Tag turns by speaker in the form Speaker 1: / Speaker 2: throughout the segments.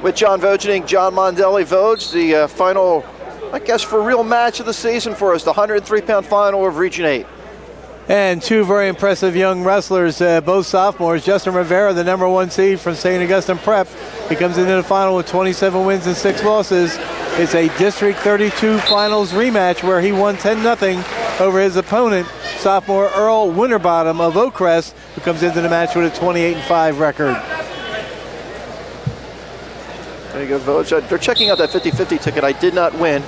Speaker 1: with John Vogeding, John Mondelli. Vogue, the final, I guess, for real match of the season for us, the 103-pound final of Region 8.
Speaker 2: And two very impressive young wrestlers, both sophomores. Justin Rivera, the #1 seed from St. Augustine Prep. He comes into the final with 27 wins and 6 losses. It's a District 32 Finals rematch where he won 10-0 over his opponent, sophomore Earl Winterbottom of Oakcrest, who comes into the match with a 28-5 record.
Speaker 1: There you go, Vogue. They're checking out that 50-50 ticket. I did not win.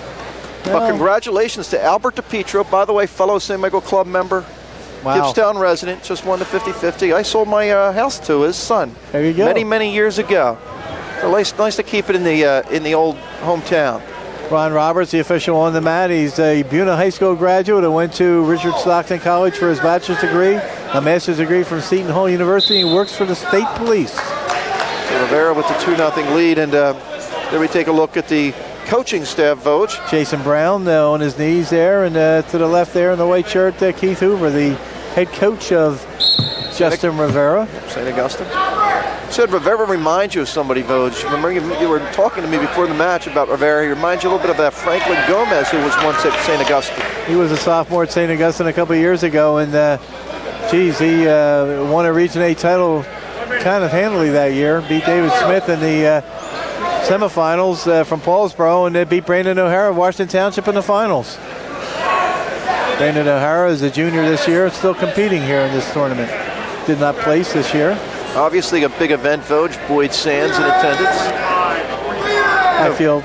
Speaker 1: But congratulations to Albert DePietro, by the way, fellow St. Michael Club member. Wow. Gibbstown resident, just won the 50-50. I sold my house to his son.
Speaker 2: There you go.
Speaker 1: Many, many years ago. So nice to keep it in the old hometown.
Speaker 2: Ron Roberts, the official on the mat. He's a Buena High School graduate who went to Richard Stockton College for his bachelor's degree, a master's degree from Seton Hall University. He works for the state police.
Speaker 1: So Rivera with the 2-0 lead, and there we take a look at the coaching staff, Vogue.
Speaker 2: Jason Brown on his knees there, and to the left there in the white shirt, Keith Hoover, the head coach of Justin Rivera.
Speaker 1: St. Augustine. Said Rivera reminds you of somebody, Vogue. Remember you were talking to me before the match about Rivera. He reminds you a little bit of that Franklin Gomez who was once at St. Augustine.
Speaker 2: He was a sophomore at St. Augustine a couple of years ago, and he won a Region 8 title kind of handily that year. Beat David Smith in the semifinals from Paulsboro, and they beat Brandon O'Hara of Washington Township in the finals. Brandon O'Hara is a junior this year, still competing here in this tournament. Did not place this year.
Speaker 1: Obviously a big event, Vogue. Boyd Sands in attendance.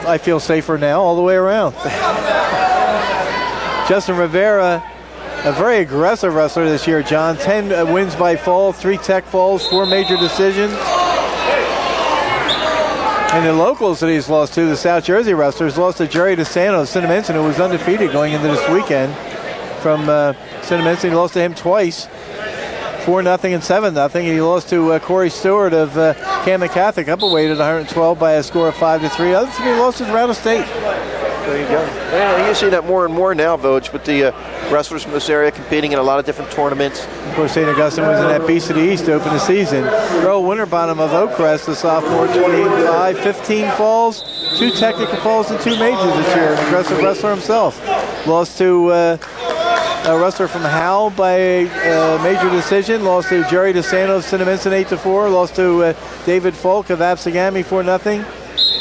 Speaker 2: I feel safer now all the way around. Justin Rivera, a very aggressive wrestler this year, John. 10 wins by fall, 3 tech falls, 4 major decisions. And the locals that he's lost to, the South Jersey wrestlers, lost to Jerry DeSanto of Cinnaminson, who was undefeated going into this weekend from Cinnaminson. He lost to him twice, 4-0 and 7-0. He lost to Corey Stewart of Cammon Catholic, up a weight at 112 by a score of 5-3. Other 3 losses around the state.
Speaker 1: There you go. And you see that more and more now, Vogue, with the wrestlers from this area competing in a lot of different tournaments.
Speaker 2: Of course, St. Augustine was in that Beast of the East to open the season. Earl Winterbottom of Oakcrest, the sophomore, 28-5, 15 falls, 2 technical falls, and 2 majors this year. An aggressive wrestler himself. Lost to a wrestler from Howell by a major decision. Lost to Jerry DeSanto of Cinnaminson 8-4. Lost to David Folk of Absegami 4-0.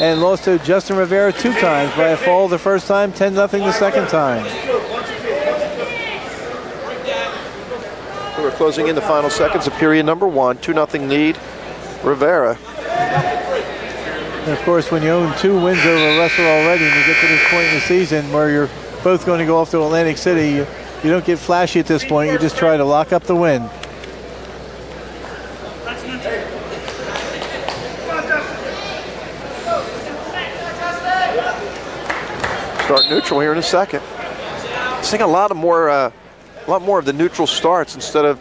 Speaker 2: And lost to Justin Rivera 2 times by a fall the first time, 10-0 the second time.
Speaker 1: We're closing in the final seconds of period number 1. 2-0 lead, Rivera.
Speaker 2: And of course, when you own 2 wins over a wrestler already and you get to this point in the season where you're both going to go off to Atlantic City, you don't get flashy at this point. You just try to lock up the win.
Speaker 1: Start neutral here in a second. Seeing a lot more of the neutral starts instead of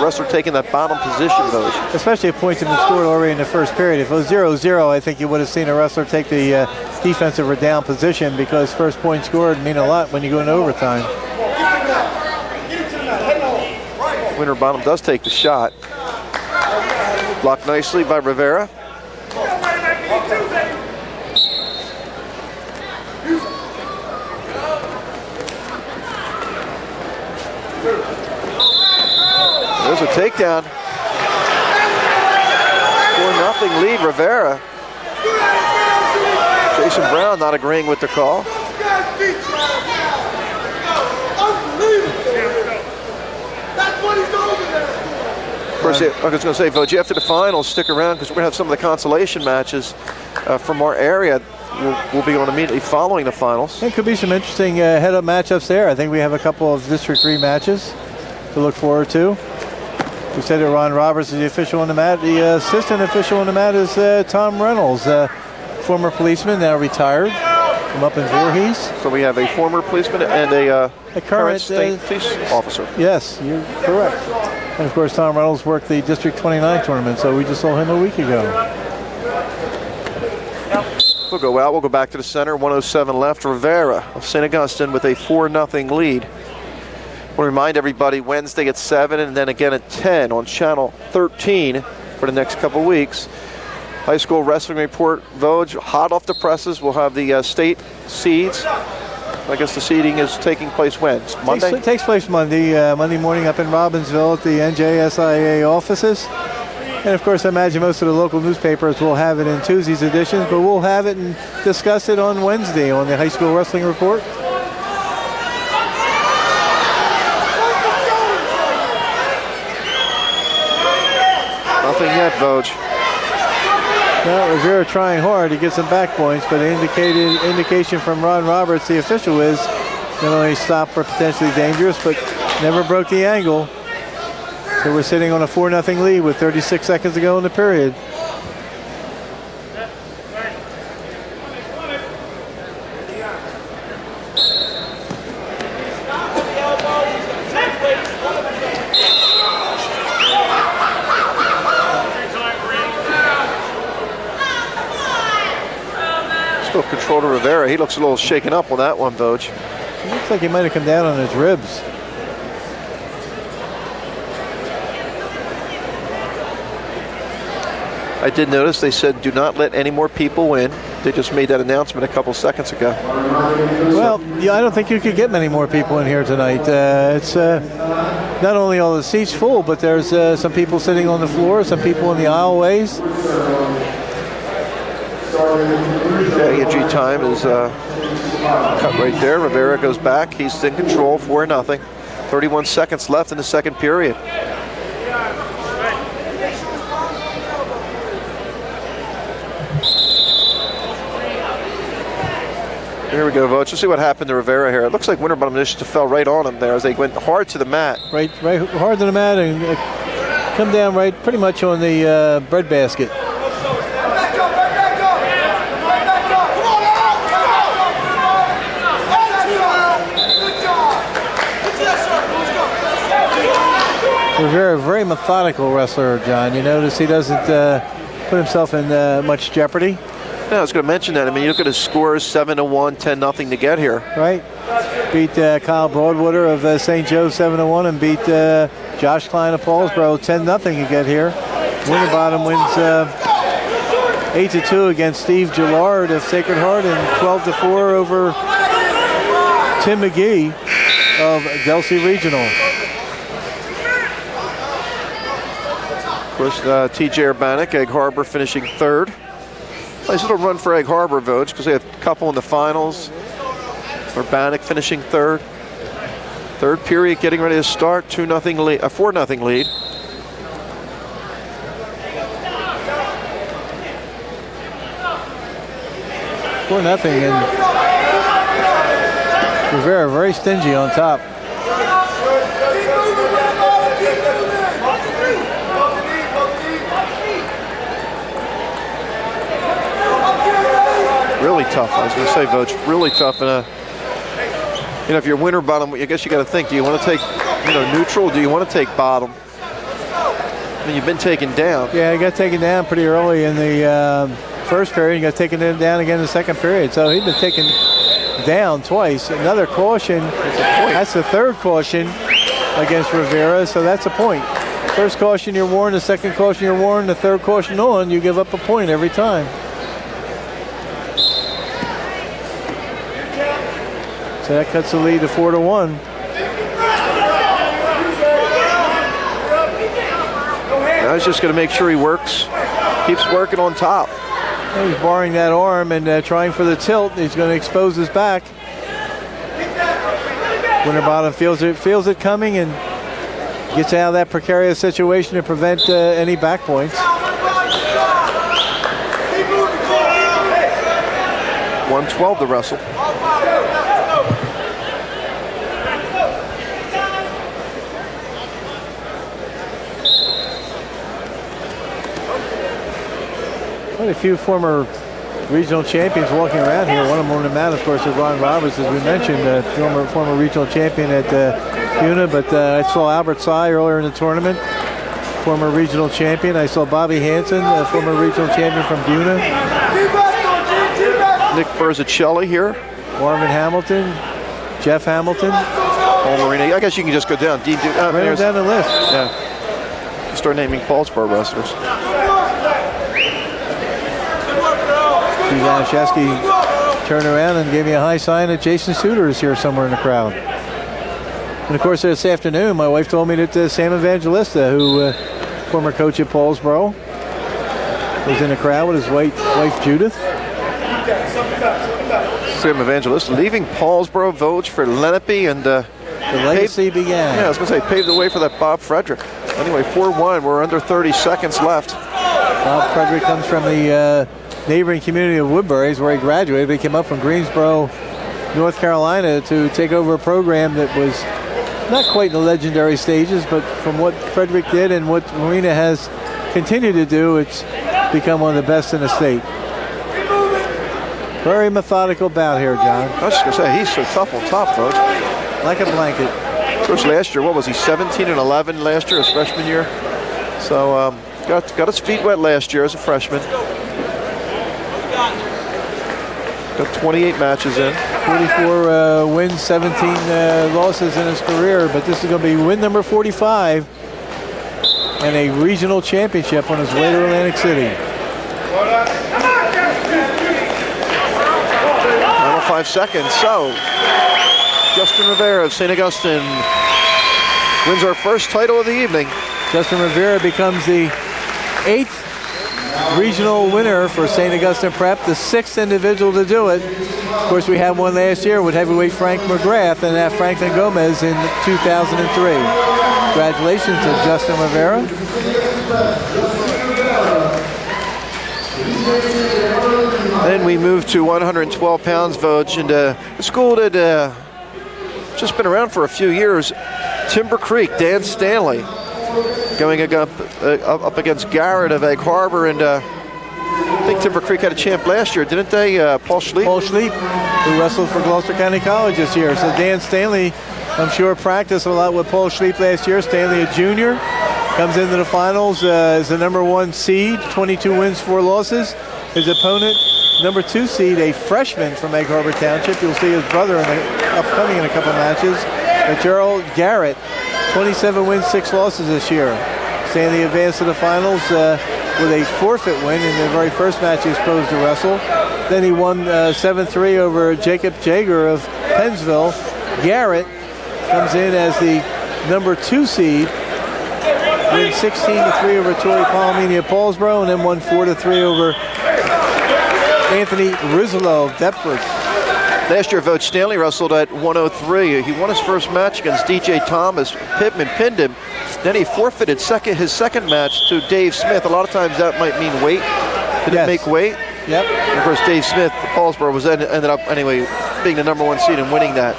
Speaker 1: wrestler taking that bottom position, though.
Speaker 2: Especially if points have been scored already in the first period. If it was 0-0, I think you would have seen a wrestler take the defensive or down position, because first point scored mean a lot when you go into overtime.
Speaker 1: Winterbottom does take the shot. Blocked nicely by Rivera. There's a takedown. 4-0 lead, Rivera. Jason Brown not agreeing with the call. Of course, I was going to say, Vogue, after the finals, stick around because we're going to have some of the consolation matches from our area. We'll be on immediately following the finals.
Speaker 2: There could be some interesting head-up matchups there. I think we have a couple of District 3 matches to look forward to. We said that Ron Roberts is the official on the mat. The assistant official on the mat is Tom Reynolds, former policeman, now retired, from up in Voorhees.
Speaker 1: So we have a former policeman and a current state police officer.
Speaker 2: Yes, you're correct. And of course, Tom Reynolds worked the District 29 tournament, so we just saw him a week ago.
Speaker 1: We'll go out. We'll go back to the center. 1:07 left. Rivera of St. Augustine with a 4-0 lead. We'll remind everybody, Wednesday at 7 and then again at 10 on Channel 13 for the next couple weeks. High school wrestling report, Vogue, hot off the presses. We'll have the state seeds. I guess the seeding is taking place when? It's Monday?
Speaker 2: It takes place Monday morning up in Robbinsville at the NJSIA offices. And of course, I imagine most of the local newspapers will have it in Tuesday's editions, but we'll have it and discuss it on Wednesday on the high school wrestling report.
Speaker 1: Nothing yet, Vogue.
Speaker 2: Well, Rivera trying hard to get some back points, but indication from Ron Roberts, the official, is not only stopped for potentially dangerous, but never broke the angle. So we're sitting on a 4-0 lead with 36 seconds to go in the period.
Speaker 1: Still control to Rivera. He looks a little shaken up on that one, Vogue.
Speaker 2: It looks like he might have come down on his ribs.
Speaker 1: I did notice they said do not let any more people in. They just made that announcement a couple seconds ago.
Speaker 2: Well, yeah, I don't think you could get many more people in here tonight. It's not only all the seats full, but there's some people sitting on the floor, some people in the aisleways.
Speaker 1: The entry time is cut right there. Rivera goes back. He's in control, 4-0. 31 seconds left in the second period. Here we go, Vogue. Let's see what happened to Rivera here. It looks like Winterbottom just fell right on him there as they went hard to the mat.
Speaker 2: Right hard to the mat and come down right pretty much on the breadbasket. Rivera, a very methodical wrestler, John. You notice he doesn't put himself in much jeopardy.
Speaker 1: Yeah, I was going to mention that. I mean, you look at his scores, 7-1, 10-0 to get here.
Speaker 2: Right. Beat Kyle Broadwater of St. Joe 7-1 and beat Josh Klein of Paulsboro 10-0 to get here. Winterbottom wins 8-2 against Steve Gillard of Sacred Heart and 12-4 over Tim McGee of Delsea Regional.
Speaker 1: Of course, T.J. Urbanek, Egg Harbor finishing third. Nice little run for Egg Harbor, Vogue, because they have a couple in the finals. Urbanek finishing third. Third period getting ready to start. 2-0 lead, a 4-0 lead.
Speaker 2: Four nothing, and Rivera very stingy on top.
Speaker 1: Really tough, I was going to say, Vogue. Really tough. And you know, if you're Winterbottom, I guess you got to think: do you want to take, neutral? Or do you want to take bottom? I mean, you've been taken down.
Speaker 2: Yeah, you got taken down pretty early in the first period. You got taken down again in the second period. So he's been taken down twice. Another caution. That's the third caution against Rivera. So that's a point. First caution you're warned. The second caution you're warned. The third caution on, you give up a point every time. So that cuts the lead to 4-1.
Speaker 1: Now he's just going to make sure he works, keeps working on top.
Speaker 2: He's barring that arm and trying for the tilt. He's going to expose his back. Winterbottom feels it coming and gets out of that precarious situation to prevent any back points.
Speaker 1: 112 to wrestle.
Speaker 2: Quite a few former regional champions walking around here. One of them on the mat, of course, is Ron Roberts, as we mentioned, former regional champion at Buna. But I saw Albert Sy earlier in the tournament, former regional champion. I saw Bobby Hansen, former regional champion from Buna.
Speaker 1: Nick Berzicelli here.
Speaker 2: Marvin Hamilton, Jeff Hamilton.
Speaker 1: Paul Marino. I guess you can just go down.
Speaker 2: Right down the list.
Speaker 1: Yeah. Start naming Paulsboro wrestlers.
Speaker 2: Mashewski turned around and gave me a high sign that Jason Suter is here somewhere in the crowd. And of course, this afternoon, my wife told me that Sam Evangelista, who former coach at Paulsboro, was in the crowd with his wife Judith.
Speaker 1: Sam Evangelista leaving Paulsboro, Voge for Lenape, and the
Speaker 2: legacy began.
Speaker 1: Yeah, I was going to say, paved the way for that Bob Frederick. Anyway, 4-1. We're under 30 seconds left.
Speaker 2: Bob Frederick comes from the neighboring community of Woodbury's, where he graduated. He came up from Greensboro, North Carolina, to take over a program that was not quite in the legendary stages, but from what Frederick did and what Marina has continued to do, it's become one of the best in the state. Very methodical bout here, John.
Speaker 1: I was just going to say, he's so tough on top, folks.
Speaker 2: Like a blanket.
Speaker 1: Of course, last year, what was he, 17-11 last year, his freshman year? So, got his feet wet last year as a freshman. Got 28 matches in.
Speaker 2: 44 wins, 17 losses in his career, but this is going to be win number 45 and a regional championship on his way to Atlantic City.
Speaker 1: Final 5 seconds. So, Justin Rivera of St. Augustine wins our first title of the evening.
Speaker 2: Justin Rivera becomes the 8th regional winner for St. Augustine Prep, the 6th individual to do it. Of course, we had one last year with heavyweight Frank McGrath and Franklin Gomez in 2003. Congratulations to Justin Rivera.
Speaker 1: Then we move to 112 pounds, Vogue, and a school that just been around for a few years. Timber Creek, Dan Stanley, going up against Garrett of Egg Harbor, and I think Timber Creek had a champ last year, didn't they? Paul Schleep?
Speaker 2: Paul Schleep, who wrestled for Gloucester County College this year. So Dan Stanley, I'm sure, practiced a lot with Paul Schleep last year. Stanley, a junior, comes into the finals as the number 1 seed, 22 wins, 4 losses. His opponent, number 2 seed, a freshman from Egg Harbor Township. You'll see his brother upcoming in a couple matches. Gerald Garrett, 27 wins, 6 losses this year. Stanley advanced to the finals with a forfeit win in the very first match he was supposed to wrestle. Then he won 7-3 over Jacob Jager of Pennsville. Garrett comes in as the number 2 seed, wins 16-3 over Torrey Palomini of Paulsboro, and then won 4-3 over Anthony Rizzolo of Deptford.
Speaker 1: Last year, Vogue Stanley wrestled at 103. He won his first match against DJ Thomas. Pittman pinned him. Then he forfeited his second match to Dave Smith. A lot of times that might mean weight. Didn't make weight.
Speaker 2: Yep.
Speaker 1: And of course, Dave Smith, Paulsboro, ended up anyway being the number 1 seed and winning that.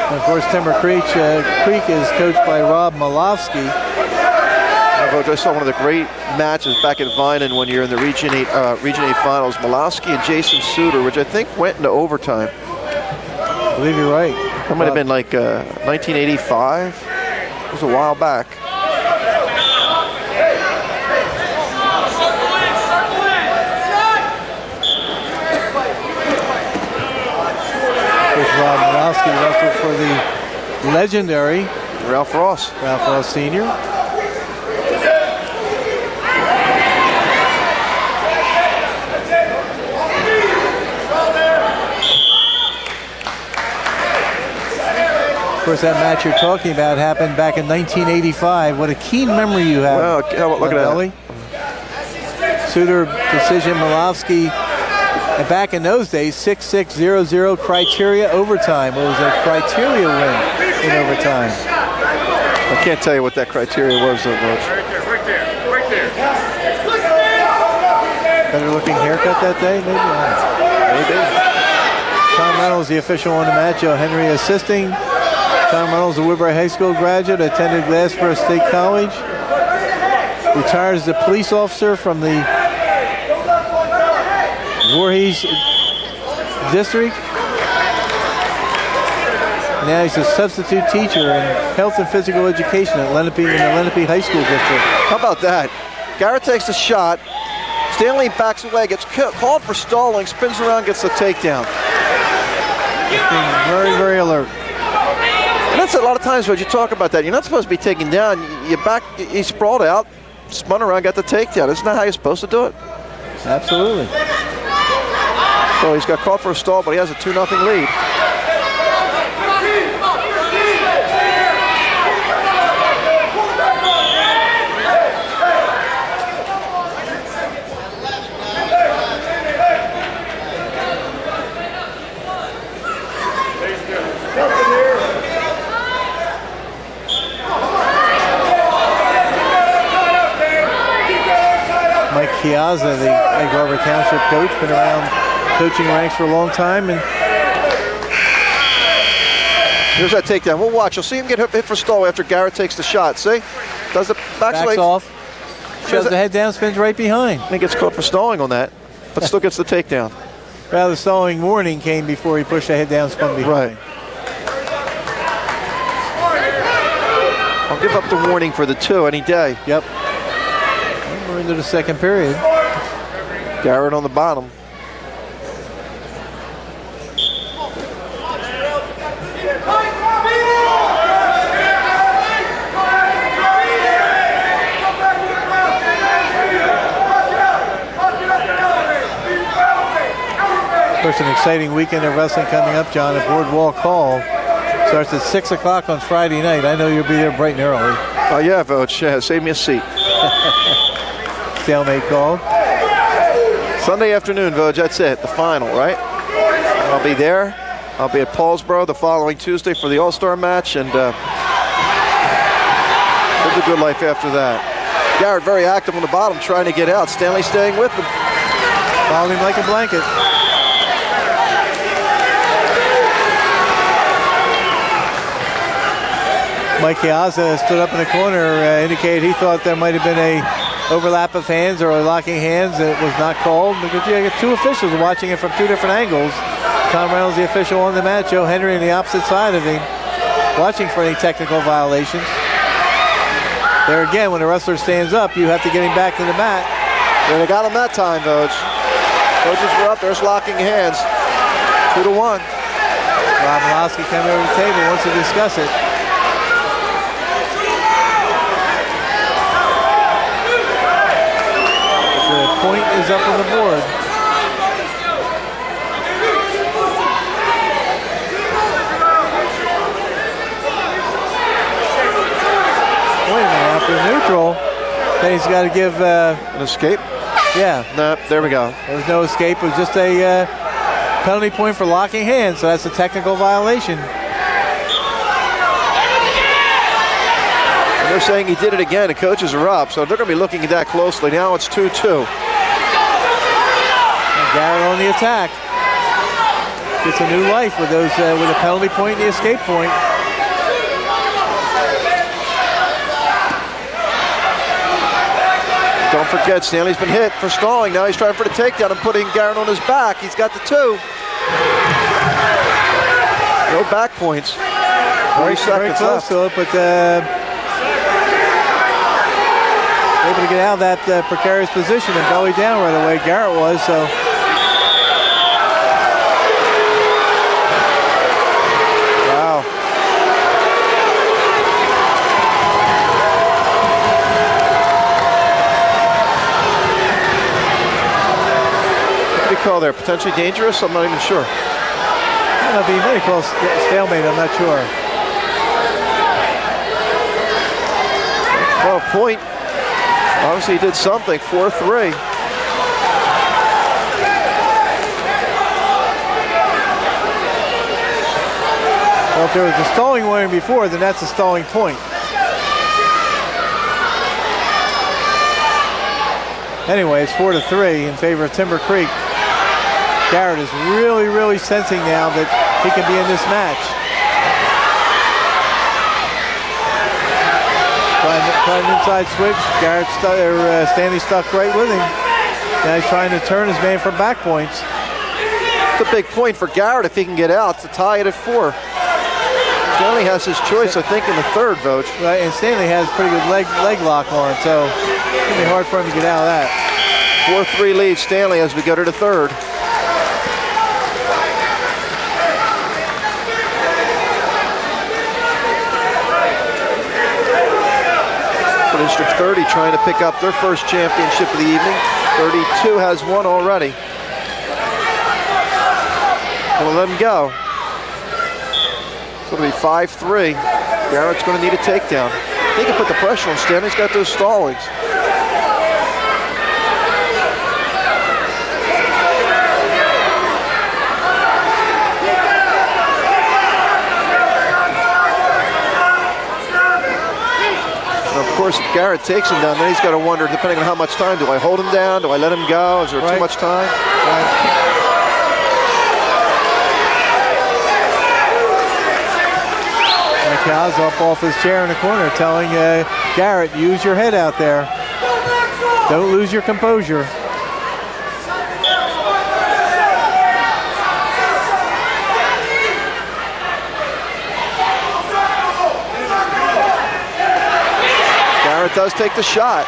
Speaker 2: And of course, Timber Creek is coached by Rob Malofsky.
Speaker 1: I saw one of the great matches back at Vinan one year in the Region 8 finals. Malofsky and Jason Suter, which I think went into overtime.
Speaker 2: I believe you're right.
Speaker 1: That might have been like 1985. It was a while back.
Speaker 2: Rob Malofsky wrestled for the legendary
Speaker 1: Ralph Ross
Speaker 2: Sr. Of course, that match you're talking about happened back in 1985. What a keen memory you have.
Speaker 1: Wow, look at that.
Speaker 2: Suter decision, Malofsky. And back in those days, 6-6-0-0 criteria overtime. It was a criteria win in overtime.
Speaker 1: I can't tell you what that criteria was, though, Coach.
Speaker 3: Right there.
Speaker 2: Better looking haircut that day, maybe? Tom Reynolds, the official on the match. Joe Henry assisting. Tom Reynolds, a Woodbury High School graduate, attended Glassboro State College. Retired as a police officer from the Voorhees District. Now he's a substitute teacher in health and physical education at Lenape in the Lenape High School District.
Speaker 1: How about that? Garrett takes the shot. Stanley backs away, gets called for stalling, spins around, gets the takedown.
Speaker 2: Just being very, very alert.
Speaker 1: And that's a lot of times when you talk about that. You're not supposed to be taken down. He sprawled out, spun around, got the takedown. Isn't that how you're supposed to do it?
Speaker 2: Absolutely.
Speaker 1: So he's got caught for a stall, but he has a 2-0 lead.
Speaker 2: Mike Chiazza, the Egg Harbor Township coach, been around coaching ranks for a long time. And
Speaker 1: here's that takedown. We'll watch. You'll see him get hit for stall after Garrett takes the shot. See? Does the
Speaker 2: backs off. Shows the head down, spins right behind.
Speaker 1: And he gets caught for stalling on that, but still gets the takedown.
Speaker 2: Well, the stalling warning came before he pushed the head down, spun behind.
Speaker 1: Right. I'll give up the warning for the 2 any day.
Speaker 2: Yep. We're into the second period.
Speaker 1: Garrett on the bottom.
Speaker 2: Of course, an exciting weekend of wrestling coming up, John. A Boardwalk Hall starts at 6 o'clock on Friday night. I know you'll be there bright and early.
Speaker 1: Oh, yeah, Voch. Yeah, save me a seat.
Speaker 2: Stalemate call.
Speaker 1: Sunday afternoon, Vogue, that's it, the final, right? I'll be there. I'll be at Paulsboro the following Tuesday for the All-Star match, and live the good life after that. Garrett very active on the bottom, trying to get out. Stanley staying with him.
Speaker 2: Following him like a blanket. Mike Chiazza stood up in the corner, indicated he thought there might have been a overlap of hands or a locking hands. It was not called because you got 2 officials watching it from 2 different angles. Tom Reynolds, the official on the mat, Joe Henry on the opposite side of him, watching for any technical violations. There again, when the wrestler stands up, you have to get him back to the mat.
Speaker 1: Yeah, they got him that time, Vogue. Coaches were up, there's locking hands. 2-1.
Speaker 2: Rob Malowski coming over the table, wants to discuss it. The point is up on the board. Wait a minute, after neutral, then he's got to give...
Speaker 1: an escape?
Speaker 2: Yeah.
Speaker 1: No, there we go.
Speaker 2: There was no escape. It was just a penalty point for locking hands, so that's a technical violation.
Speaker 1: And they're saying he did it again. The coaches are up, so they're going to be looking at that closely. Now it's 2-2.
Speaker 2: Garrett on the attack. Gets a new life with those with a penalty point and the escape point.
Speaker 1: Don't forget, Stanley's been hit for stalling. Now he's trying for the takedown and putting Garrett on his back. He's got the 2. No back points. 30 seconds left.
Speaker 2: To it, but able to get out of that precarious position and belly down right away. Garrett was, so.
Speaker 1: Call there, potentially dangerous? I'm not even sure.
Speaker 2: I don't know if he might call stalemate, I'm not sure.
Speaker 1: Well, point. Obviously he did something, 4-3.
Speaker 2: Well, if there was a stalling warning before, then that's a stalling point. Anyway, it's 4-3 in favor of Timber Creek. Garrett is really, really sensing now that he can be in this match. Trying an inside switch. Garrett Stanley stuck right with him. Now he's trying to turn his man for back points.
Speaker 1: It's a big point for Garrett if he can get out to tie it at 4. Stanley has his choice, I think, in the 3rd, Vogue.
Speaker 2: Right, and Stanley has pretty good leg lock on, so it's going to be hard for him to get out of that.
Speaker 1: 4-3 lead Stanley as we go to the 3rd. District 30 trying to pick up their first championship of the evening. 32 has one already. We'll let him go. It's going to be 5-3. Garrett's going to need a takedown. He can put the pressure on Stanley. He's got those stallings. And of course, if Garrett takes him down, then he's got to wonder, depending on how much time, do I hold him down? Do I let him go? Is there too much time?
Speaker 2: Cal's up off his chair in the corner telling Garrett, use your head out there. Don't lose your composure.
Speaker 1: Garrett does take the shot.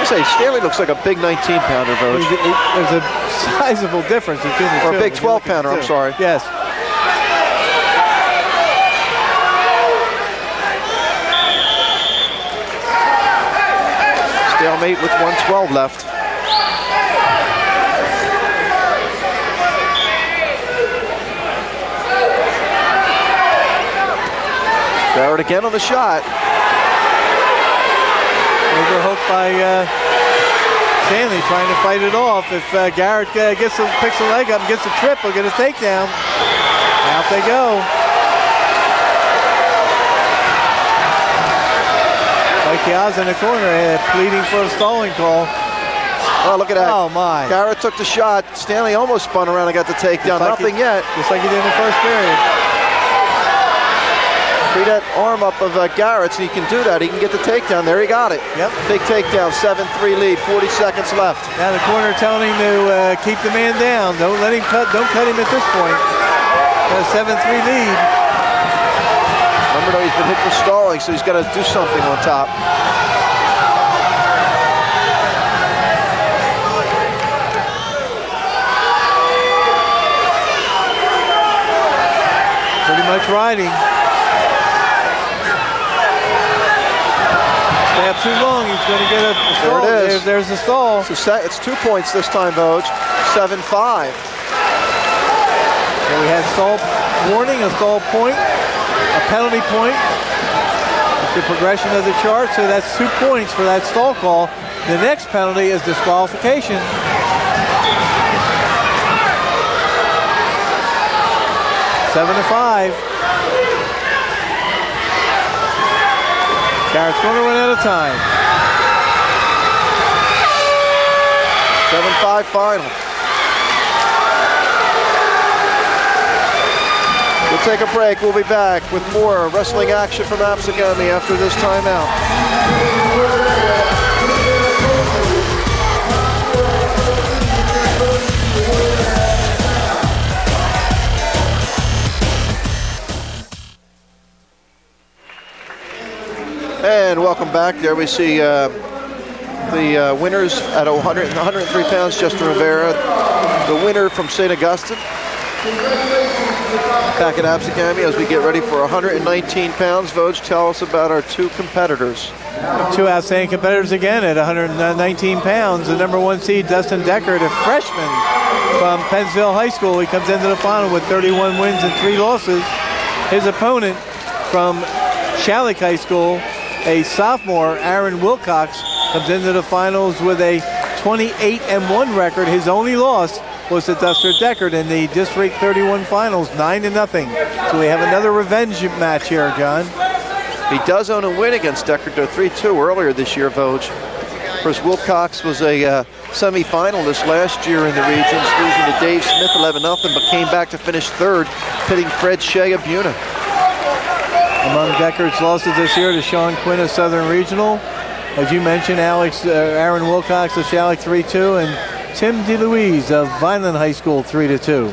Speaker 1: I say, Stanley looks like a big 19-pounder, Vogue.
Speaker 2: There's a sizable difference between the two.
Speaker 1: Or a big 12-pounder, I'm sorry.
Speaker 2: Yes.
Speaker 1: Stalemate with 1:12 left. Garrett again on the shot.
Speaker 2: Overhooked by Stanley trying to fight it off. If Garrett picks the leg up and gets a trip, he'll get a takedown. Out they go. Cal's in the corner, pleading for a stalling call.
Speaker 1: Oh, look at that.
Speaker 2: Oh, my.
Speaker 1: Garrett took the shot. Stanley almost spun around and got the takedown. Nothing yet.
Speaker 2: Just like he did in the first period.
Speaker 1: Free that arm up of Garrett's, and he can do that. He can get the takedown. There he got it.
Speaker 2: Yep.
Speaker 1: Big takedown, 7-3 lead, 40 seconds left.
Speaker 2: Now the corner telling him to keep the man down. Don't let him cut. Don't cut him at this point. Got a 7-3 lead.
Speaker 1: Remember, though, he's been hit for stalling, so he's got to do something on top.
Speaker 2: Pretty much riding. Stab too long, he's going to get a stall.
Speaker 1: There it is.
Speaker 2: There's the stall.
Speaker 1: So it's 2 points this time, Vogue. 7-5.
Speaker 2: So we had stall warning, a stall point, a penalty point. It's the progression of the chart, so that's 2 points for that stall call. The next penalty is disqualification. Seven to 5. Garrett's going to run out of time.
Speaker 1: 7-5 final. We'll take a break. We'll be back with more wrestling action from Absegami after this timeout. And welcome back. There we see the winners at 103 pounds, Justin Rivera, the winner from St. Augustine. Back at Absegami as we get ready for 119 pounds. Vogue, tell us about our two competitors.
Speaker 2: Two outstanding competitors again at 119 pounds. The number 1 seed, Dustin Deckard, a freshman from Pennsville High School. He comes into the final with 31 wins and 3 losses. His opponent from Shalleck High School, a sophomore, Aaron Wilcox, comes into the finals with a 28-1 record. His only loss was to Dustin Deckard in the District 31 finals, 9-0. So we have another revenge match here, John.
Speaker 1: He does own a win against Deckard, though, 3-2 earlier this year, Vogue. Of course, Wilcox was a semi-finalist last year in the regions, losing to Dave Smith 11-0, but came back to finish third, pitting Fred Shea of Buna.
Speaker 2: Among Deckard's losses this year to Sean Quinn of Southern Regional. As you mentioned, Aaron Wilcox of Shalleck 3-2, and Tim DeLuise of Vineland High School 3-2.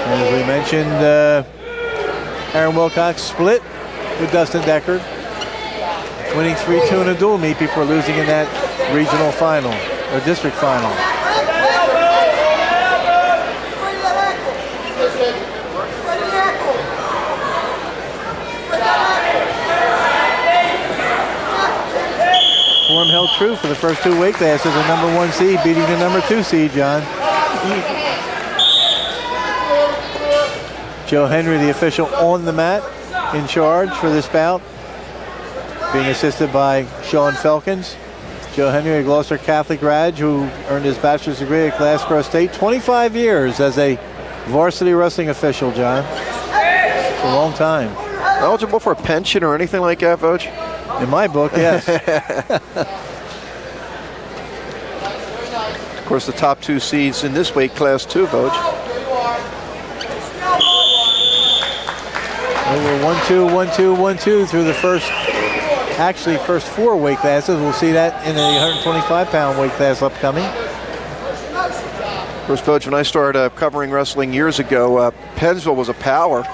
Speaker 2: As we mentioned, Aaron Wilcox split with Dustin Deckard, winning 3-2 in a dual meet before losing in that regional final, or district final. true for the first 2 weight classes. The number 1 seed beating the number 2 seed, John. Joe Henry, the official on the mat, in charge for this bout, being assisted by Sean Felkins. Joe Henry, a Gloucester Catholic grad who earned his bachelor's degree at Glassboro State. 25 years as a varsity wrestling official, John. It's a long time.
Speaker 1: Eligible for a pension or anything like that, Voj?
Speaker 2: In my book, yes.
Speaker 1: Of course, the top 2 seeds in this weight class too, Voj.
Speaker 2: Over 1-2, 1-2, 1-2 through the first 4 weight classes. We'll see that in the 125-pound weight class upcoming.
Speaker 1: Of course, Voj, when I started covering wrestling years ago, Pennsville was a power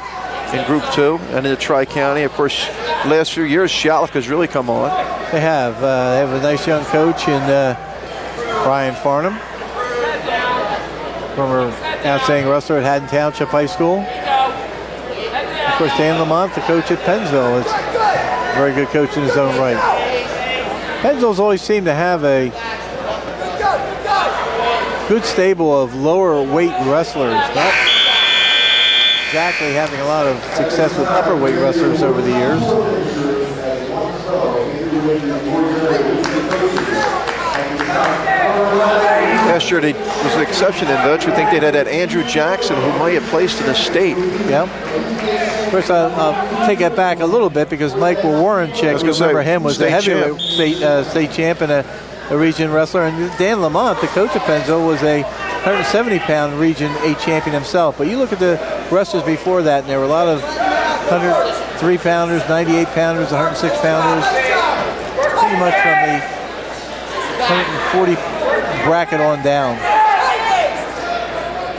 Speaker 1: in Group 2 and in the Tri-County. Of course, the last few years, Shattuck has really come on.
Speaker 2: They have. They have a nice young coach in Brian Farnham, former outstanding wrestler at Haddon Township High School. Of course, Dan Lamont, the coach at Pennsville, is a very good coach in his own right. Pennsville's always seemed to have a good stable of lower weight wrestlers. Not exactly having a lot of success with upper weight wrestlers over the years.
Speaker 1: Last year, there was an exception in Voj. We think they'd had that Andrew Jackson, who might have placed in the state.
Speaker 2: Yeah. Of course, I'll take that back a little bit because Michael Warrenchick, you remember him, was the heavyweight state champ and a region wrestler. And Dan Lamont, the coach of Pennsville, was a 170-pound Region 8 champion himself. But you look at the wrestlers before that, and there were a lot of 103-pounders, 98-pounders, 106-pounders, pretty much from the 140 bracket on down.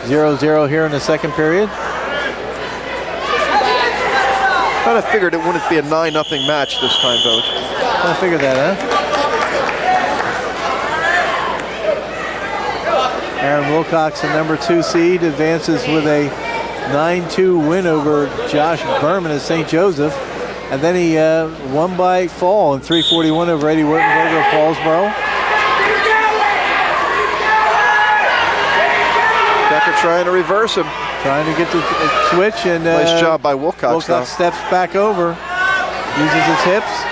Speaker 2: 0-0 here in the second period.
Speaker 1: Kind of figured it wouldn't be a 9-0 match this time, Voj.
Speaker 2: Kind of figured that, huh? Aaron Wilcox, the number 2 seed, advances with a 9-2 win over Josh Berman at St. Joseph. And then he won by fall in 341 over Eddie Wurtenberger of Paulsboro.
Speaker 1: Decker trying to reverse him.
Speaker 2: Trying to get the switch. And
Speaker 1: nice job by Wilcox.
Speaker 2: Wilcox steps back over, uses his hips.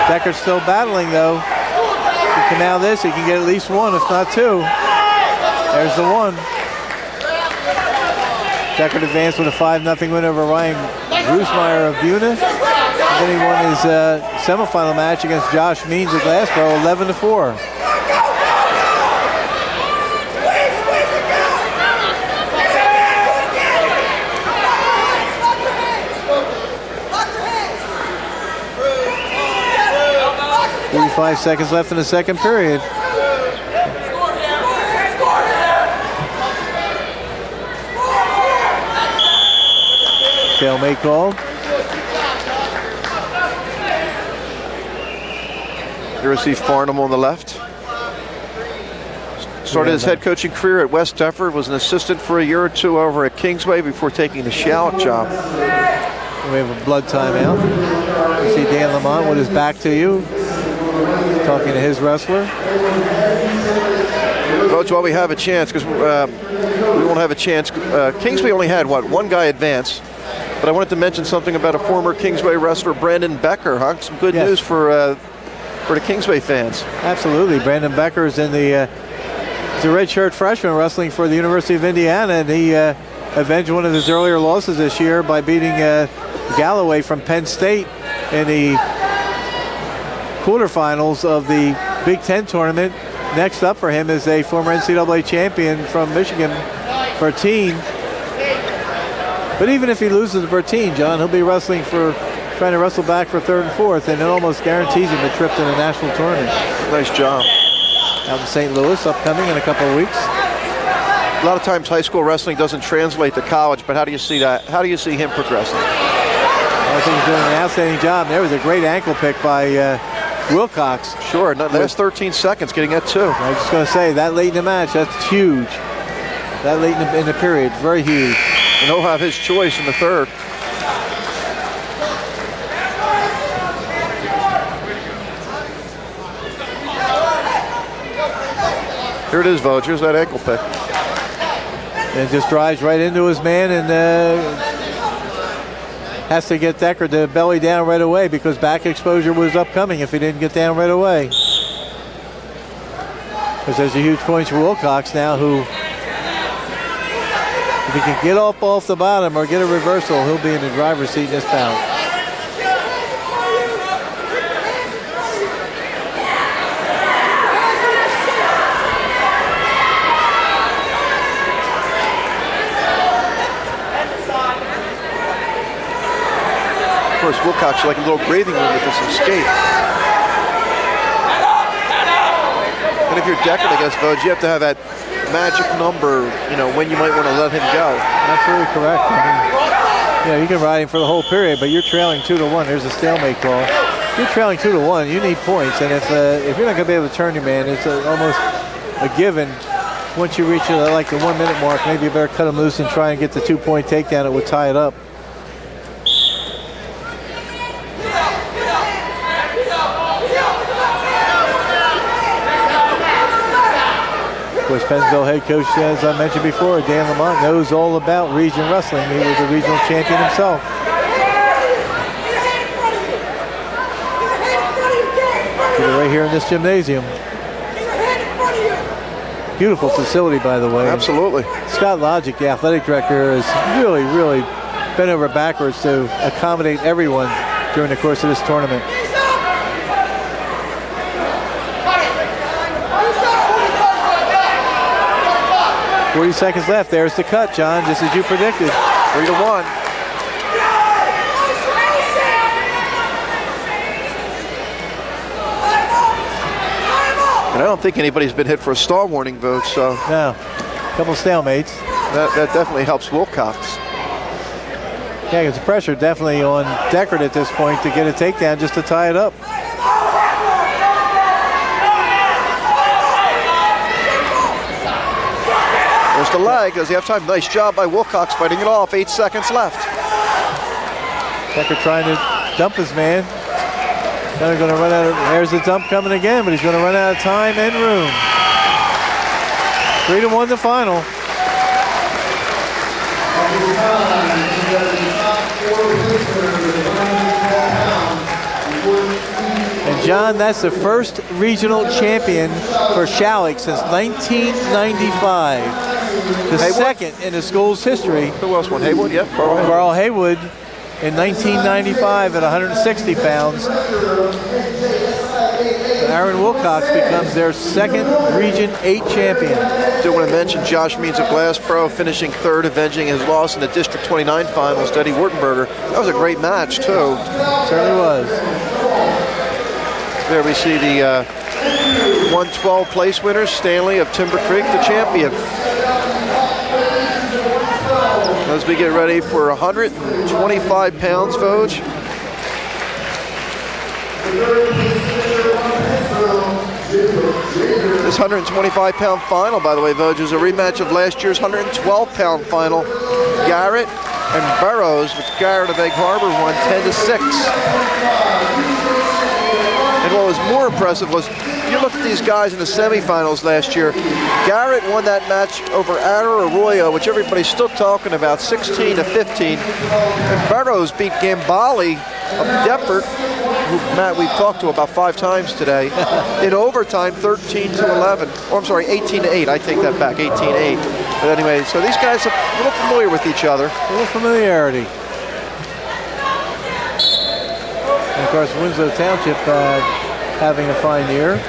Speaker 2: Decker's still battling, though. If he can now this, he can get at least 1, if not 2. There's the 1. Decker advanced with a 5-0 win over Ryan Gruesmeyer of Buna. And then he won his semifinal match against Josh Means of Glassboro, 11-4. Five seconds left in the second period. Stalemate called.
Speaker 1: Here we see Farnham on the left. Started his head coaching career at West Deptford, was an assistant for a year or 2 over at Kingsway before taking the Shattuck job.
Speaker 2: We have a blood timeout. You see Dan Lamont with his back to you, talking to his wrestler.
Speaker 1: Coach, while we have a chance, because we won't have a chance. Kingsway only had, one guy advance. But I wanted to mention something about a former Kingsway wrestler, Brandon Becker, huh? Some good news for the Kingsway fans.
Speaker 2: Absolutely. Brandon Becker is in the he's a redshirt freshman wrestling for the University of Indiana, and he avenged one of his earlier losses this year by beating Galloway from Penn State in the quarterfinals of the Big Ten tournament. Next up for him is a former NCAA champion from Michigan, Bertine. But even if he loses to Bertine, John, he'll be trying to wrestle back for 3rd and 4th, and it almost guarantees him a trip to the national tournament.
Speaker 1: Nice job.
Speaker 2: Out in St. Louis, upcoming in a couple of weeks.
Speaker 1: A lot of times high school wrestling doesn't translate to college, but how do you see that? How do you see him progressing?
Speaker 2: I think he's doing an outstanding job. There was a great ankle pick by Wilcox.
Speaker 1: Sure, last 13 seconds getting that too.
Speaker 2: I was just going to say, that late in the match, that's huge. That late in the period, very huge.
Speaker 1: And he'll have his choice in the 3rd. Here it is, Voj. Here's that ankle pick.
Speaker 2: And just drives right into his man and has to get Decker to belly down right away because back exposure was upcoming if he didn't get down right away. Because there's a huge point for Wilcox now, who, if he can get off the bottom or get a reversal, he'll be in the driver's seat in this bout.
Speaker 1: Of course, Wilcox is like a little breathing room with this escape. And if you're Deckard against Voj, you have to have that magic number, you know, when you might want to let him go.
Speaker 2: Absolutely correct. I mean, yeah, you can ride him for the whole period, but you're trailing 2-1. There's a stalemate call. You're trailing 2-1. You need points, and if you're not going to be able to turn your man, it's almost a given. Once you reach like the 1 minute mark, maybe you better cut him loose and try and get the 2-point takedown. It would tie it up. Of course, Pennsville head coach, as I mentioned before, Dan Lamont, knows all about region wrestling. He was a regional champion himself. Right here in this gymnasium. Beautiful facility, by the way.
Speaker 1: Absolutely.
Speaker 2: Scott Logic, the athletic director, has really, really bent over backwards to accommodate everyone during the course of this tournament. 40 seconds left. There's the cut, John, just as you predicted.
Speaker 1: 3-1. And I don't think anybody's been hit for a stall warning vote, so.
Speaker 2: No. A couple stalemates.
Speaker 1: That definitely helps Wilcox.
Speaker 2: Yeah, it's pressure definitely on Deckard at this point to get a takedown just to tie it up.
Speaker 1: There's the leg as the halftime. Nice job by Wilcox fighting it off. 8 seconds left.
Speaker 2: Deckard trying to dump his man. Now going to run out of, there's the dump coming again, but he's going to run out of time and room. 3-1 the final. And John, that's the first regional champion for Shalleck since 1995. The
Speaker 1: Haywood?
Speaker 2: second in the school's history.
Speaker 1: Who else won? Haywood, yeah.
Speaker 2: Carl Haywood in 1995 at 160 pounds. Aaron Wilcox becomes their second Region 8 champion.
Speaker 1: I do want to mention Josh Means of Glassboro finishing third, avenging his loss in the District 29 finals to Eddie Wurtenberger. That was a great match, too.
Speaker 2: Certainly was.
Speaker 1: There we see the 112 place winners, Stanley of Timber Creek, the champion. As we get ready for 125 pounds, Voj. This 125-pound final, by the way, Voj, is a rematch of last year's 112-pound final. Garrett and Burroughs, which Garrett of Egg Harbor won 10-6. And what was more impressive was, you look at these guys in the semifinals last year. Garrett won that match over Arroyo, which everybody's still talking about, 16-15. And Burroughs beat Gambale of Deptford, who, Matt, we've talked to about 5 times today, in overtime, 13-11. Or I'm sorry, 18-8. I take that back, 18-8. But anyway, so these guys are a little familiar with each other.
Speaker 2: A little familiarity. And of course, Winslow Township having a fine year.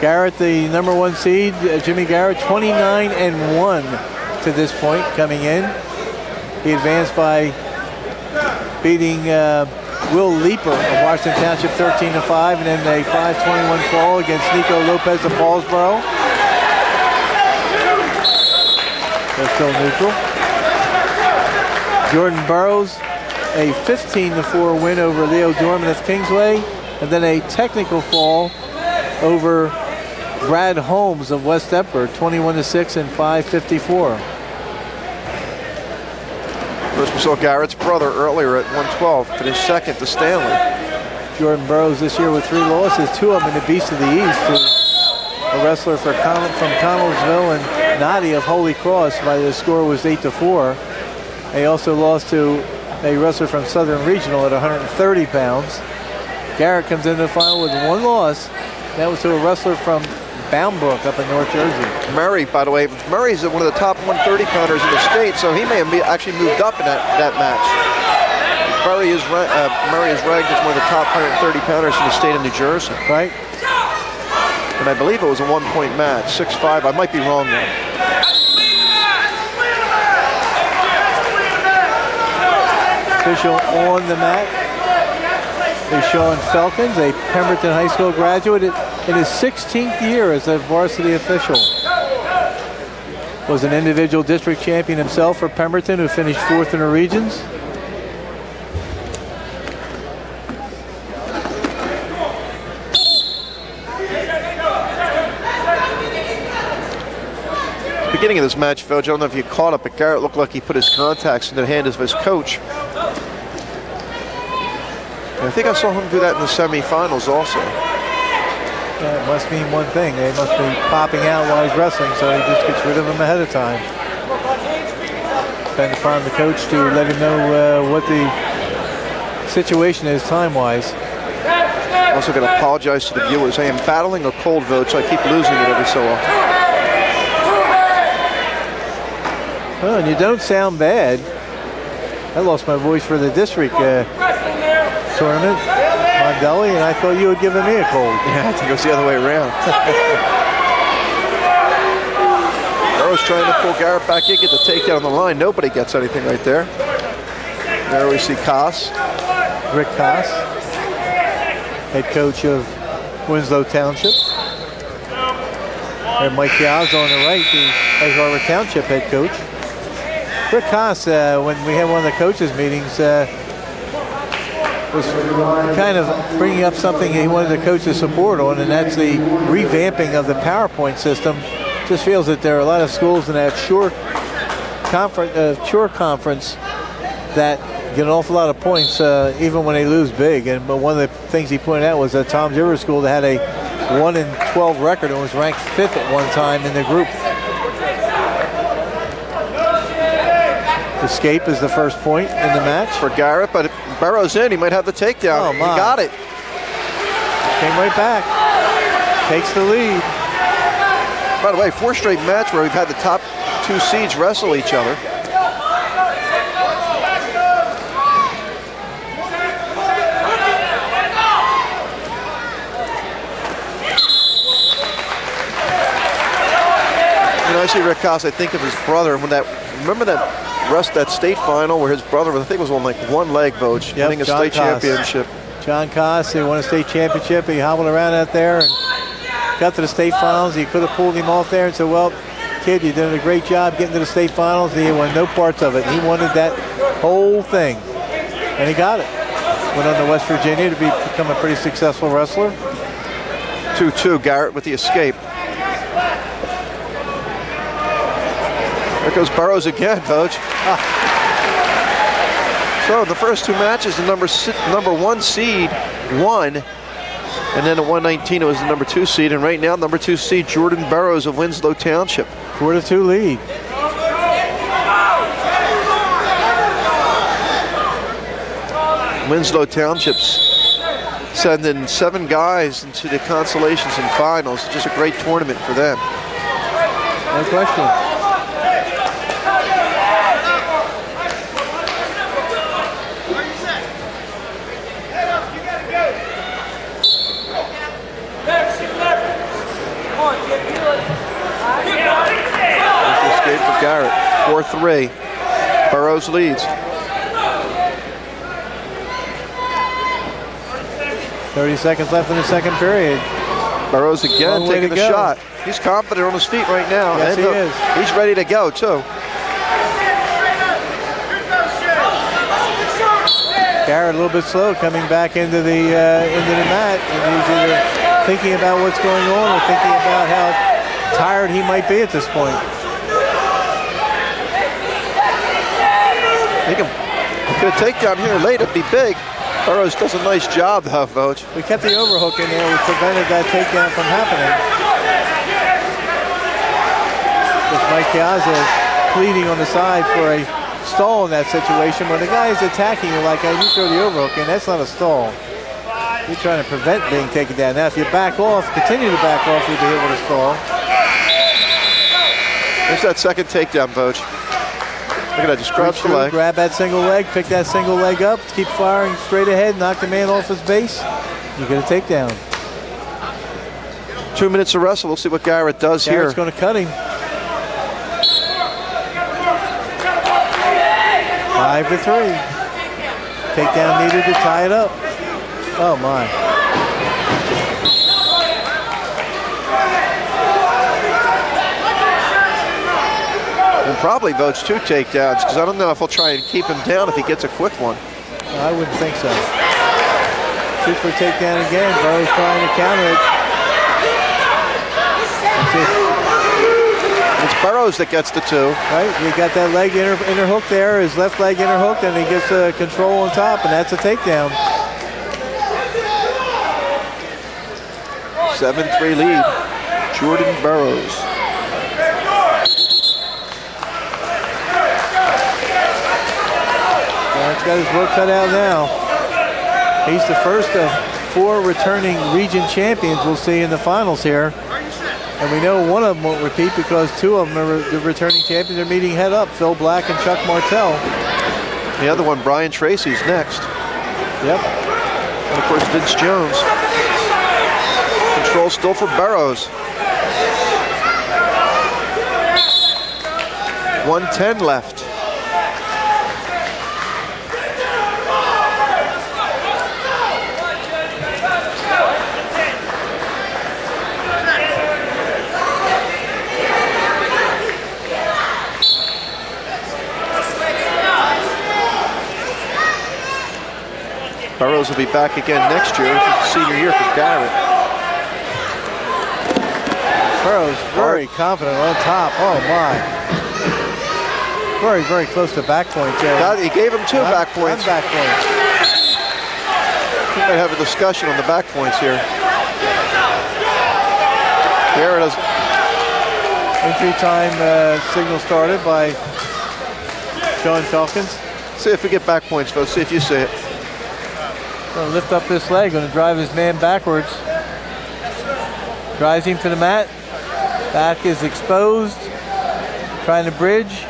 Speaker 2: Garrett, the #1 seed, Jimmy Garrett, 29-1 to this point coming in. He advanced by beating Will Leeper of Washington Township 13-5, and then a 5-21 fall against Nico Lopez of Paulsboro. They're still neutral. Jordan Burroughs, a 15-4 win over Leo Dorman of Kingsway, and then a technical fall over Brad Holmes of West Deptford, 21-6 and 5-54.
Speaker 1: First, we saw Garrett's brother earlier at 112, finished second to Stanley.
Speaker 2: Jordan Burroughs this year with 3 losses, 2 of them in the Beast of the East, who a wrestler from Connellsville, and Noddy of Holy Cross. By the score was 8-4. They also lost to a wrestler from Southern Regional at 130 pounds. Garrett comes into the final with one loss. That was to a wrestler from Boundbrook up in North Jersey.
Speaker 1: Murray, by the way, Murray's one of the top 130 pounders in the state, so he may have actually moved up in that match. Murray is ranked as one of the top 130 pounders in the state of New Jersey.
Speaker 2: Right.
Speaker 1: And I believe it was a 1-point match, 6-5. I might be wrong there.
Speaker 2: Official on the mat is Sean Felkins, a Pemberton High School graduate in his 16th year as a varsity official. Was an individual district champion himself for Pemberton, who finished 4th in the regions.
Speaker 1: Beginning of this match, Phil, I don't know if you caught it, but Garrett looked like he put his contacts in the hand of his coach. And I think I saw him do that in the semifinals also.
Speaker 2: That must mean one thing. They must be popping out while he's wrestling, so he just gets rid of them ahead of time. Depends upon the coach to let him know what the situation is time-wise.
Speaker 1: Also going to apologize to the viewers. I am battling a cold, vote, so I keep losing it every so often.
Speaker 2: Oh, and you don't sound bad. I lost my voice for the district tournament, Mondelli, and I thought you had given me a cold.
Speaker 1: Yeah, I think it was the other way around. Burrow's trying to pull Garrett back in, get the takedown on the line. Nobody gets anything right there. There we see Koss.
Speaker 2: Rick Koss, head coach of Winslow Township. And Mike Yaz on the right, the Egg Harbor Township head coach. Rick Koss, when we had one of the coaches meetings, was kind of bringing up something he wanted the coach to support on, and that's the revamping of the PowerPoint system. Just feels that there are a lot of schools in that shore conference that get an awful lot of points even when they lose big. But one of the things he pointed out was that Tom's River School that had a 1-12 record and was ranked 5th at one time in the group. Escape is the first point in the match
Speaker 1: for Garrett, but Burrow's in. He might have the takedown.
Speaker 2: Oh,
Speaker 1: he got it.
Speaker 2: Came right back. Takes the lead.
Speaker 1: By the way, 4 straight match where we've had the top 2 seeds wrestle each other. You know, I see Rick Koss, I think of his brother. Remember that state final where his brother, I think, was on like one leg, Vogue, winning a state championship.
Speaker 2: John Koss, he won a state championship. He hobbled around out there and got to the state finals. He could have pulled him off there and said, well, kid, you did a great job getting to the state finals. He won no parts of it. He wanted that whole thing, and he got it. Went on to West Virginia to become a pretty successful wrestler.
Speaker 1: 2-2, Garrett with the escape. There goes Burrows again, Coach. So the first 2 matches, the number 1 seed won, and then at 119 it was the number 2 seed, and right now number 2 seed Jordan Burrows of Winslow Township.
Speaker 2: 4-2 lead.
Speaker 1: Winslow Township's sending 7 guys into the Consolations and finals. Just a great tournament for them.
Speaker 2: No question.
Speaker 1: Escape for Garrett. 4-3. Burrows leads.
Speaker 2: 30 seconds left in the second period.
Speaker 1: Burrows again taking the shot. He's confident on his feet right now.
Speaker 2: Yes, he is.
Speaker 1: He's ready to go too.
Speaker 2: Garrett a little bit slow coming back into the mat, and he's either thinking about what's going on or thinking about how tired he might be at this point.
Speaker 1: He can get a takedown here late. It'd be big. Burrows does a nice job, though, Vogue.
Speaker 2: We kept the overhook in there. We prevented that takedown from happening. With Mike Piazza pleading on the side for a stall in that situation. When the guy is attacking you like, you throw the overhook, and that's not a stall. You're trying to prevent being taken down. Now, if you back off, continue to back off, you'll be hit with a stall.
Speaker 1: There's that second takedown, Voge. Look at that, just crouch the leg.
Speaker 2: Grab that single leg, pick that single leg up, keep firing straight ahead, knock the man off his base. You get a takedown.
Speaker 1: 2 minutes to wrestle. We'll see what Garrett does here.
Speaker 2: Garrett's going to cut him. 5-3. Takedown needed to tie it up. Oh my.
Speaker 1: And probably votes 2 takedowns, because I don't know if he'll try and keep him down if he gets a quick one.
Speaker 2: I wouldn't think so. Shoot for a takedown again. Burrow's trying to counter it.
Speaker 1: It's Burrows that gets the 2.
Speaker 2: Right, you got that leg inner hook there, his left leg inner hook, and he gets control on top, and that's a takedown.
Speaker 1: 7-3 lead, Jordan Burrows.
Speaker 2: He's got his work cut out now. He's the first of 4 returning region champions we'll see in the finals here. And we know one of them won't repeat because 2 of them are the returning champions are meeting head up, Phil Black and Chuck Martell.
Speaker 1: The other one, Brian Tracy's next.
Speaker 2: Yep.
Speaker 1: And of course, Vince Jones. Control still for Burrows. 1:10 left. Burrows will be back again next year. This is the senior year for Garrett.
Speaker 2: Burrows very confident on top. Oh my. Very, very close to back point there.
Speaker 1: He gave him 2 back points.
Speaker 2: Back points.
Speaker 1: We might have a discussion on the back points here. Garrett has
Speaker 2: entry time signal started by Sean Falcons.
Speaker 1: See if we get back points, folks. See if you see it.
Speaker 2: Going to lift up this leg, going to drive his man backwards. Drives him to the mat. Back is exposed. Trying to bridge.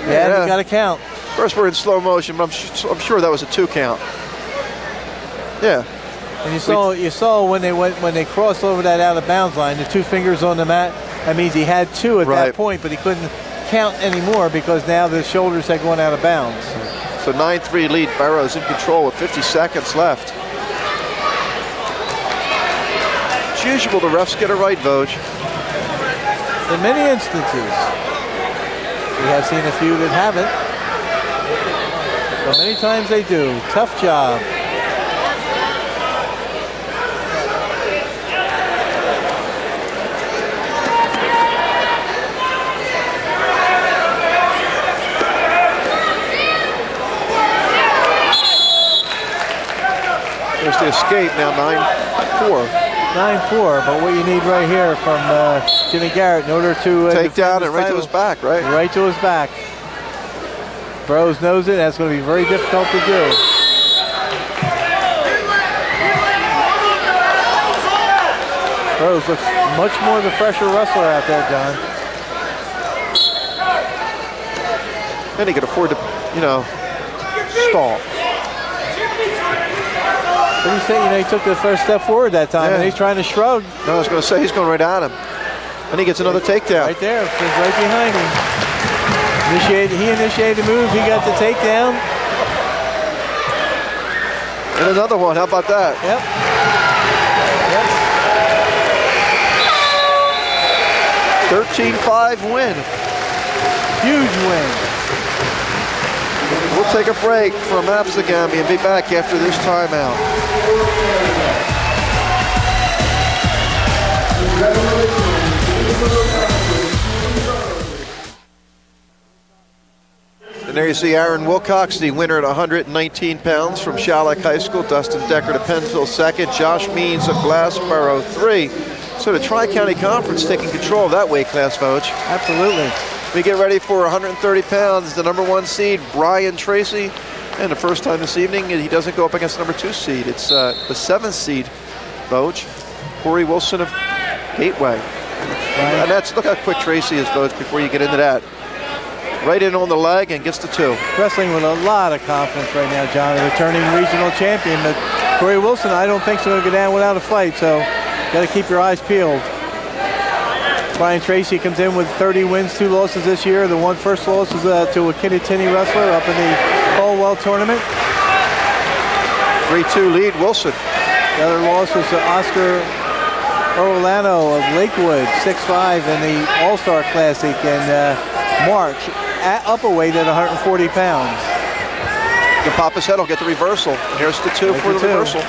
Speaker 2: Yeah, he got a count.
Speaker 1: First we're in slow motion, but I'm sure that was a 2 count. Yeah.
Speaker 2: And you saw when they crossed over that out of bounds line, the 2 fingers on the mat. That means he had 2 at that point, but he couldn't count anymore because now the shoulders had gone out of bounds.
Speaker 1: So 9-3 lead, Burrows in control with 50 seconds left. As usual, the refs get it right, Voge.
Speaker 2: In many instances. We have seen a few that haven't. But many times they do. Tough job.
Speaker 1: There's the escape now, 9-4.
Speaker 2: 9-4, but what you need right here from Jimmy Garrett in order to
Speaker 1: take down and right to his back, right?
Speaker 2: Right to his back. Burrows knows it. That's going to be very difficult to do. Burrows looks much more the fresher wrestler out there, John.
Speaker 1: And he can afford to, stall.
Speaker 2: What do you say? He took the first step forward that time, and he's trying to shrug.
Speaker 1: No, I was going to say he's going right at him. And he gets another takedown.
Speaker 2: Right there, right behind him. He initiated the move. He got the takedown.
Speaker 1: And another one. How about that?
Speaker 2: Yep. Yep.
Speaker 1: 13-5 win.
Speaker 2: Huge win.
Speaker 1: We'll take a break from Absegami and be back after this timeout. And there you see Aaron Wilcox, the winner at 119 pounds from Shalleck High School. Dustin Decker to Pennsville second. Josh Means of Glassboro 3. So the Tri-County Conference taking control of that weight class, Voge.
Speaker 2: Absolutely.
Speaker 1: We get ready for 130 pounds, the number 1 seed, Brian Tracy. And the first time this evening, he doesn't go up against the number 2 seed. It's the 7th seed, Voge, Corey Wilson of Gateway. Right. And that's, look how quick Tracy is, Voge, before you get into that. Right in on the leg and gets the 2.
Speaker 2: Wrestling with a lot of confidence right now, John, a returning regional champion. But Corey Wilson, I don't think is going to go down without a fight, so got to keep your eyes peeled. Brian Tracy comes in with 30 wins, 2 losses this year. The first loss was to a Kittatinny wrestler up in the Caldwell tournament.
Speaker 1: 3-2 lead, Wilson.
Speaker 2: The other loss was to Oscar Orlando of Lakewood, 6'5" in the All-Star Classic in March, at upperweight at 140 pounds.
Speaker 1: The pop his head will get the reversal. Here's the 2 for the reversal.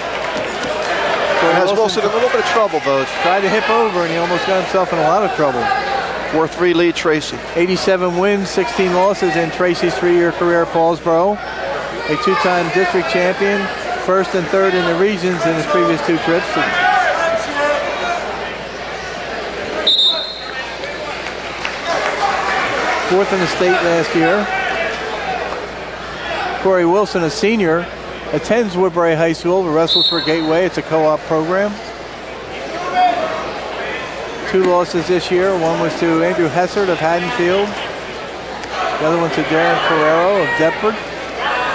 Speaker 1: Has Wilson in a little bit of trouble, though.
Speaker 2: Tried to hip over, and he almost got himself in a lot of trouble.
Speaker 1: 4-3 lead, Tracy.
Speaker 2: 87 wins, 16 losses in Tracy's 3-year career at Paulsboro. A 2-time district champion, 1st and 3rd in the regions in his previous 2 trips. 4th in the state last year. Corey Wilson, a senior, attends Woodbury High School, but wrestles for Gateway. It's a co-op program. 2 losses this year. One was to Andrew Hessert of Haddonfield. The other one to Darren Carrero of Deptford.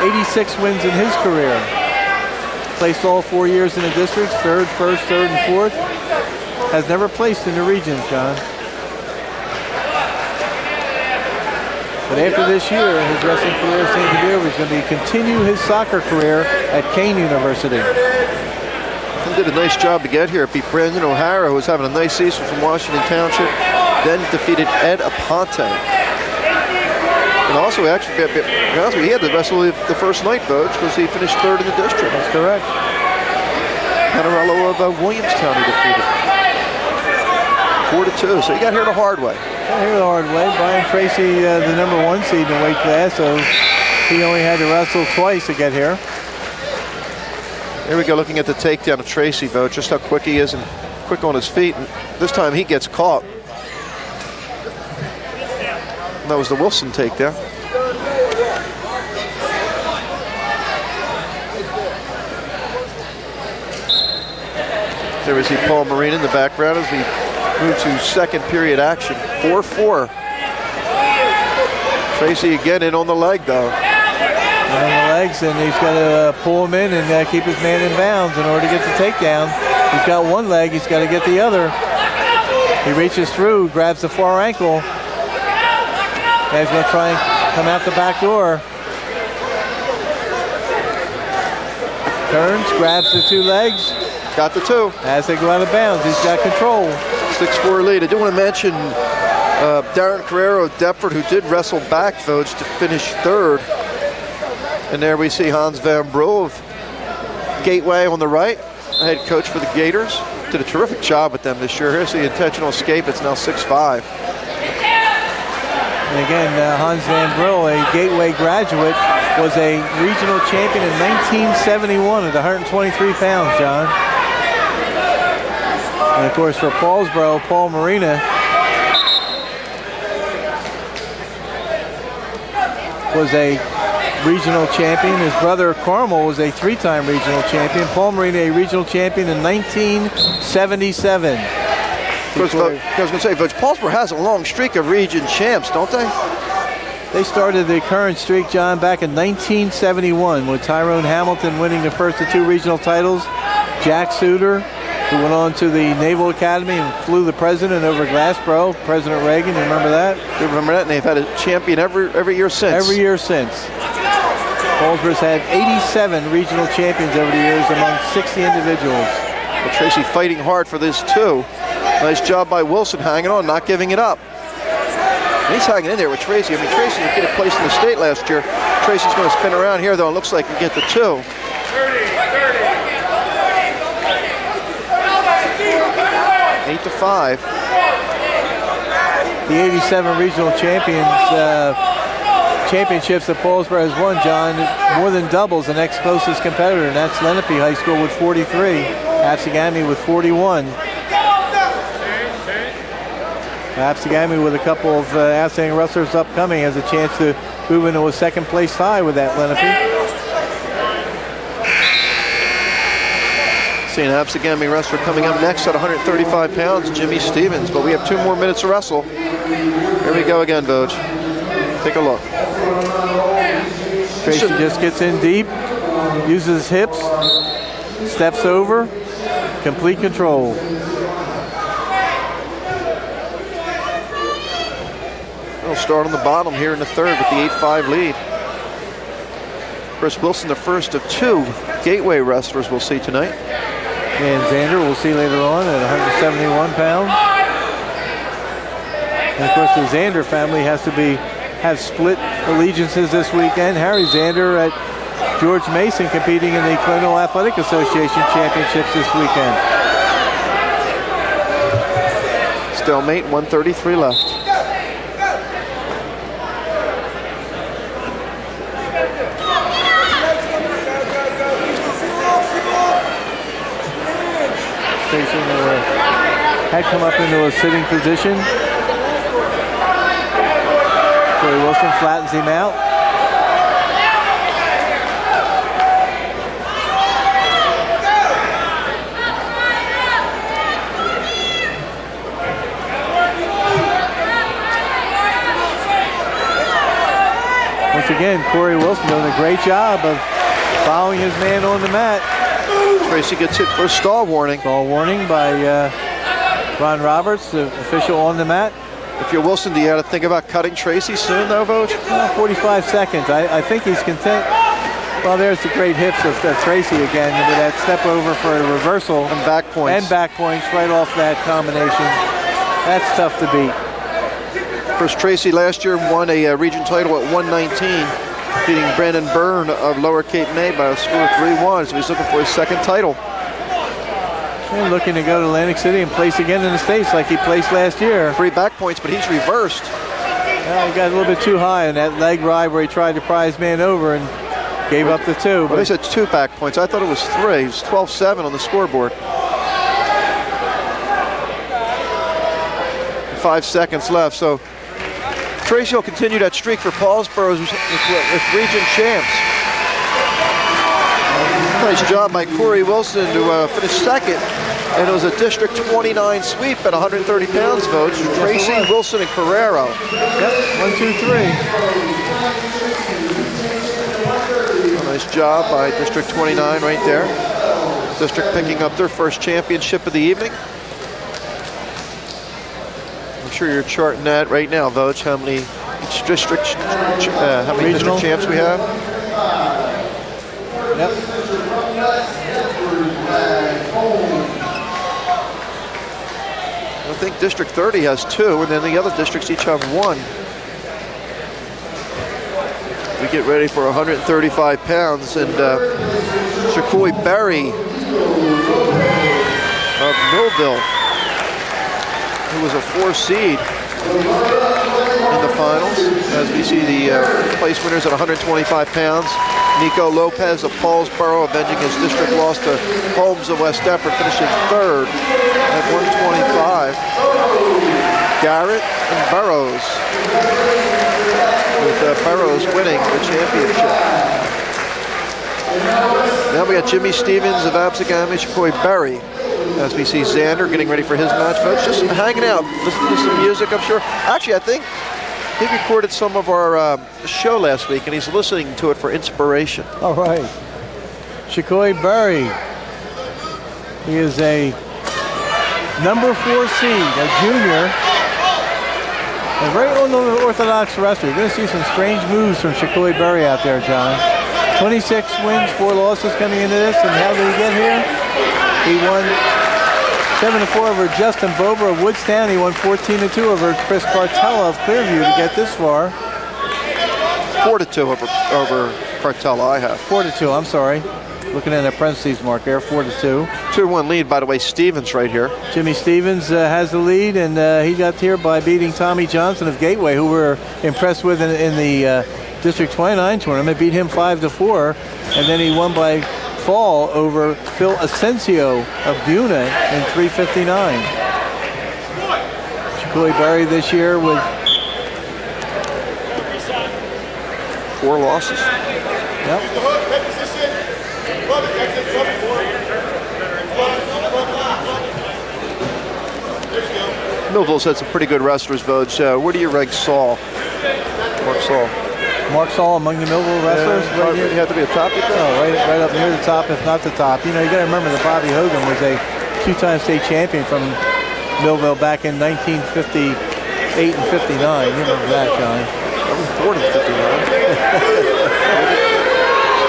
Speaker 2: 86 wins in his career. Placed all 4 years in the districts, 3rd, 1st, 3rd, and 4th. Has never placed in the regions, John. But after this year, his wrestling career seems to be over. He's going to continue his soccer career at Kane University.
Speaker 1: He did a nice job to get here. Beat Brandon O'Hara, who was having a nice season from Washington Township. Then defeated Ed Aponte. And also, actually, to be honest with you, he had to wrestle the first night, Vogue, because he finished 3rd in the district.
Speaker 2: That's correct.
Speaker 1: Panarello of Williamstown he defeated. 4-2, so he got here the hard way.
Speaker 2: Got here the hard way. Brian Tracy, the number 1 seed in the weight class, so he only had to wrestle twice to get here.
Speaker 1: Here we go, looking at the takedown of Tracy, Vogue, just how quick he is and quick on his feet. And this time he gets caught. And that was the Wilson takedown. There we see Paul Marine in the background as we move to 2nd period action. 4-4. Tracy again in on the leg, though.
Speaker 2: On the legs, and he's got to pull him in and keep his man in bounds in order to get the takedown. He's got one leg, he's got to get the other. He reaches through, grabs the far ankle. And he's going to try and come out the back door. Turns, grabs the 2 legs.
Speaker 1: Got the 2.
Speaker 2: As they go out of bounds, he's got control.
Speaker 1: 6-4 lead. I do want to mention Darren Carrero of Deptford, who did wrestle back, Vogue, to finish 3rd. And there we see Hans Van Brul of Gateway on the right, head coach for the Gators. Did a terrific job with them this year. Here's the intentional escape. It's now 6-5.
Speaker 2: And again, Hans Van Brul, a Gateway graduate, was a regional champion in 1971 at 123 pounds, John. And of course, for Paulsboro, Paul Marina was a regional champion. His brother Carmel was a 3-time regional champion. Paul Marina, a regional champion in 1977.
Speaker 1: I was going to say, Coach, Paulsboro has a long streak of region champs, don't they?
Speaker 2: They started the current streak, John, back in 1971 with Tyrone Hamilton winning the first of 2 regional titles. Jack Suter, who went on to the Naval Academy and flew the president over Glassboro, President Reagan. You remember that?
Speaker 1: You remember that? And they've had a champion every year since.
Speaker 2: Every year since. Paulsboro's had 87 regional champions over the years among 60 individuals.
Speaker 1: Well, Tracy fighting hard for this too. Nice job by Wilson, hanging on, not giving it up. And he's hanging in there with Tracy. I mean, Tracy didn't get a place in the state last year. Tracy's going to spin around here, though. It looks like he get the 2. 8-5.
Speaker 2: The 87 regional championships that Paulsboro has won, John, more than doubles the next closest competitor, and that's Lenape High School with 43, Absegami with 41. Absegami, with a couple of outstanding wrestlers upcoming, has a chance to move into a second place tie with that Lenape.
Speaker 1: See an Absegami wrestler coming up next at 135 pounds, Jimmy Stevens. But we have 2 more minutes to wrestle. Here we go again, Vogue. Take a look.
Speaker 2: Tracy just gets in deep, uses hips, steps over, complete control.
Speaker 1: We'll start on the bottom here in the third with the 8-5 lead. Chris Wilson, the first of 2 Gateway wrestlers we'll see tonight.
Speaker 2: And Xander we'll see later on at 171 pounds. And of course the Xander family have split allegiances this weekend. Harry Xander at George Mason competing in the Colonial Athletic Association Championships this weekend.
Speaker 1: Stalemate, 133 left.
Speaker 2: Had come up into a sitting position. Corey Wilson flattens him out. Once again, Corey Wilson doing a great job of following his man on the mat.
Speaker 1: Tracy gets hit for a stall warning.
Speaker 2: Stall warning by Ron Roberts, the official on the mat.
Speaker 1: If you're Wilson, do you have to think about cutting Tracy soon, though, Vogue?
Speaker 2: 45 seconds. I think he's content. Well, there's the great hips of Tracy again with that step over for a reversal.
Speaker 1: And back points.
Speaker 2: And back points right off that combination. That's tough to beat.
Speaker 1: Of course, Tracy last year won a region title at 119, defeating Brandon Byrne of Lower Cape May by a score of 3-1. So he's looking for his second title.
Speaker 2: And looking to go to Atlantic City and place again in the States like he placed last year.
Speaker 1: 3 back points, but he's reversed.
Speaker 2: Well, he got a little bit too high in that leg ride where he tried to pry his man over and gave up the 2.
Speaker 1: Well, they said 2 back points. I thought it was 3. It was 12-7 on the scoreboard. 5 seconds left, so Tracy will continue that streak for Paulsboro with region champs. Nice job by Corey Wilson to finish second, and it was a District 29 sweep at 130 pounds, Vogue. Tracy, Wilson, and Carrero.
Speaker 2: Yep, 1, 2, 3.
Speaker 1: Nice job by District 29 right there. District picking up their first championship of the evening. I'm sure you're charting that right now, Vogue, how many district champs we have.
Speaker 2: Yep.
Speaker 1: I think District 30 has 2, and then the other districts each have 1. We get ready for 135 pounds, and Shakoy Berry of Millville, who was a 4 seed in the finals, as we see the place winners at 125 pounds. Nico Lopez of Paulsboro avenging his district loss to Holmes of West Deptford, finishing 3rd at 125. Garrett and Burrows, with Burrows winning the championship. Now we got Jimmy Stevens of Absegami, Shakoy Berry, as we see Xander getting ready for his match. Folks, just hanging out, listening to some music, I'm sure. Actually, I think he recorded some of our show last week, and he's listening to it for inspiration.
Speaker 2: All right. Shakoy Berry. He is a number 4 seed, a junior. A very unorthodox wrestler. You're going to see some strange moves from Shakoy Berry out there, John. 26 wins, 4 losses coming into this, and how did he get here? He won 7-4 over Justin Bober of Woodstown. He won 14-2 over Chris Cartella of Clearview to get this far.
Speaker 1: 4-2 over Cartella, I have.
Speaker 2: 4-2, I'm sorry. Looking at a parentheses mark there, 4-2.
Speaker 1: 2-1 lead, by the way, Stevens right here.
Speaker 2: Jimmy Stevens has the lead, and he got here by beating Tommy Johnson of Gateway, who we're impressed with in the District 29 tournament. Beat him 5-4, and then he won by fall over Phil Asensio of Buna in 3:59. Corey Berry this year with
Speaker 1: 4 losses.
Speaker 2: Yep.
Speaker 1: Millville's had some pretty good wrestlers, Vogue. Where do you rank Saul? Mark Saul.
Speaker 2: Mark Saul among the Millville wrestlers.
Speaker 1: Yeah, right, you have to be a top, you think?
Speaker 2: Oh, right up near the top, if not the top. You know, you got to remember that Bobby Hogan was a 2-time state champion from Millville back in 1958 and 59. You remember that, John?
Speaker 1: I was born in 59.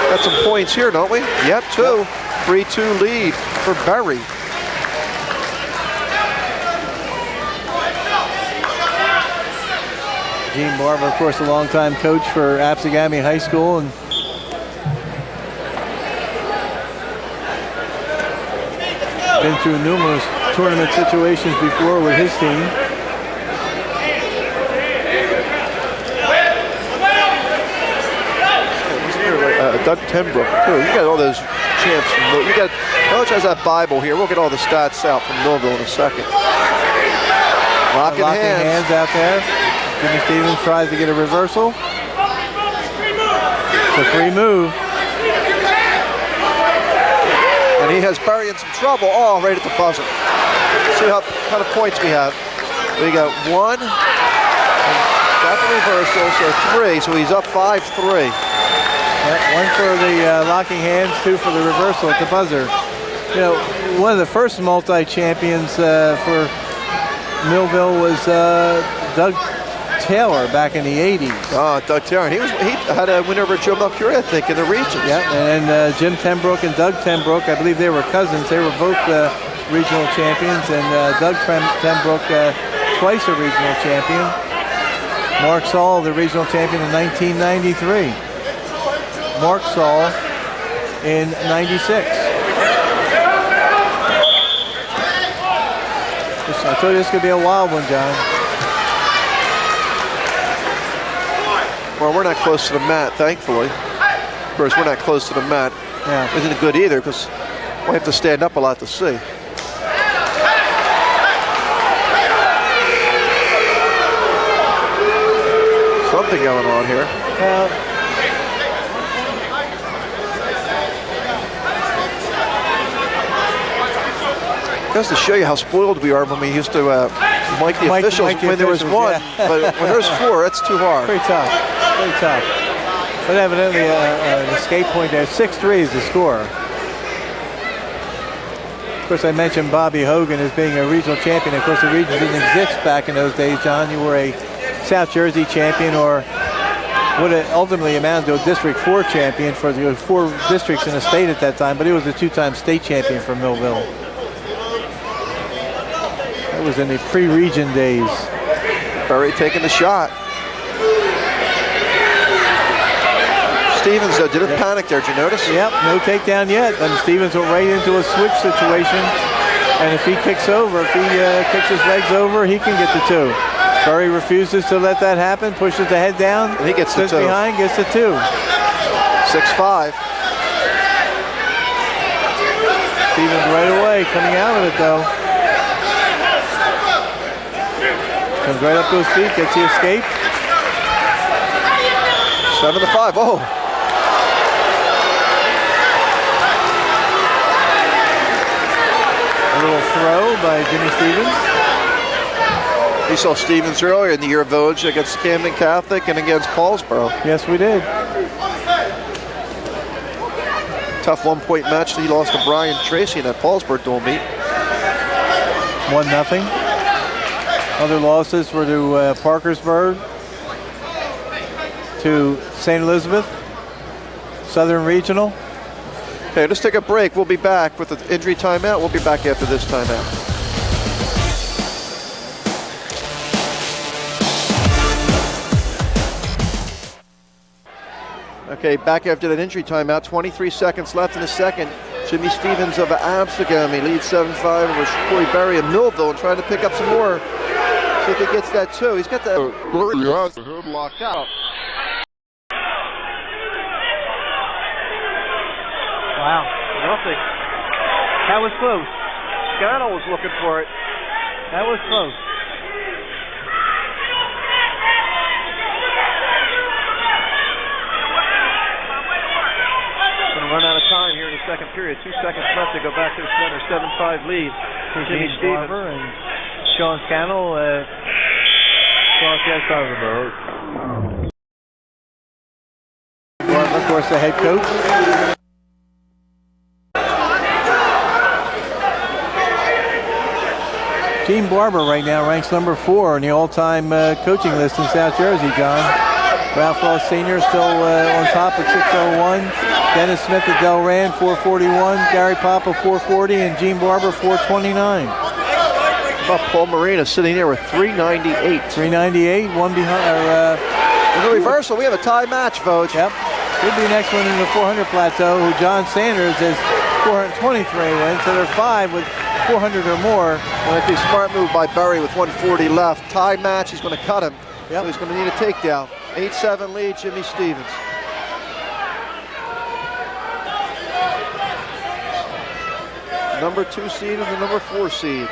Speaker 1: Got some points here, don't we? Yep, 2. 3-2 lead for Berry.
Speaker 2: Gene Barber, of course, a longtime coach for Absegami High School, and been through numerous tournament situations before with his team.
Speaker 1: Doug Tenbrook, too. You got all those champs. You got, Coach has that Bible here. We'll get all the stats out from Millville in a second. Locking hands
Speaker 2: out there. Jimmy Stevens tries to get a reversal. It's a free move.
Speaker 1: And he has Berry in some trouble. Oh, right at the buzzer. See how kind of points we have. We got 1. Got the reversal, so 3. So he's up 5-3.
Speaker 2: Yep, 1 for the locking hands, 2 for the reversal at the buzzer. You know, one of the first multi-champions for Millville was Doug Taylor back in the 80s.
Speaker 1: Oh, Doug Taylor. He had a win over Joe Melchior, I think, in the regions.
Speaker 2: Yeah, and Jim Tenbrook and Doug Tenbrook, I believe they were cousins. They were both regional champions, and Doug Tenbrook twice a regional champion. Mark Saul, the regional champion in 1993. Mark Saul in 96. I told you this could be a wild one, John.
Speaker 1: Well, we're not close to the mat, thankfully. Of course, we're not close to the mat.
Speaker 2: Yeah.
Speaker 1: Isn't good either, because we have to stand up a lot to see. Something going on here. Just to show you how spoiled we are when we used to mic the officials when there was 1, yeah. But when there's 4, that's too hard.
Speaker 2: Pretty tough, very tough. But evidently an escape point there. 6-3 is the score. Of course, I mentioned Bobby Hogan as being a regional champion. Of course, the region didn't exist back in those days, John. You were a South Jersey champion, or would it ultimately amount to a District 4 champion for the 4 districts in the state at that time, but he was a 2-time state champion for Millville. That was in the pre-region days.
Speaker 1: Berry taking the shot. Stevens, though, didn't panic there. Did you notice?
Speaker 2: Yep, no takedown yet. But Stevens went right into a switch situation. And if he kicks over, if he kicks his legs over, he can get the 2. Berry refuses to let that happen, pushes the head down.
Speaker 1: And he gets the 2.
Speaker 2: Behind, gets the 2.
Speaker 1: 6-5.
Speaker 2: Stevens right away, coming out of it, though. Comes right up to his feet, gets the escape.
Speaker 1: 7-5. Oh.
Speaker 2: A little throw by Jimmy Stevens.
Speaker 1: We saw Stevens earlier in the year of Village against Camden Catholic and against Paulsboro.
Speaker 2: Yes, we did.
Speaker 1: Tough 1-point match that he lost to Brian Tracy in that Paulsboro dual meet.
Speaker 2: 1-0. Other losses were to Parkersburg, to St. Elizabeth, Southern Regional.
Speaker 1: Okay, let's take a break. We'll be back with the injury timeout. We'll be back after this timeout. Okay, back after that injury timeout. 23 seconds left in the second. Jimmy Stevens of Absegami leads 7-5 over Corey Berry of Millville and trying to pick up some more. See if he gets that too. He's got the hood locked out.
Speaker 2: Wow, nothing. That was close.
Speaker 1: Scano was looking for it.
Speaker 2: That was close.
Speaker 1: second period. 2 seconds left to go back to a 7-5 lead. Jimmy Stevens
Speaker 2: and Sean Scannell broadcast out of the boat. Barber, of course, the head coach. Gene Barber right now ranks number 4 on the all-time coaching list in South Jersey, John. Ralph Ross Sr. still on top at 601. Dennis Smith at Delran, 441. Gary Papa, 440. And Gene Barber, 429.
Speaker 1: About Paul Marina sitting there with 398.
Speaker 2: 398, one behind.
Speaker 1: In the reversal, we have a tie match, Voj.
Speaker 2: Yep. Could be next one in the 400 plateau, who John Sanders has 423 wins. So they're 5 with 400 or more.
Speaker 1: Well, it'd be a smart move by Berry with 140 left. Tie match, he's going to cut him.
Speaker 2: Yep.
Speaker 1: So he's going to need a takedown. 8-7 lead, Jimmy Stevens. Number 2 seed and the number 4 seed.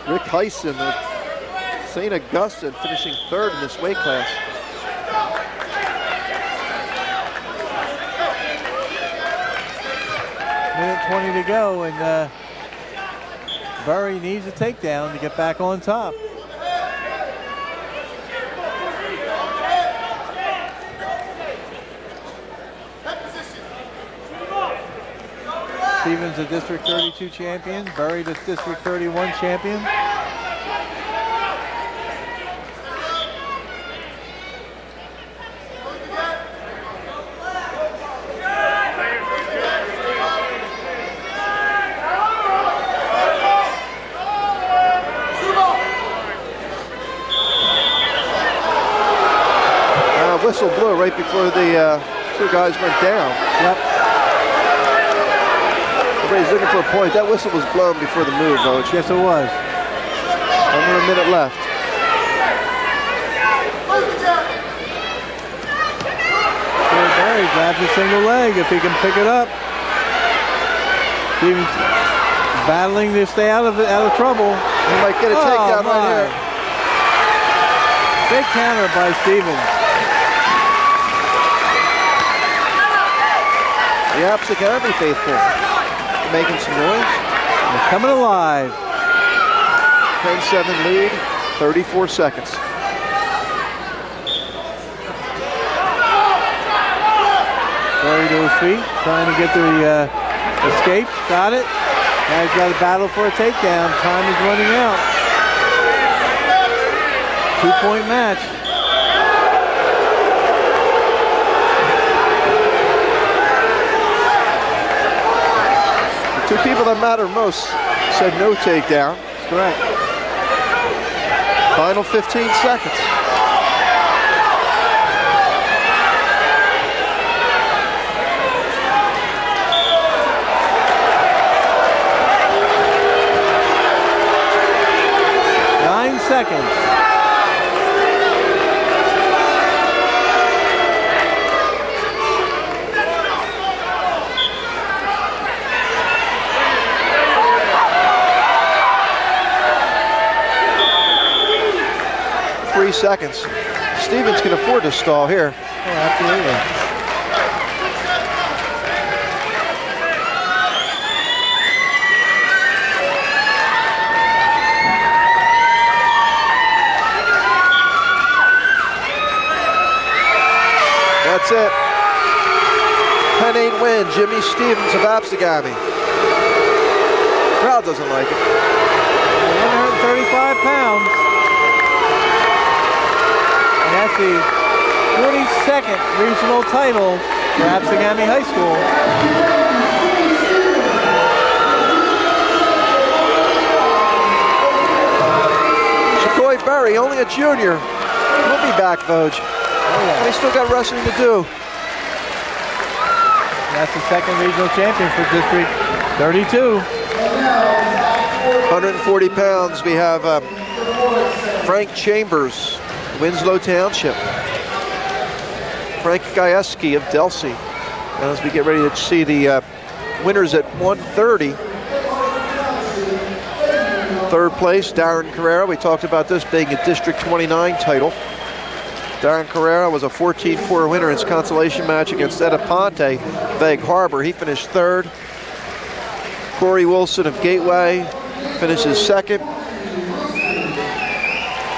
Speaker 1: Rick Heisen of St. Augustine finishing 3rd in this weight class.
Speaker 2: Minute 20 to go, and Berry needs a takedown to get back on top. Stevens, the District 32 champion. Berry, the District 31 champion.
Speaker 1: Whistle blew right before the 2 guys went down.
Speaker 2: Yep.
Speaker 1: Everybody's looking for a point. That whistle was blown before the move, Voj.
Speaker 2: Yes, it was.
Speaker 1: Under a minute left.
Speaker 2: Berry grabs a single leg if he can pick it up. Stevens battling to stay out of trouble.
Speaker 1: He might get a takedown right here.
Speaker 2: Big counter by Stevens.
Speaker 1: The Absegami faithful making some noise.
Speaker 2: They're coming alive.
Speaker 1: 10-7 lead, 34 seconds.
Speaker 2: Berry to his feet, trying to get the escape. Got it. Now he's got to battle for a takedown. Time is running out. 2-point match.
Speaker 1: The 2 people that matter most said no takedown.
Speaker 2: That's correct.
Speaker 1: Final 15 seconds.
Speaker 2: Seconds.
Speaker 1: Three seconds. Stevens can afford to stall here.
Speaker 2: Oh, absolutely.
Speaker 1: That's it. 10-8 win, Jimmy Stevens of Absegami. Crowd doesn't like it.
Speaker 2: 135 pounds. And that's the 42nd regional title for Absegami High School.
Speaker 1: Shakoy Berry, only a junior. He'll be back, Voj.
Speaker 2: Oh, yeah.
Speaker 1: And he's still got wrestling to do.
Speaker 2: That's the second regional champion for District 32.
Speaker 1: 140 pounds, we have Frank Chambers, Winslow Township. Frank Gajewski of Delsey. And as we get ready to see the winners at 130. Third place, Darren Carrera. We talked about this being a District 29 title. Darren Carrera was a 14-4 winner in his consolation match against Ed Aponte, Vague Harbor. He finished third. Corey Wilson of Gateway finishes second.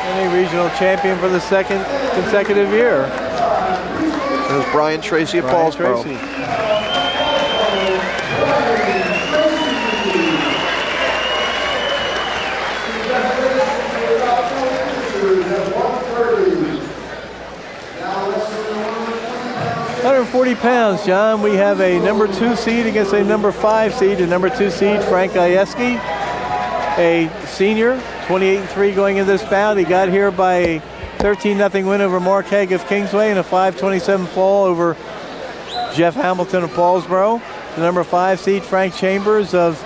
Speaker 2: And a regional champion for the second consecutive year.
Speaker 1: It was Brian Tracy of Paulsboro.
Speaker 2: Tracy. £140, John. We have a number 2 seed against a number 5 seed. The number 2 seed, Frank Gajewski, a senior, 28-3 going into this bout. He got here by a 13-0 win over Mark Haig of Kingsway and a 5-27 fall over Jeff Hamilton of Paulsboro. The number 5 seed, Frank Chambers of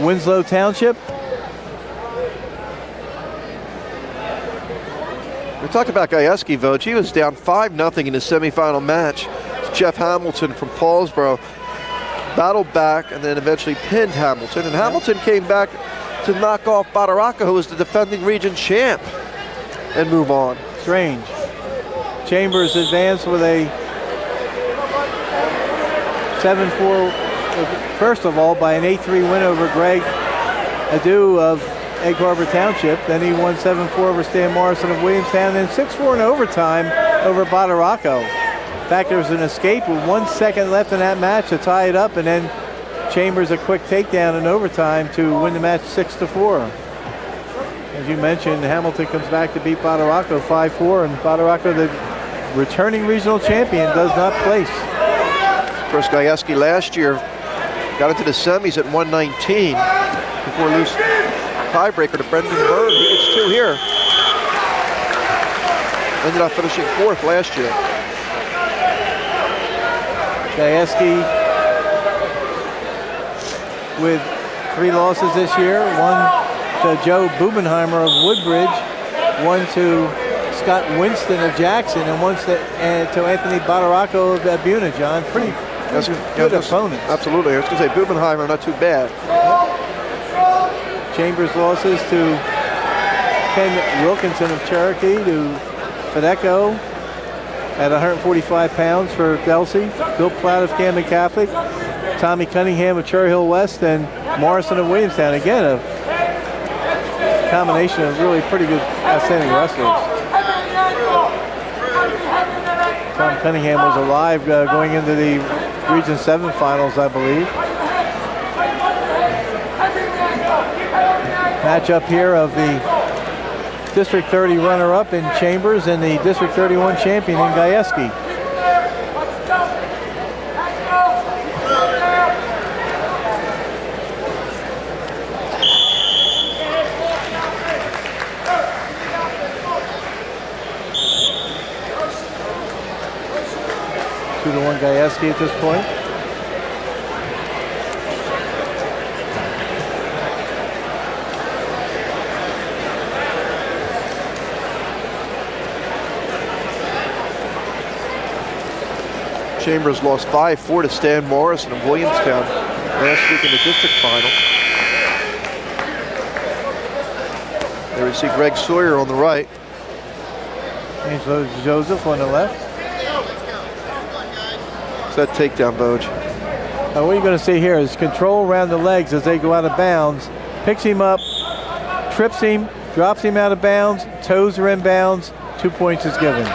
Speaker 2: Winslow Township.
Speaker 1: We talked about Gajewski, Vogt. He was down 5-0 in his semifinal match. Jeff Hamilton from Paulsboro battled back and then eventually pinned Hamilton. And Hamilton came back to knock off Badaraka, who was the defending region champ, and move on.
Speaker 2: Strange. Chambers advanced with a 7-4, first of all, by an 8-3 win over Greg Adu of Egg Harbor Township. Then he won 7-4 over Stan Morrison of Williamstown, and 6-4 in overtime over Badaraka. In fact, there was an escape with 1 second left in that match to tie it up, and then Chambers a quick takedown in overtime to win the match 6-4. As you mentioned, Hamilton comes back to beat Badaraka 5-4, and Badaraka, the returning regional champion, does not place.
Speaker 1: Of course, Gajewski last year got into the semis at 119 before losing tiebreaker to Brendan Bird. He gets 2 here. Ended up finishing 4th last year.
Speaker 2: Gajewski with 3 losses this year. 1 to Joe Bubenheimer of Woodbridge, 1 to Scott Winston of Jackson, and 1 to Anthony Badaraka of Buna, John. Pretty good opponents.
Speaker 1: Absolutely. I was going to say Bubenheimer, not too bad.
Speaker 2: Chambers losses to Ken Wilkinson of Cherokee, to Fedeko at 145 pounds for Delsey, Bill Platt of Camden Catholic, Tommy Cunningham of Cherry Hill West, and Morrison of Williamstown. Again, a combination of really pretty good, outstanding wrestlers. Tom Cunningham was alive going into the Region 7 finals, I believe. Matchup here of the District 30 runner-up in Chambers and the District 31 champion in Gajewski. Two to 1 Gajewski at this point.
Speaker 1: Chambers lost 5-4 to Stan Morrison of Williamstown last week in the district final. There we see Greg Sawyer on the right.
Speaker 2: Angelo Joseph on the left.
Speaker 1: It's that takedown, Boj.
Speaker 2: What you're going to see here is control around the legs as they go out of bounds. Picks him up, trips him, drops him out of bounds, toes are in bounds, 2 points is given.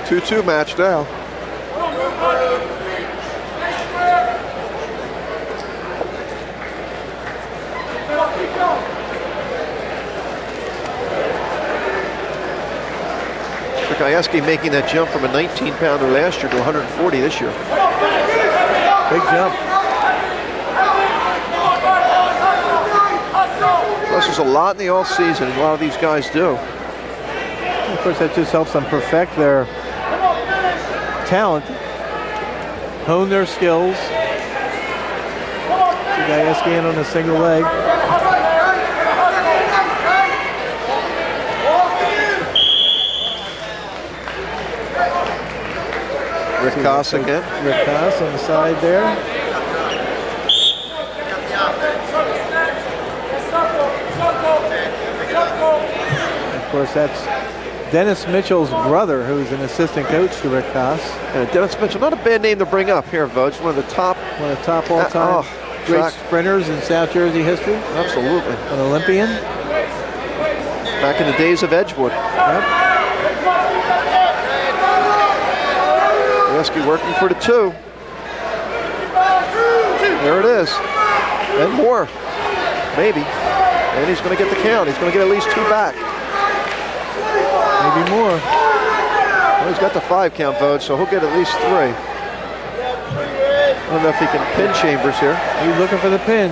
Speaker 1: 2-2 match now. Gajewski making that jump from a 19-pounder last year to 140 this year.
Speaker 2: Big jump.
Speaker 1: Plus, there's a lot in the off-season, a lot of these guys do.
Speaker 2: Of course, that just helps them perfect their talent, hone their skills. Gajewski in on a single leg.
Speaker 1: Rick Koss again.
Speaker 2: Rick Koss on the side there. Of course, that's Dennis Mitchell's brother, who's an assistant coach to Rick Koss.
Speaker 1: Dennis Mitchell, not a bad name to bring up here, Vogue. One of the top
Speaker 2: all-time great sprinters in South Jersey history.
Speaker 1: Absolutely.
Speaker 2: An Olympian.
Speaker 1: Back in the days of Edgewood.
Speaker 2: Yep.
Speaker 1: Rescue working for the 2. There it is. And more. Maybe. And he's going to get the count. He's going to get at least 2 back.
Speaker 2: Maybe more.
Speaker 1: Well, he's got the 5 count, Vogue, so he'll get at least 3. I don't know if he can pin Chambers here.
Speaker 2: He's looking for the pin.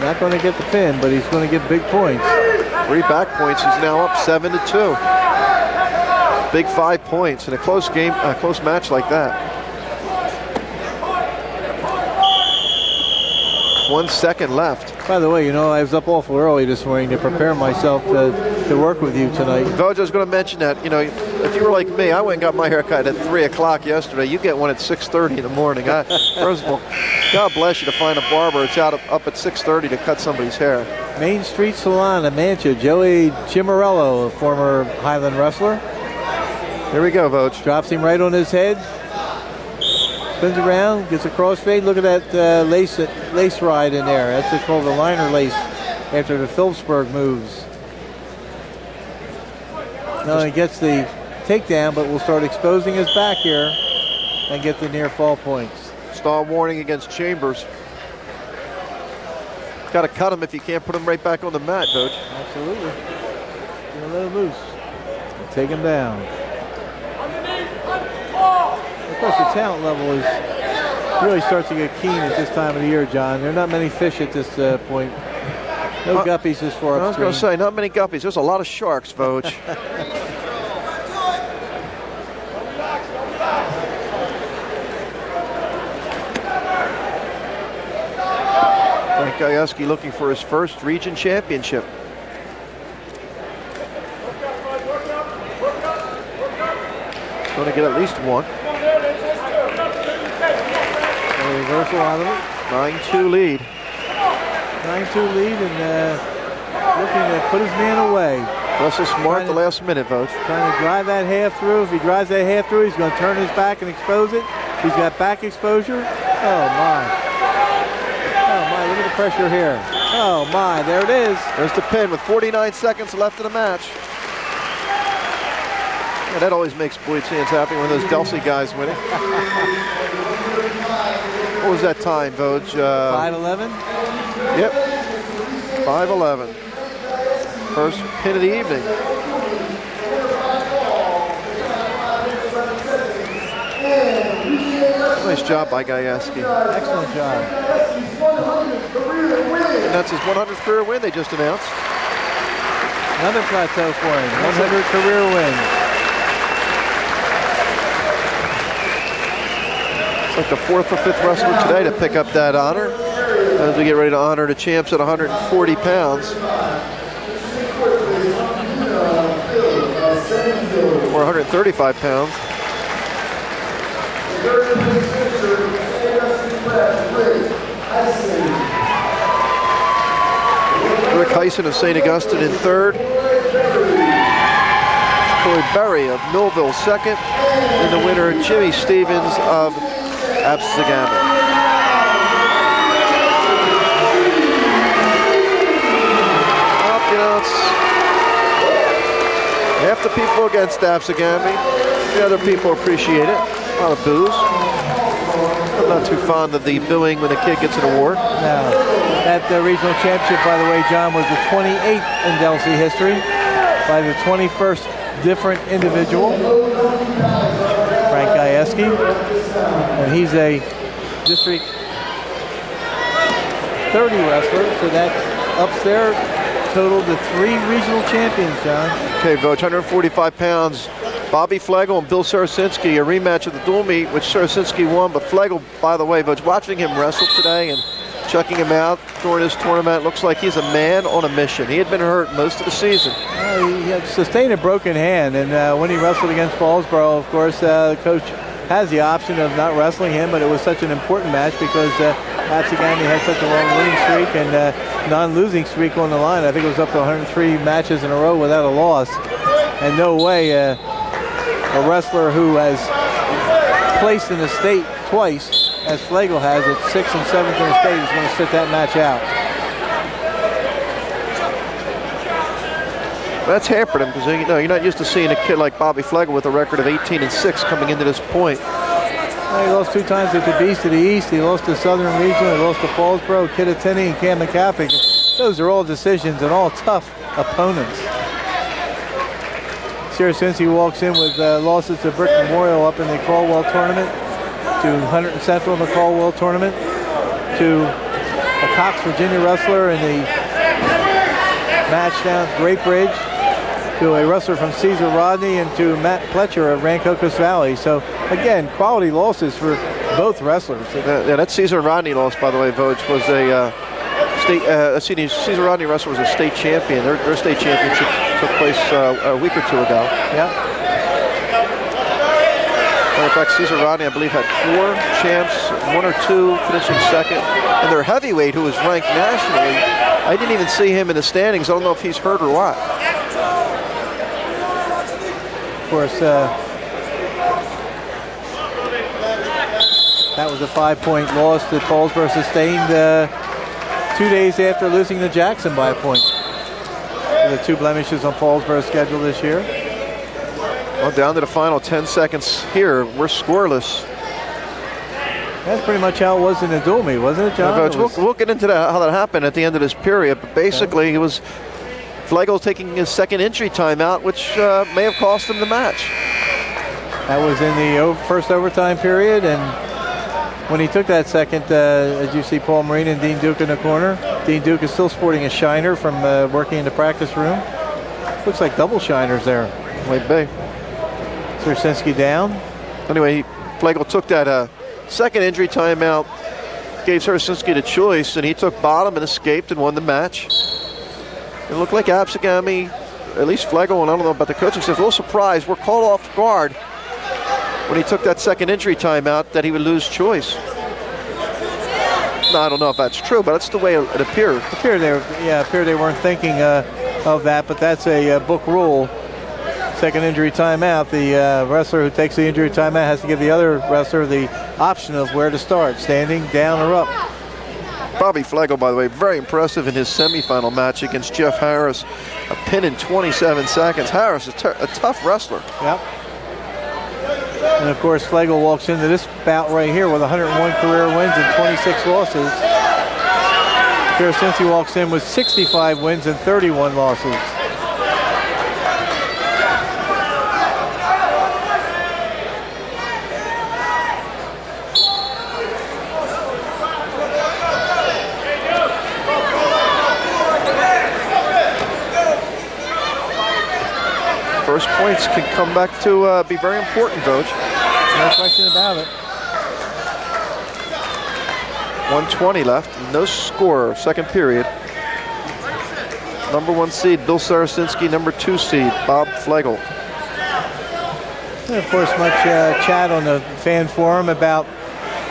Speaker 2: Not going to get the pin, but he's going to get big points.
Speaker 1: 3 back points. He's now up 7-2. Big 5 points in a close game, a close match like that. 1 second left.
Speaker 2: By the way, you know, I was up awful early this morning to prepare myself to work with you tonight.
Speaker 1: Vogue, I was going to mention that, you know, if you were like me, I went and got my haircut at 3 o'clock yesterday. You get one at 6:30 in the morning. First of all, God bless you to find a barber. It's out up at 6:30 to cut somebody's hair.
Speaker 2: Main Street Salon in Mancha. Joey Chimarello, a former Highland wrestler.
Speaker 1: Here we go, Vogue.
Speaker 2: Drops him right on his head. Spins around, gets a crossfade. Look at that lace ride in there. That's called the liner lace after the Phillipsburg moves. Now he gets the takedown, but will start exposing his back here and get the near fall points.
Speaker 1: Stall warning against Chambers. Got to cut him if you can't put him right back on the mat, Vogue.
Speaker 2: Absolutely. Gonna let him loose. Take him down. Of course, the talent level really starts to get keen at this time of the year, John. There are not many fish at this point. No guppies as far
Speaker 1: I was going to say, not many guppies. There's a lot of sharks, Vogue. Frank Gajewski looking for his first region championship. Going to get at least 1.
Speaker 2: A reversal out of it.
Speaker 1: 9-2 lead.
Speaker 2: 9-2 lead and looking to put his man away.
Speaker 1: Russell Smart the last minute, Vogue.
Speaker 2: Trying to drive that half through. If he drives that half through, he's going to turn his back and expose it. He's got back exposure. Oh, my. Oh, my. Look at the pressure here. Oh, my. There it is.
Speaker 1: There's the pin with 49 seconds left in the match. Yeah, that always makes Boyd Sands happy when those Delsey guys winning. What was that time, Vogue?
Speaker 2: 5:11?
Speaker 1: Yep. 5:11. First pin of the evening. Nice job by Gajewski.
Speaker 2: Excellent job.
Speaker 1: And that's his 100th career win they just announced.
Speaker 2: Another plateau for him. 100 career win.
Speaker 1: Like the 4th or 5th wrestler today to pick up that honor as we get ready to honor the champs at 140 pounds. Or 135 pounds. Rick Heisen of St. Augustine in 3rd. Troy Berry of Millville 2nd. And the winner, Jimmy Stevens of Absegami. You know, it's half the people against Absegami. The other people appreciate it. A lot of boos. I'm not too fond of the booing when a kid gets an award.
Speaker 2: No. That regional championship, by the way, John, was the 28th in Delsey history by the 21st different individual. Frank Gajewski, and he's a District 30 wrestler, so that ups their total to 3 regional champions, John.
Speaker 1: Okay, Vogue, 145 pounds. Bobby Flegel and Bill Sarasinski, a rematch of the dual meet, which Sarasinski won, but Flegel, by the way, Vogue, watching him wrestle today and checking him out during his tournament, looks like he's a man on a mission. He had been hurt most of the season.
Speaker 2: He had sustained a broken hand, and when he wrestled against Ballsboro, of course, the coach has the option of not wrestling him, but it was such an important match because Absegami had such a long winning streak and non-losing streak on the line. I think it was up to 103 matches in a row without a loss. And no way a wrestler who has placed in the state twice, as Flegel has at 6th and 7th in the state, is going to sit that match out.
Speaker 1: That's hampered him because you're not used to seeing a kid like Bobby Flegel with a record of 18-6 coming into this point.
Speaker 2: Well, he lost 2 times at the Beast of the East. He lost to Southern Regional. He lost to Paulsboro, Kittatinny, and Camden Catholic. Those are all decisions and all tough opponents. Sierra-Cincy walks in with losses to Brick Memorial up in the Caldwell tournament, to Hunter and Central in the Caldwell tournament, to a Cox, Virginia wrestler in the match down at Great Bridge, to a wrestler from Cesar Rodney, and to Matt Pletcher of Rancocas Valley. So again, quality losses for both wrestlers.
Speaker 1: Yeah, that Cesar Rodney loss, by the way, Vogue, was a state. Cesar Rodney wrestler was a state champion. Their state championship took place a week or 2 ago.
Speaker 2: Yeah.
Speaker 1: Matter of fact, Cesar Rodney, I believe, had 4 champs, 1 or 2 finishing second, and their heavyweight, who was ranked nationally, I didn't even see him in the standings. I don't know if he's hurt or what.
Speaker 2: Of course, that was a 5-point loss that Paulsboro sustained 2 days after losing to Jackson by a point. The 2 blemishes on Paulsboro's schedule this year.
Speaker 1: Well, down to the final 10 seconds here. We're scoreless.
Speaker 2: That's pretty much how it was in the dual meet, wasn't it, John?
Speaker 1: We'll get into how that happened at the end of this period, but basically it was Flegel taking his second entry timeout, which may have cost him the match.
Speaker 2: That was in the first overtime period, and when he took that second, as you see Paul Marine and Dean Duke in the corner. Dean Duke is still sporting a shiner from working in the practice room. Looks like double shiners there.
Speaker 1: Might be.
Speaker 2: Sierra-Cincy down.
Speaker 1: Anyway, Flegel took that second injury timeout, gave Sierra-Cincy the choice, and he took bottom and escaped and won the match. It looked like Absegami, at least Flegel, and I don't know about the coaching staff, a little surprised. We're called off guard when he took that second injury timeout that he would lose choice. No, I don't know if that's true, but that's the way it appeared.
Speaker 2: Appeared they weren't thinking of that, but that's a book rule. Second injury timeout, the wrestler who takes the injury timeout has to give the other wrestler the option of where to start, standing, down, or up.
Speaker 1: Bobby Flegel, by the way, very impressive in his semifinal match against Jeff Harris. A pin in 27 seconds. Harris is a tough wrestler.
Speaker 2: Yep. And of course, Flegel walks into this bout right here with 101 career wins and 26 losses. Sierra-Cincy walks in with 65 wins and 31 losses.
Speaker 1: First points can come back to be very important, Coach.
Speaker 2: No question about it.
Speaker 1: 1:20 left, no score, second period. Number 1 seed, Bill Sierra-Cincy. Number 2 seed, Bob Flegel.
Speaker 2: And of course, much chat on the fan forum about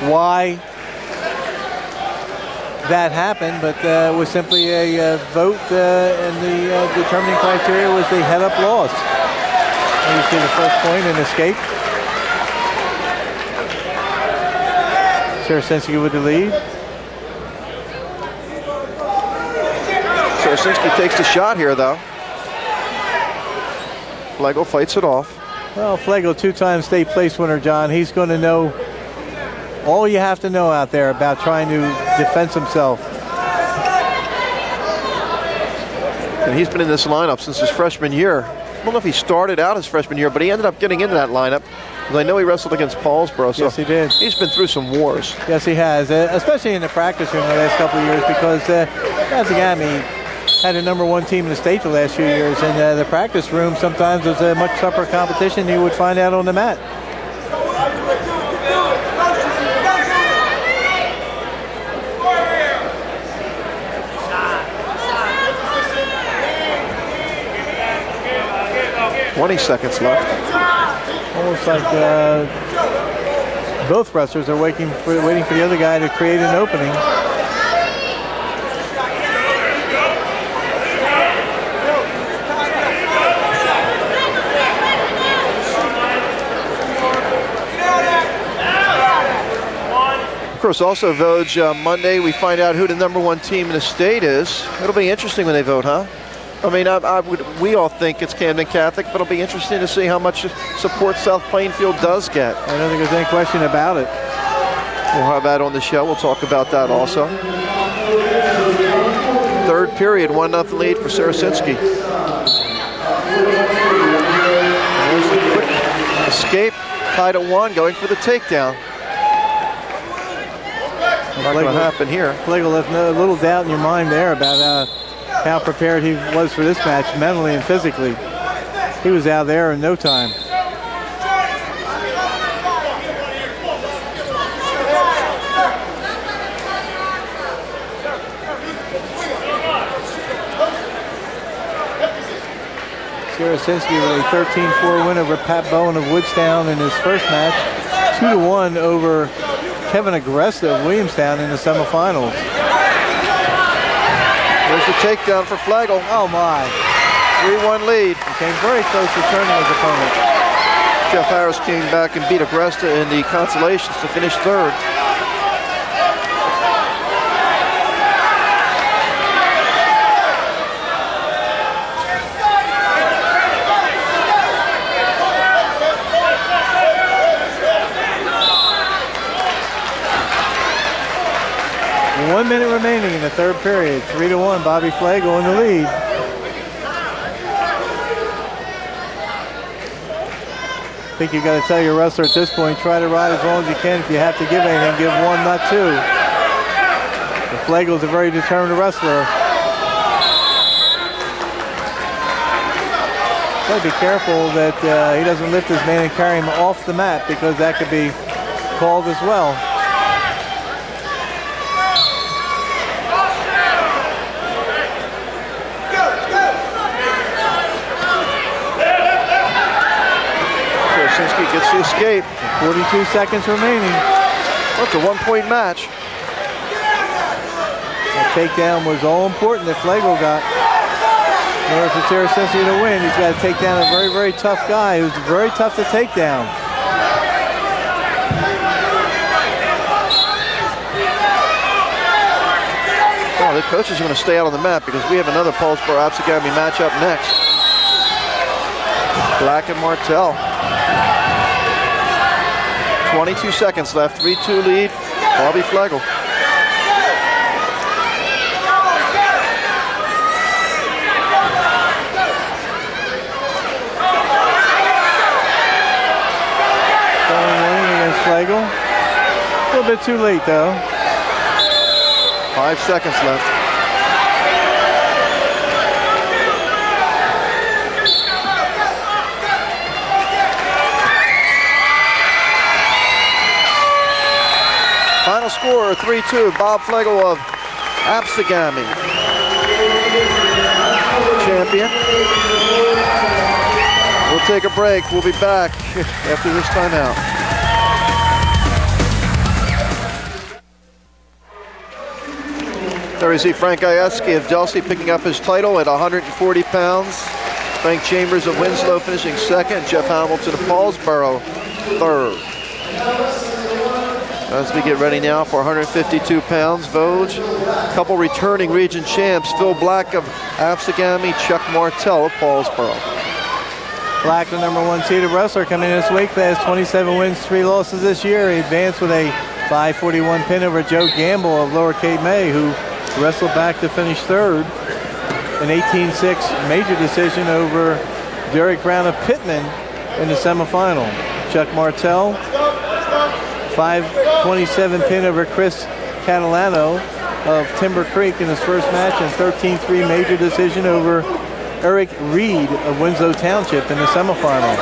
Speaker 2: why that happened, but it was simply a vote, and the determining criteria was the head-up loss. And you see the first point and escape. Sierra-Cincy with the lead.
Speaker 1: Sierra-Cincy takes the shot here, though. Flegel fights it off.
Speaker 2: Well, Flegel, 2-time state place winner, John. He's going to know all you have to know out there about trying to defend himself.
Speaker 1: And he's been in this lineup since his freshman year. I don't know if he started out his freshman year, but he ended up getting into that lineup. Because I know he wrestled against Paulsboro, so
Speaker 2: yes, he did.
Speaker 1: He's been through some wars.
Speaker 2: Yes, he has, especially in the practice room the last couple of years, because Absegami had a number 1 team in the state the last few years, and the practice room sometimes was a much tougher competition than you would find out on the mat. ...20 seconds left. Almost like Both wrestlers are waiting for the other guy to create an opening.
Speaker 1: Of course, also votes Monday. We find out who the #1 team in the state is. It'll be interesting when they vote, huh? I mean, we all think it's Camden Catholic, but it'll be interesting to see how much support South Plainfield does get.
Speaker 2: I don't think there's any question about it.
Speaker 1: We'll have that on the show. We'll talk about that also. Third period, 1-0 lead for Sarasinski. There's the quick escape, tied at 1, going for the takedown. Not going to happen here.
Speaker 2: Flegel left a little doubt in your mind there about how prepared he was for this match, mentally and physically. He was out there in no time. Sarasinski with a 13-4 win over Pat Bowen of Woodstown in his first match. 2-1 over Kevin Agresta of Williamstown in the semifinals.
Speaker 1: There's the takedown for Flegel.
Speaker 2: Oh my.
Speaker 1: 3-1 lead.
Speaker 2: He came very close to turning his opponent.
Speaker 1: Jeff Harris came back and beat Agresta in the Consolations to finish third.
Speaker 2: One minute remaining in the third period. 3-1, Bobby Flegel in the lead. I think you got to tell your wrestler at this point, try to ride as long as you can. If you have to give anything, give 1, not 2. But Flegel's a very determined wrestler. Got to be careful that he doesn't lift his man and carry him off the mat, because that could be called as well.
Speaker 1: Sarasinski gets the escape.
Speaker 2: 42 seconds remaining.
Speaker 1: Well, it's a 1-point match.
Speaker 2: That takedown was all important that Flegel got. In order for Sarasinski to win, he's got to take down a very, very tough guy who's very tough to take down.
Speaker 1: Well, the coaches are going to stay out on the mat because we have another Paulsboro Absegami matchup next. Black and Martell. 22 seconds left, 3-2 lead, Bobby Flegel.
Speaker 2: Against Flegel. A little bit too late though.
Speaker 1: 5 seconds left. Final score, 3-2, Bob Flegel of Absegami. Champion. We'll take a break. We'll be back after this timeout. There we see Frank Ieski of Delsey picking up his title at 140 pounds. Frank Chambers of Winslow finishing second. Jeff Hamilton of Paulsboro third. As we get ready now for 152 pounds, Vosges. A couple returning region champs, Phil Black of Absegami, Chuck Martell of Paulsboro.
Speaker 2: Black, the #1 seeded wrestler, coming in this weight class, 27 wins, 3 losses this year. He advanced with a 541 pin over Joe Gamble of Lower Cape May, who wrestled back to finish third. An 18-6 major decision over Derek Brown of Pittman in the semifinal. Chuck Martell, 527 pin over Chris Catalano of Timber Creek in his first match, and 13-3 major decision over Eric Reed of Winslow Township in the semifinal.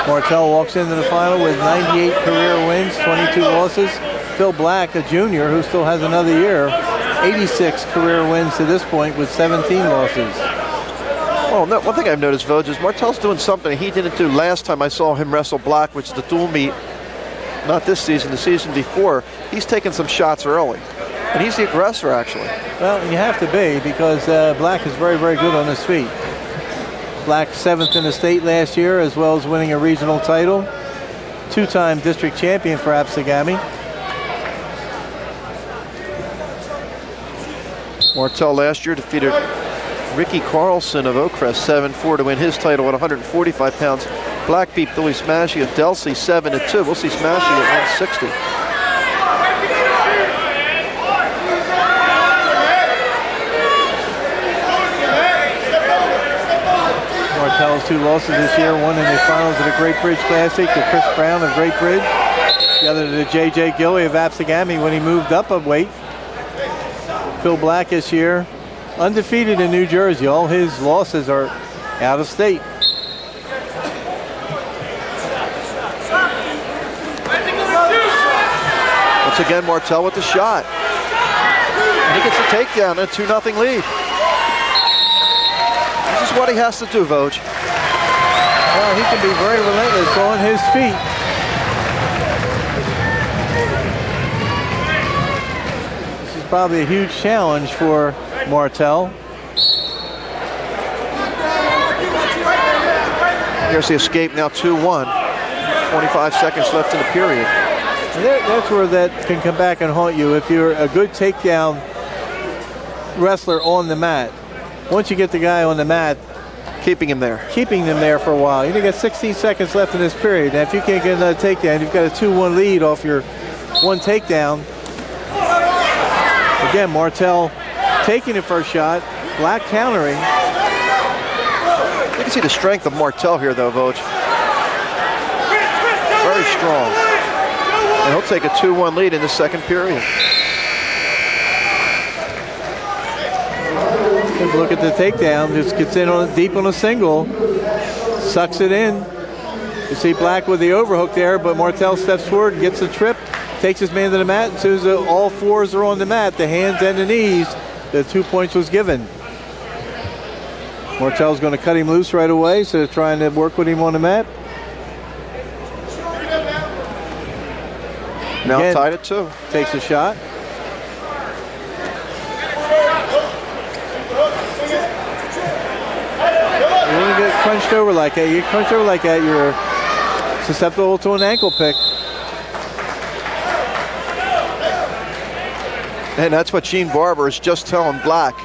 Speaker 2: Martell walks into the final with 98 career wins, 22 losses. Phil Black, a junior who still has another year, 86 career wins to this point with 17 losses.
Speaker 1: Oh, no, one thing I've noticed, Voj, is Martel's doing something he didn't do last time I saw him wrestle Black, which is the dual meet. Not this season, the season before. He's taking some shots early. And he's the aggressor, actually.
Speaker 2: Well, you have to be, because Black is very, very good on his feet. Black 7th in the state last year, as well as winning a regional title. 2-time district champion for Absegami.
Speaker 1: Martel last year defeated Ricky Carlson of Oakcrest 7-4 to win his title at 145 pounds. Black beat Billy Smashy of Delsey 7-2. We'll see Smashy at 160.
Speaker 2: Martel's 2 losses this year, one in the finals of the Great Bridge Classic to Chris Brown of Great Bridge, the other to J.J. Galloway of Absegami when he moved up a weight. Phil Black this year, undefeated in New Jersey. All his losses are out of state.
Speaker 1: Once again, Martel with the shot. And he gets the takedown and a 2-0 lead. This is what he has to do, Voj.
Speaker 2: Well, he can be very relentless on his feet. This is probably a huge challenge for Martel.
Speaker 1: Here's the escape now 2-1. 25 seconds left in the period.
Speaker 2: That's where that can come back and haunt you if you're a good takedown wrestler on the mat. Once you get the guy on the mat,
Speaker 1: keeping him there
Speaker 2: for a while. You got 16 seconds left in this period. Now, if you can't get another takedown, you've got a 2-1 lead off your one takedown. Again, Martel taking the first shot, Black countering.
Speaker 1: You can see the strength of Martel here, though, Voj. Very strong. And he'll take a 2-1 lead in the second period.
Speaker 2: Look at the takedown. Just gets in on deep on a single, sucks it in. You see Black with the overhook there, but Martel steps forward and gets the trip, takes his man to the mat. As soon as all fours are on the mat, the hands and the knees, the 2 points was given. Martel's going to cut him loose right away, so they're trying to work with him on the mat.
Speaker 1: Now
Speaker 2: again,
Speaker 1: tied at 2.
Speaker 2: Takes a shot. When you get crunched over like that, you're susceptible to an ankle pick.
Speaker 1: And that's what Gene Barber is just telling Black.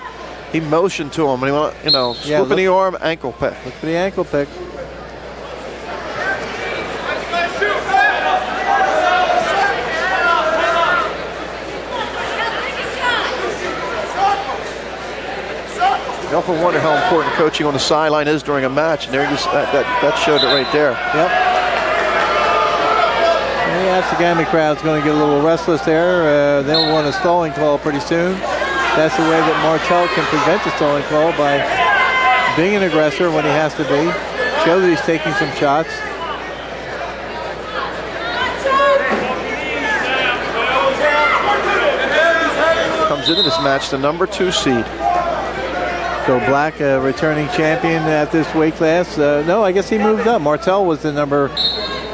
Speaker 1: He motioned to him, and he went, swoop in the arm, ankle pick.
Speaker 2: Look for the ankle pick.
Speaker 1: You often wonder how important coaching on the sideline is during a match, and there that showed it right there.
Speaker 2: Yep. The Absegami crowd's going to get a little restless there. They'll want a stalling call pretty soon. That's the way that Martel can prevent the stalling call, by being an aggressor when he has to be. Show that he's taking some shots.
Speaker 1: Comes into this match the number 2 seed.
Speaker 2: So Black, returning champion at this weight class. No, I guess he moved up. Martel was the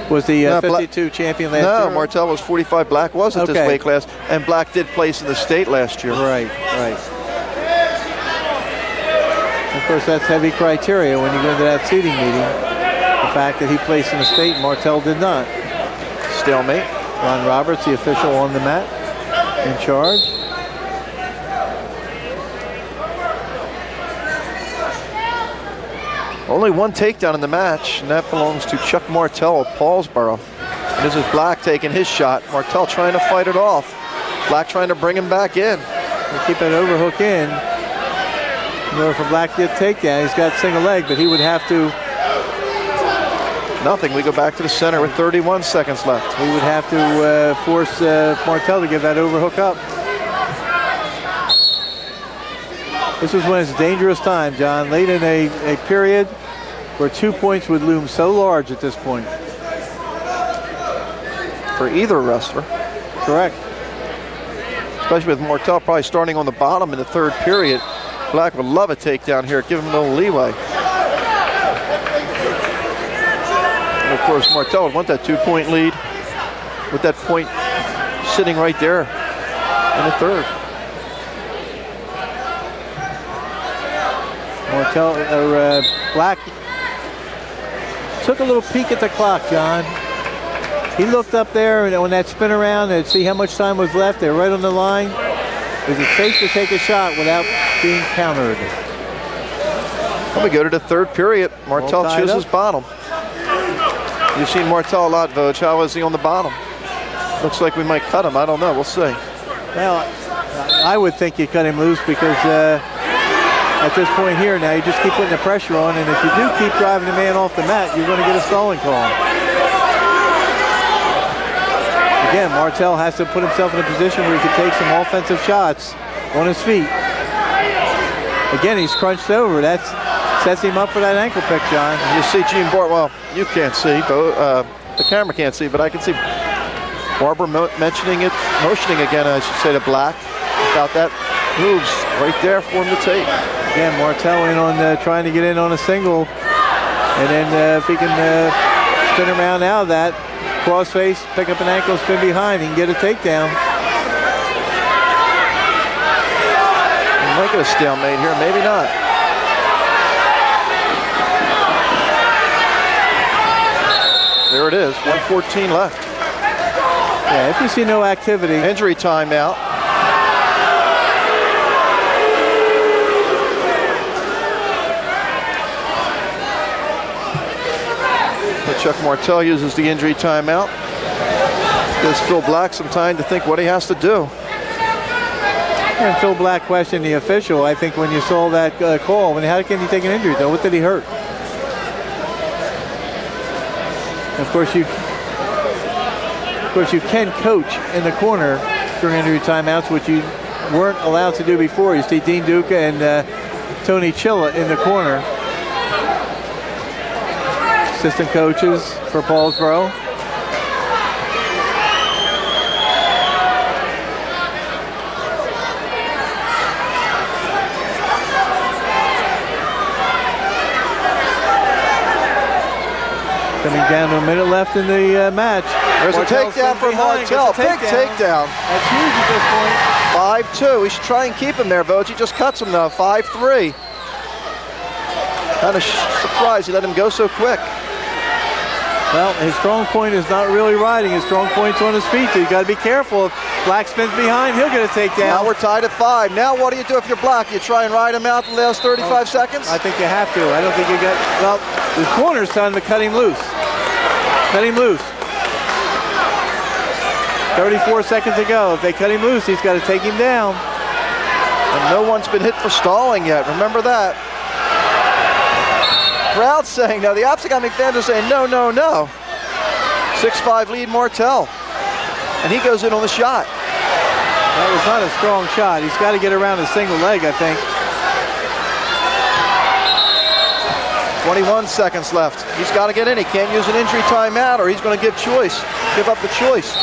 Speaker 2: 52 champion last year.
Speaker 1: No, Martel was 45. Black was at this weight class, and Black did place in the state last year.
Speaker 2: Right. Of course, that's heavy criteria when you go to that seating meeting. The fact that he placed in the state, Martel did not.
Speaker 1: Stalemate.
Speaker 2: Ron Roberts, the official on the mat, in charge.
Speaker 1: Only one takedown in the match, and that belongs to Chuck Martel of Paulsboro. And this is Black taking his shot. Martel trying to fight it off. Black trying to bring him back in.
Speaker 2: We'll keep that overhook in. In order for Black to get takedown, he's got single leg, but he would have to.
Speaker 1: Nothing. We go back to the center with 31 seconds left.
Speaker 2: He would have to force Martel to give that overhook up. This is when it's a dangerous time, John. Late in a period where 2 points would loom so large at this point.
Speaker 1: For either wrestler.
Speaker 2: Correct.
Speaker 1: Especially with Martel probably starting on the bottom in the third period. Black would love a takedown here. Give him a little leeway. course, Martel would want that 2-point lead with that point sitting right there in the third.
Speaker 2: Martel, Black took a little peek at the clock, John. He looked up there and on that spin around and see how much time was left. They're right on the line. Is it safe to take a shot without being countered?
Speaker 1: Well, we go to the third period. Martel chooses bottom. You've seen Martel a lot, Voj. How is he on the bottom? Looks like we might cut him. I don't know. We'll see.
Speaker 2: Well, I would think you cut him loose because at this point here now, you just keep putting the pressure on, and if you do keep driving the man off the mat, you're going to get a stalling call. Again, Martel has to put himself in a position where he can take some offensive shots on his feet. Again, he's crunched over. That sets him up for that ankle pick, John.
Speaker 1: You see Gene Bart, well, you can't see, but the camera can't see, but I can see Barber motioning again, I should say, to Black about that. Moves right there for him to take.
Speaker 2: Again, Martel in on trying to get in on a single, and then if he can spin around out of that, crossface, pick up an ankle, spin behind, he can get a takedown.
Speaker 1: He might get a stalemate here, maybe not. There it is, 1:14 left.
Speaker 2: Yeah, if you see no activity.
Speaker 1: Injury timeout. Chuck Martel uses the injury timeout. Gives Phil Black some time to think what he has to do.
Speaker 2: And Phil Black questioned the official, I think, when you saw that call. How can he take an injury, though? What did he hurt? Of course, you can coach in the corner during injury timeouts, which you weren't allowed to do before. You see Dean Duca and Tony Chilla in the corner. Assistant coaches for Paulsboro. Coming down to a minute left in the match.
Speaker 1: There's a takedown from Martel. Big takedown.
Speaker 2: That's huge at this point.
Speaker 1: 5-2. He should try and keep him there, Voj. He just cuts him now. 5-3. Kind of surprised he let him go so quick.
Speaker 2: Well, his strong point is not really riding. His strong point's on his feet, so you got to be careful. If Black spins behind, he'll get a takedown.
Speaker 1: Now we're tied at 5. Now what do you do if you're Black? You try and ride him out the last 35 seconds?
Speaker 2: I think you have to. I don't think you got... Well, his corner's telling him to cut him loose. Cut him loose. 34 seconds to go. If they cut him loose, he's got to take him down.
Speaker 1: And no one's been hit for stalling yet. Remember that. Crowd saying no. The Absegami fans are saying no, no, no. 6-5 lead Martel. And he goes in on the shot.
Speaker 2: That was not a strong shot. He's got to get around a single leg, I think.
Speaker 1: 21 seconds left. He's got to get in. He can't use an injury timeout or he's going to give up the choice.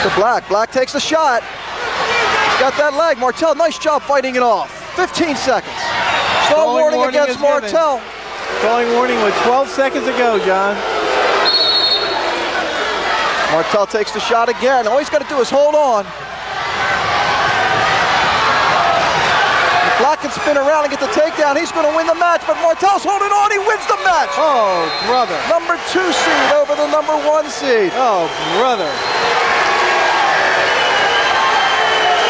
Speaker 1: To Black. Black takes the shot. He's got that leg. Martel, nice job fighting it off. 15 seconds. Stall warning against Martel.
Speaker 2: Stalling warning with 12 seconds to go, John.
Speaker 1: Martel takes the shot again. All he's got to do is hold on. If Black can spin around and get the takedown, he's going to win the match, but Martel's holding on. He wins the match.
Speaker 2: Oh, brother.
Speaker 1: Number 2 seed over the number 1 seed.
Speaker 2: Oh, brother.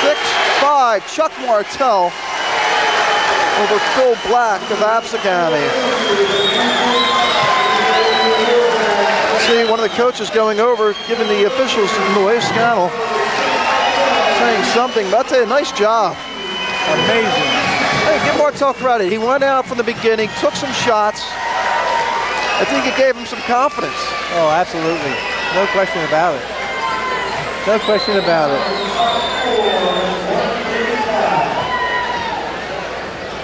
Speaker 1: 6-5, Chuck Martel over Phil Black of Absegami. See one of the coaches going over, giving the officials in the way scannel, saying something, but I'll tell you, nice job.
Speaker 2: Amazing.
Speaker 1: Hey, give Martel credit. He went out from the beginning, took some shots. I think it gave him some confidence.
Speaker 2: Oh, absolutely. No question about it. No question about it.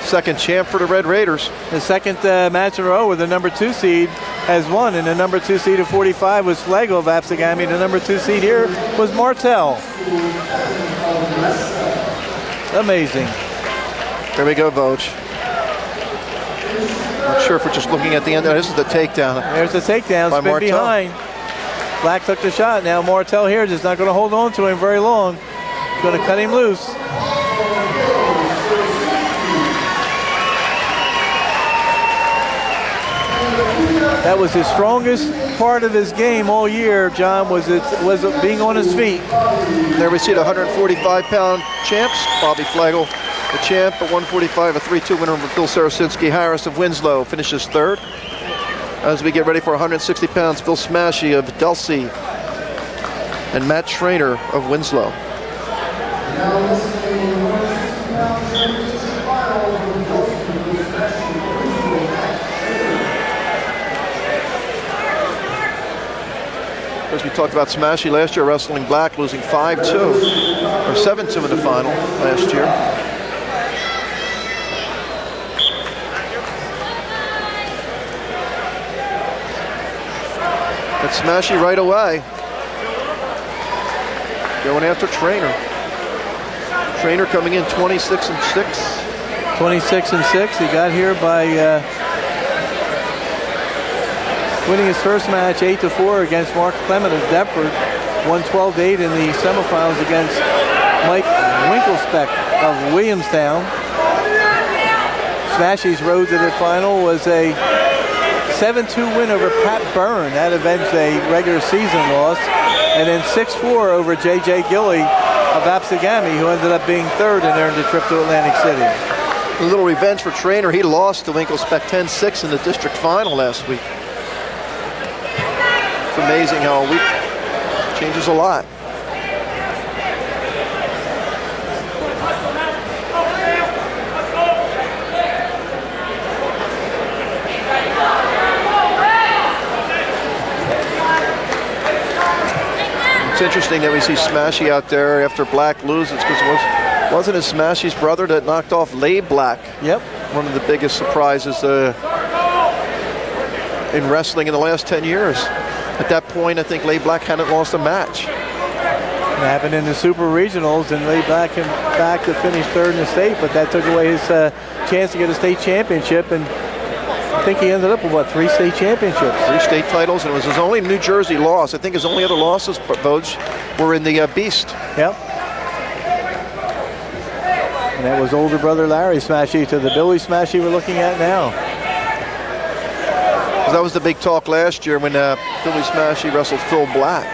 Speaker 1: Second champ for the Red Raiders.
Speaker 2: The second match in a row where the number 2 seed has won, and the number 2 seed of 45 was Flego of Absegami. The number 2 seed here was Martel. Amazing.
Speaker 1: Here we go, Voj. Not sure if we're just looking at the end. This is the takedown.
Speaker 2: There's the takedown.
Speaker 1: By
Speaker 2: Spin
Speaker 1: Martel.
Speaker 2: behind. Black took the shot. Now Martel here is not going to hold on to him very long. He's going to cut him loose. That was his strongest part of his game all year, John, was being on his feet.
Speaker 1: There we see the 145-pound champs. Bobby Flagel, the champ at 145, a 3-2 winner over Bill Sarasinski. Harris of Winslow finishes third. As we get ready for 160 pounds, Bill Smashy of Delsey and Matt Trainer of Winslow. As we talked about Smashy last year, wrestling Black, losing 5-2 or 7-2 in the final last year. But Smashy right away, going after Trainer. Trainer coming in 26-6.
Speaker 2: 26-6. He got here by winning his first match 8-4 against Mark Clement of Deptford. Won 12-8 in the semifinals against Mike Winkelspeck of Williamstown. Smashy's road to the final was a 7-2 win over Pat Byrne. That avenged a regular season loss. And then 6-4 over J.J. Gilley of Absegami, who ended up being third and earned a trip to Atlantic City.
Speaker 1: A little revenge for Trainer. He lost to Winkelspeck 10-6 in the district final last week. It's amazing how a week changes a lot. It's interesting that we see Smashy out there after Black loses, because wasn't it Smashy's brother that knocked off Lay Black?
Speaker 2: Yep.
Speaker 1: One of the biggest surprises in wrestling in the last 10 years. At that point, I think Lay Black hadn't lost a match.
Speaker 2: It happened in the Super Regionals, and Lay Black came back to finish third in the state, but that took away his chance to get a state championship, and I think he ended up with, what, 3 state championships?
Speaker 1: 3 state titles, and it was his only New Jersey loss. I think his only other losses, Vogue, were in the Beast.
Speaker 2: Yep. And that was older brother Larry Smashy to the Billy Smashy we're looking at now.
Speaker 1: That was the big talk last year when Billy Smashy wrestled Phil Black.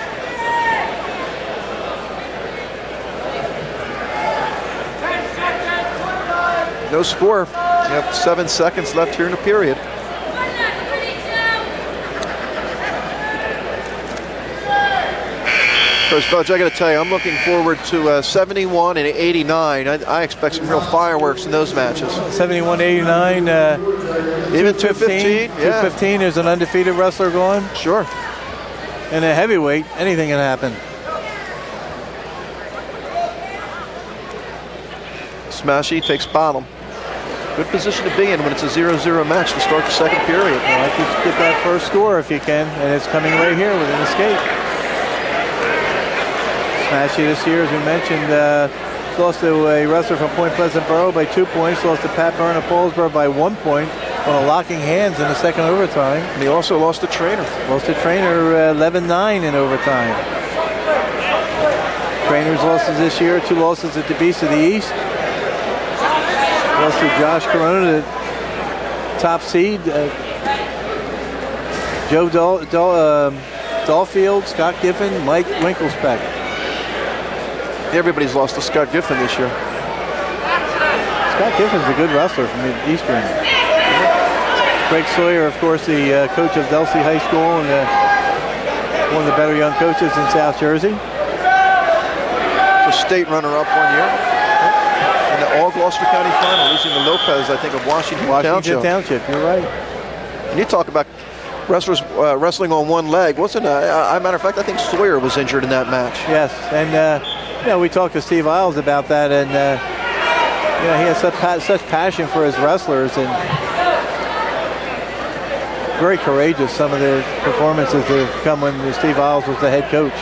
Speaker 1: No score. You have 7 seconds left here in the period. Coach Budge, I got to tell you, I'm looking forward to 71 and 89. I expect some real fireworks in those matches.
Speaker 2: 71-89.
Speaker 1: Even 215.
Speaker 2: 215, there's an undefeated wrestler going.
Speaker 1: Sure.
Speaker 2: And a heavyweight, anything can happen.
Speaker 1: Smashy takes bottom. Good position to be in when it's a 0-0 match to start the second period.
Speaker 2: Well, I could get that first score if you can, and it's coming right here with an escape. Smashy this year, as we mentioned, lost to a wrestler from Point Pleasant Borough by 2 points, lost to Pat Byrne of Paulsboro by 1 point on a locking hands in the second overtime.
Speaker 1: And he also lost to Trainer.
Speaker 2: Lost to Trainer 11-9 in overtime. Trainer's losses this year, 2 losses at the Beast of the East. Lost to Josh Corona, the top seed. Joe Dahlfield, Scott Giffen, Mike Winkelspeck.
Speaker 1: Everybody's lost to Scott Giffen this year.
Speaker 2: Scott Giffen's a good wrestler from the Eastern. Greg Sawyer, of course, the coach of Delsey High School and one of the better young coaches in South Jersey.
Speaker 1: The state runner-up 1 year. In the all-Gloucester County final, losing to Lopez, I think, of Washington
Speaker 2: Township, you're right.
Speaker 1: And you talk about wrestlers wrestling on one leg. Wasn't a matter of fact, I think Sawyer was injured in that match.
Speaker 2: Yes, and you know, we talked to Steve Isles about that, and you know, he has such passion for his wrestlers, and very courageous. Some of the performances that have come when Steve Isles was the head coach.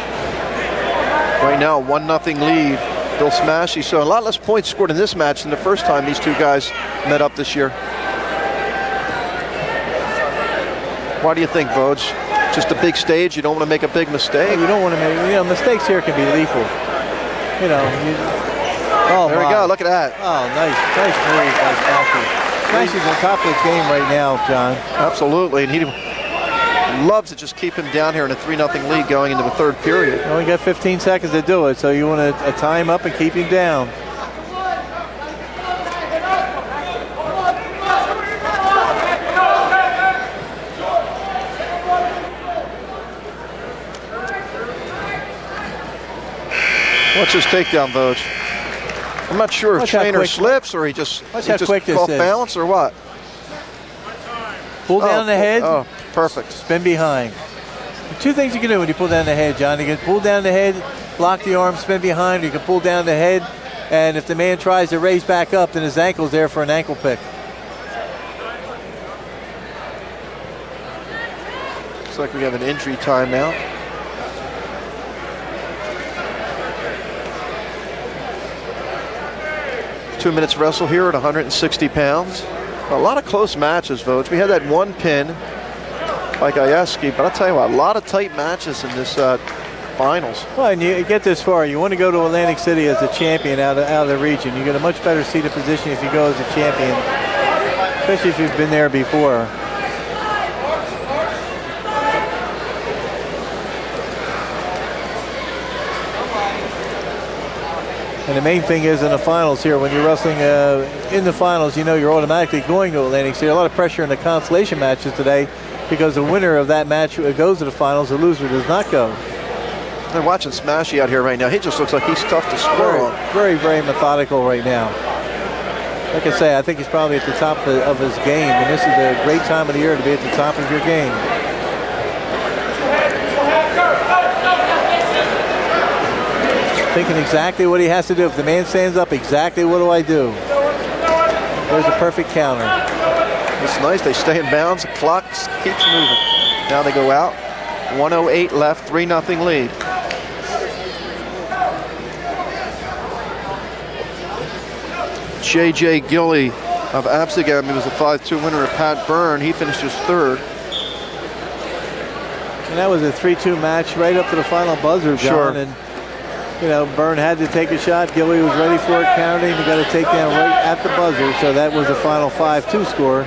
Speaker 1: Right now, 1-0 lead. Bill Smashy. So a lot less points scored in this match than the first time these two guys met up this year. Why do you think, Vogue? Just a big stage, you don't want to make a big mistake?
Speaker 2: Well, you don't want to make, mistakes here can be lethal.
Speaker 1: There we go, look at that.
Speaker 2: Oh, nice move by Smashy. Smashy's on top of his game right now, John.
Speaker 1: Absolutely, and he loves to just keep him down here in a 3-0 lead going into the third period.
Speaker 2: You only got 15 seconds to do it, so you want to tie him up and keep him down.
Speaker 1: What's his takedown, Vogue? I'm not sure if Trainer slips or he just off balance or what.
Speaker 2: Pull down the head.
Speaker 1: Oh, perfect.
Speaker 2: Spin behind. Two things you can do when you pull down the head, John. You can pull down the head, block the arm, spin behind, or you can pull down the head, and if the man tries to raise back up, then his ankle's there for an ankle pick.
Speaker 1: Looks like we have an injury timeout. Two minutes wrestle here at 160 pounds. A lot of close matches, Vogue. We had that one pin by Galloway, but I'll tell you what, a lot of tight matches in this finals.
Speaker 2: Well, and you get this far. You want to go to Atlantic City as a champion out of the region. You get a much better seated position if you go as a champion, especially if you've been there before. And the main thing is in the finals here, when you're wrestling in the finals, you're automatically going to Atlantic City. A lot of pressure in the consolation matches today because the winner of that match goes to the finals, the loser does not go.
Speaker 1: I'm watching Smashy out here right now. He just looks like he's tough to score on.
Speaker 2: Very, very methodical right now. Like I say, I think he's probably at the top of his game, and this is a great time of the year to be at the top of your game. Thinking exactly what he has to do. If the man stands up, exactly what do I do? There's a perfect counter.
Speaker 1: It's nice. They stay in bounds. The clock keeps moving. Now they go out. 1:08 left. 3-0 lead. J.J. Gilley of Absegami was a 5-2 winner of Pat Byrne. He finished his third.
Speaker 2: And that was a 3-2 match right up to the final buzzer, John.
Speaker 1: Sure.
Speaker 2: And Byrne had to take a shot. Gilley was ready for it, counting. He got a takedown right at the buzzer, so that was the final 5-2 score.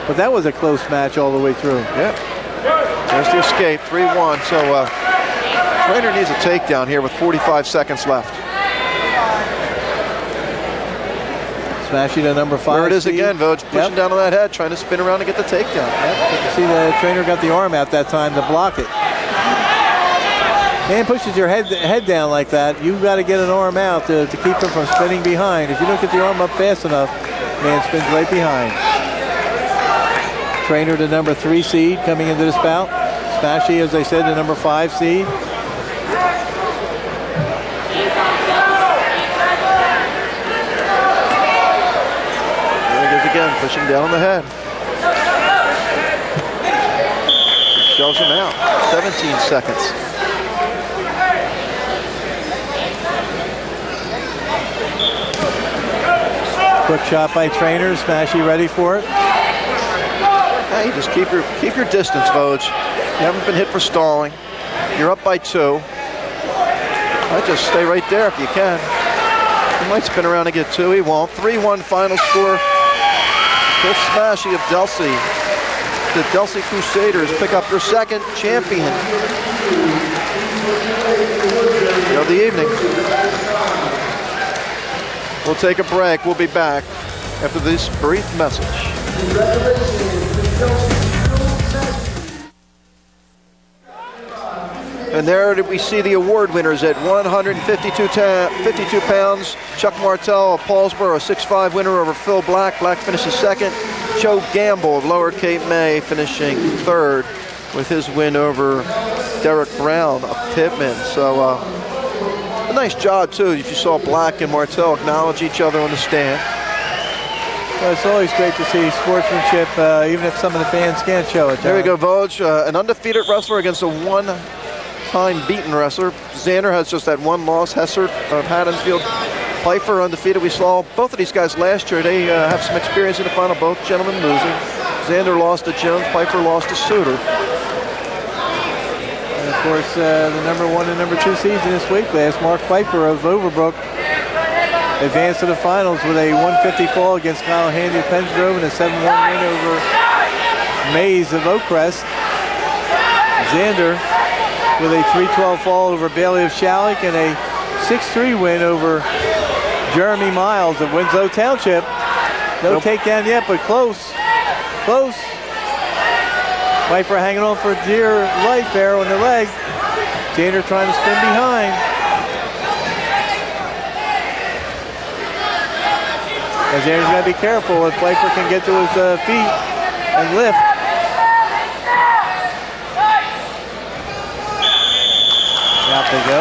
Speaker 2: But that was a close match all the way through.
Speaker 1: Yep. There's the escape, 3-1. So Trainer needs a takedown here with 45 seconds left.
Speaker 2: Smashing to number 5.
Speaker 1: There it is again, Vogue, pushing down on that head, trying to spin around and get the takedown.
Speaker 2: Yep. You see the Trainer got the arm out that time to block it. Man pushes your head down like that, you've got to get an arm out to keep him from spinning behind. If you don't get the arm up fast enough, man spins right behind. Trainer to number 3 seed coming into this bout. Smashy, as I said, the number 5 seed.
Speaker 1: There he goes again, pushing down on the head. Shoves him out, 17 seconds.
Speaker 2: Quick shot by Trainer. Smashy ready for it.
Speaker 1: Hey, just keep your distance, Vogue. You haven't been hit for stalling. You're up by 2. I'd just stay right there if you can. He might spin around and get 2. He won't. 3-1 final score. Chris Smashy of Delsey. The Delsey Crusaders pick up their second champion of the evening. We'll take a break. We'll be back after this brief message. And there we see the award winners at 152 pounds. Chuck Martell of Paulsboro, a 6'5" winner over Phil Black. Black finishes second. Joe Gamble of Lower Cape May finishing third with his win over Derek Brown of Pittman. So a nice job, too, if you saw Black and Martell acknowledge each other on the stand.
Speaker 2: Well, it's always great to see sportsmanship, even if some of the fans can't show it.
Speaker 1: There we go, Vogue. An undefeated wrestler against a one-time beaten wrestler. Xander has just that one loss. Hessert of Haddonfield. Pfeiffer undefeated. We saw both of these guys last year. They have some experience in the final, both gentlemen losing. Xander lost to Jones, Pfeiffer lost to Suter.
Speaker 2: And of course, the number 1 and number 2 seeds in this weight class, Mark Pfeiffer of Overbrook, advanced to the finals with a 150 fall against Kyle Handy of Pensgrove and a 7-1 win over Mays of Oakcrest. Xander with a 312 fall over Bailey of Shalleck and a 6-3 win over Jeremy Miles of Winslow Township. No takedown yet, but close. Close. Pfeiffer hanging on for dear life there on the leg. Xander trying to spin behind. And Xander's got to be careful if Pfeiffer can get to his feet and lift. Out they go.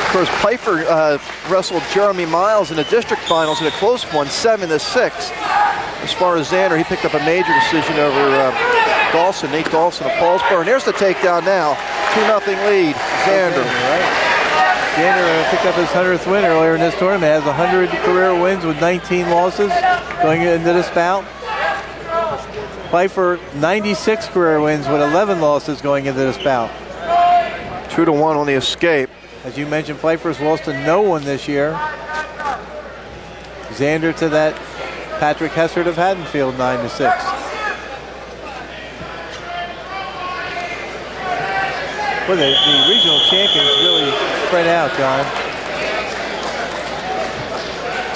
Speaker 1: Of course, Pfeiffer wrestled Jeremy Miles in the district finals in a close one, 7-6. As far as Xander, he picked up a major decision over Dawson, Nate Dawson of Paulsboro. And there's the takedown now. 2-0 lead, Xander.
Speaker 2: Xander picked up his 100th win earlier in this tournament. Has 100 career wins with 19 losses going into this bout. Pfeiffer, 96 career wins with 11 losses going into this bout.
Speaker 1: 2-1 on the escape.
Speaker 2: As you mentioned, Pfeiffer's lost to no one this year. Xander to that Patrick Hessert of Haddonfield, 9-6. Well, the regional champions really spread out, John.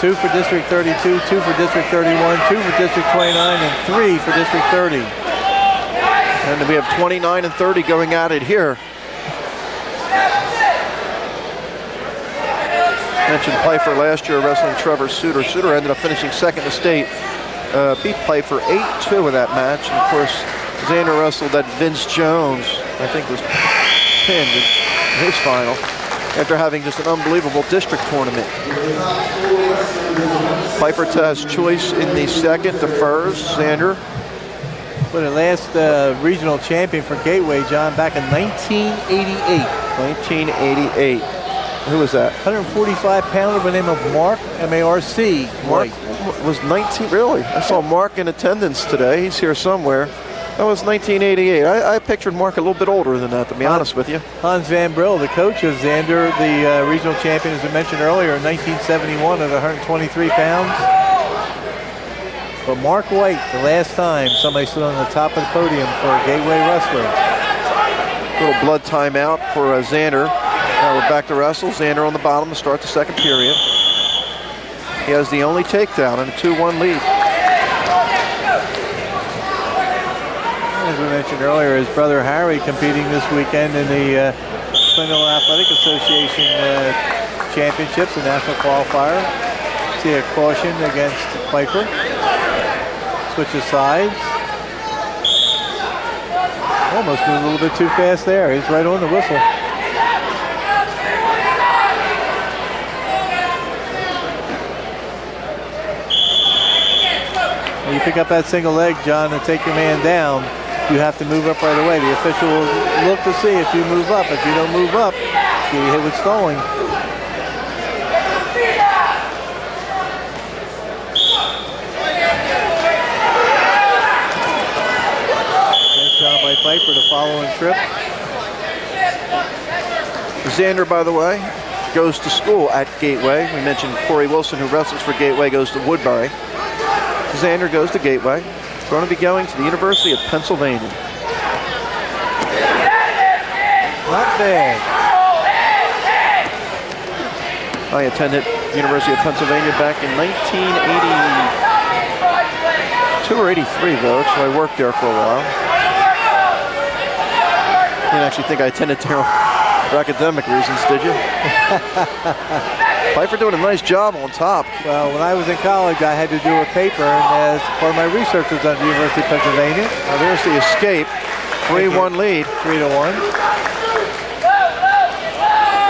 Speaker 2: 2 for District 32, 2 for District 31, 2 for District 29, and 3 for District 30.
Speaker 1: And we have 29 and 30 going at it here. Mentioned Pfeiffer last year wrestling Trevor Suter. Suter ended up finishing second in the state. Beat Pfeiffer 8-2 in that match. And of course, Xander wrestled that Vince Jones, I think was pinned in his final after having just an unbelievable district tournament. Pfeiffer has choice in the second, defers. Xander.
Speaker 2: Well, the last regional champion for Gateway, John, back in 1988.
Speaker 1: 1988. Who was that?
Speaker 2: 145-pounder by the name of Mark, M-A-R-C.
Speaker 1: Mark was 19, really? I saw Mark in attendance today. He's here somewhere. That was 1988. I pictured Mark a little bit older than that, to be honest with you.
Speaker 2: Hans Van Brill, the coach of Xander, the regional champion, as I mentioned earlier, in 1971 at 123 pounds. But Mark White, the last time somebody stood on the top of the podium for a Gateway wrestler.
Speaker 1: Little blood timeout for Xander. Now we're back to wrestle. Xander on the bottom to start the second period. He has the only takedown and a 2-1 lead.
Speaker 2: As we mentioned earlier, his brother Harry competing this weekend in the Spindle Athletic Association Championships, the national qualifier. See a caution against Pfeiffer. Switches sides. Almost moved a little bit too fast there. He's right on the whistle. When you pick up that single leg, John, and take your man down, you have to move up right away. The official will look to see if you move up. If you don't move up, you get hit with stalling. Nice job by Pfeiffer the following trip.
Speaker 1: Xander, by the way, goes to school at Gateway. We mentioned Corey Wilson, who wrestles for Gateway, goes to Woodbury. Xander goes to Gateway. He's going to be going to the University of Pennsylvania.
Speaker 2: Not bad.
Speaker 1: I attended University of Pennsylvania back in 1982 or 83, though, so I worked there for a while. You didn't actually think I attended there for academic reasons, did you? Pfeiffer doing a nice job on top.
Speaker 2: Well, when I was in college, I had to do a paper, and as part of my research was on the University of Pennsylvania.
Speaker 1: Now there's the escape. 3-1 lead.
Speaker 2: 3-1.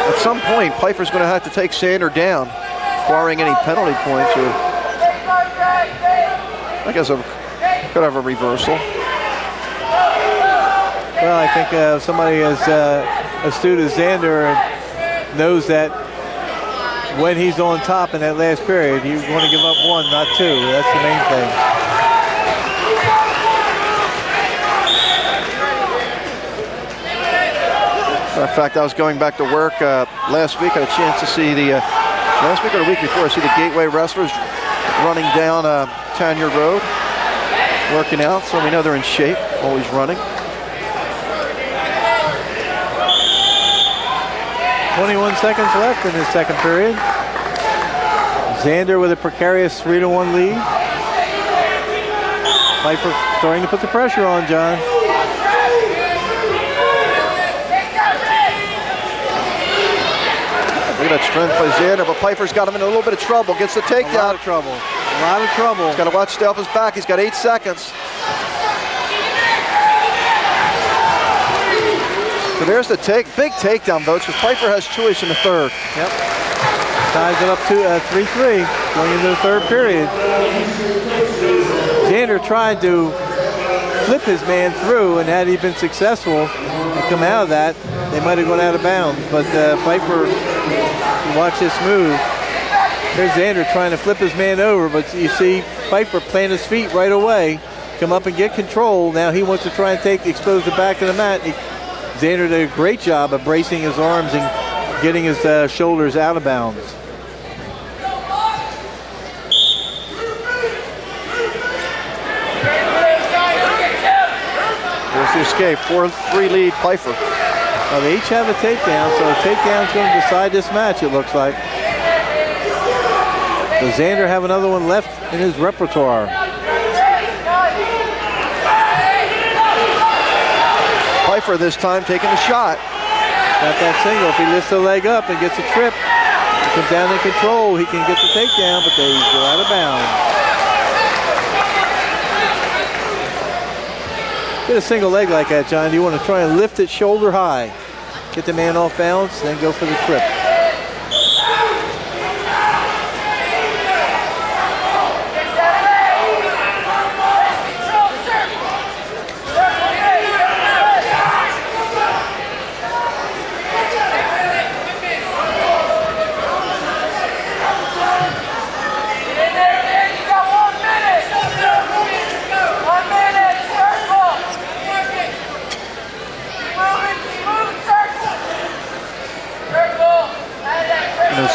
Speaker 1: At some point, Pfeiffer's going to have to take Xander down, barring any penalty points, or I guess could have a reversal.
Speaker 2: Well, I think somebody as astute as Xander knows that when he's on top in that last period, you want to give up one, not two. That's the main thing.
Speaker 1: Matter of fact, I was going back to work last week. I had a chance to see the, last week or the week before, I see the Gateway wrestlers running down Tanyard Road, working out, so we know they're in shape, always running.
Speaker 2: 21 seconds left in this second period. Xander with a precarious 3-1 lead. Pfeiffer starting to put the pressure on, John.
Speaker 1: Look at that strength by Xander, but Pfeiffer's got him in a little bit of trouble. Gets the takedown.
Speaker 2: A lot of trouble. A lot of trouble.
Speaker 1: He's got to watch Stelfa's back. He's got 8 seconds. So there's the big takedown, Votes, because Pfeiffer has choice in the third.
Speaker 2: Yep. Ties it up to 3-3 going into the third period. Xander tried to flip his man through, and had he been successful and come out of that, they might have gone out of bounds. But Pfeiffer, watch this move. There's Xander trying to flip his man over, but you see Pfeiffer plant his feet right away, come up and get control. Now he wants to try and expose the back of the mat. Xander did a great job of bracing his arms and getting his shoulders out of bounds.
Speaker 1: There's the escape, 4-3 lead Pfeiffer.
Speaker 2: Well, they each have a takedown, so a takedown's going to decide this match, it looks like. Does Xander have another one left in his repertoire?
Speaker 1: Pfeiffer this time taking the shot.
Speaker 2: Got that single. If he lifts the leg up and gets a trip, he comes down in control, he can get the takedown, but they go out of bounds. Get a single leg like that, John. You want to try and lift it shoulder high. Get the man off balance, then go for the trip.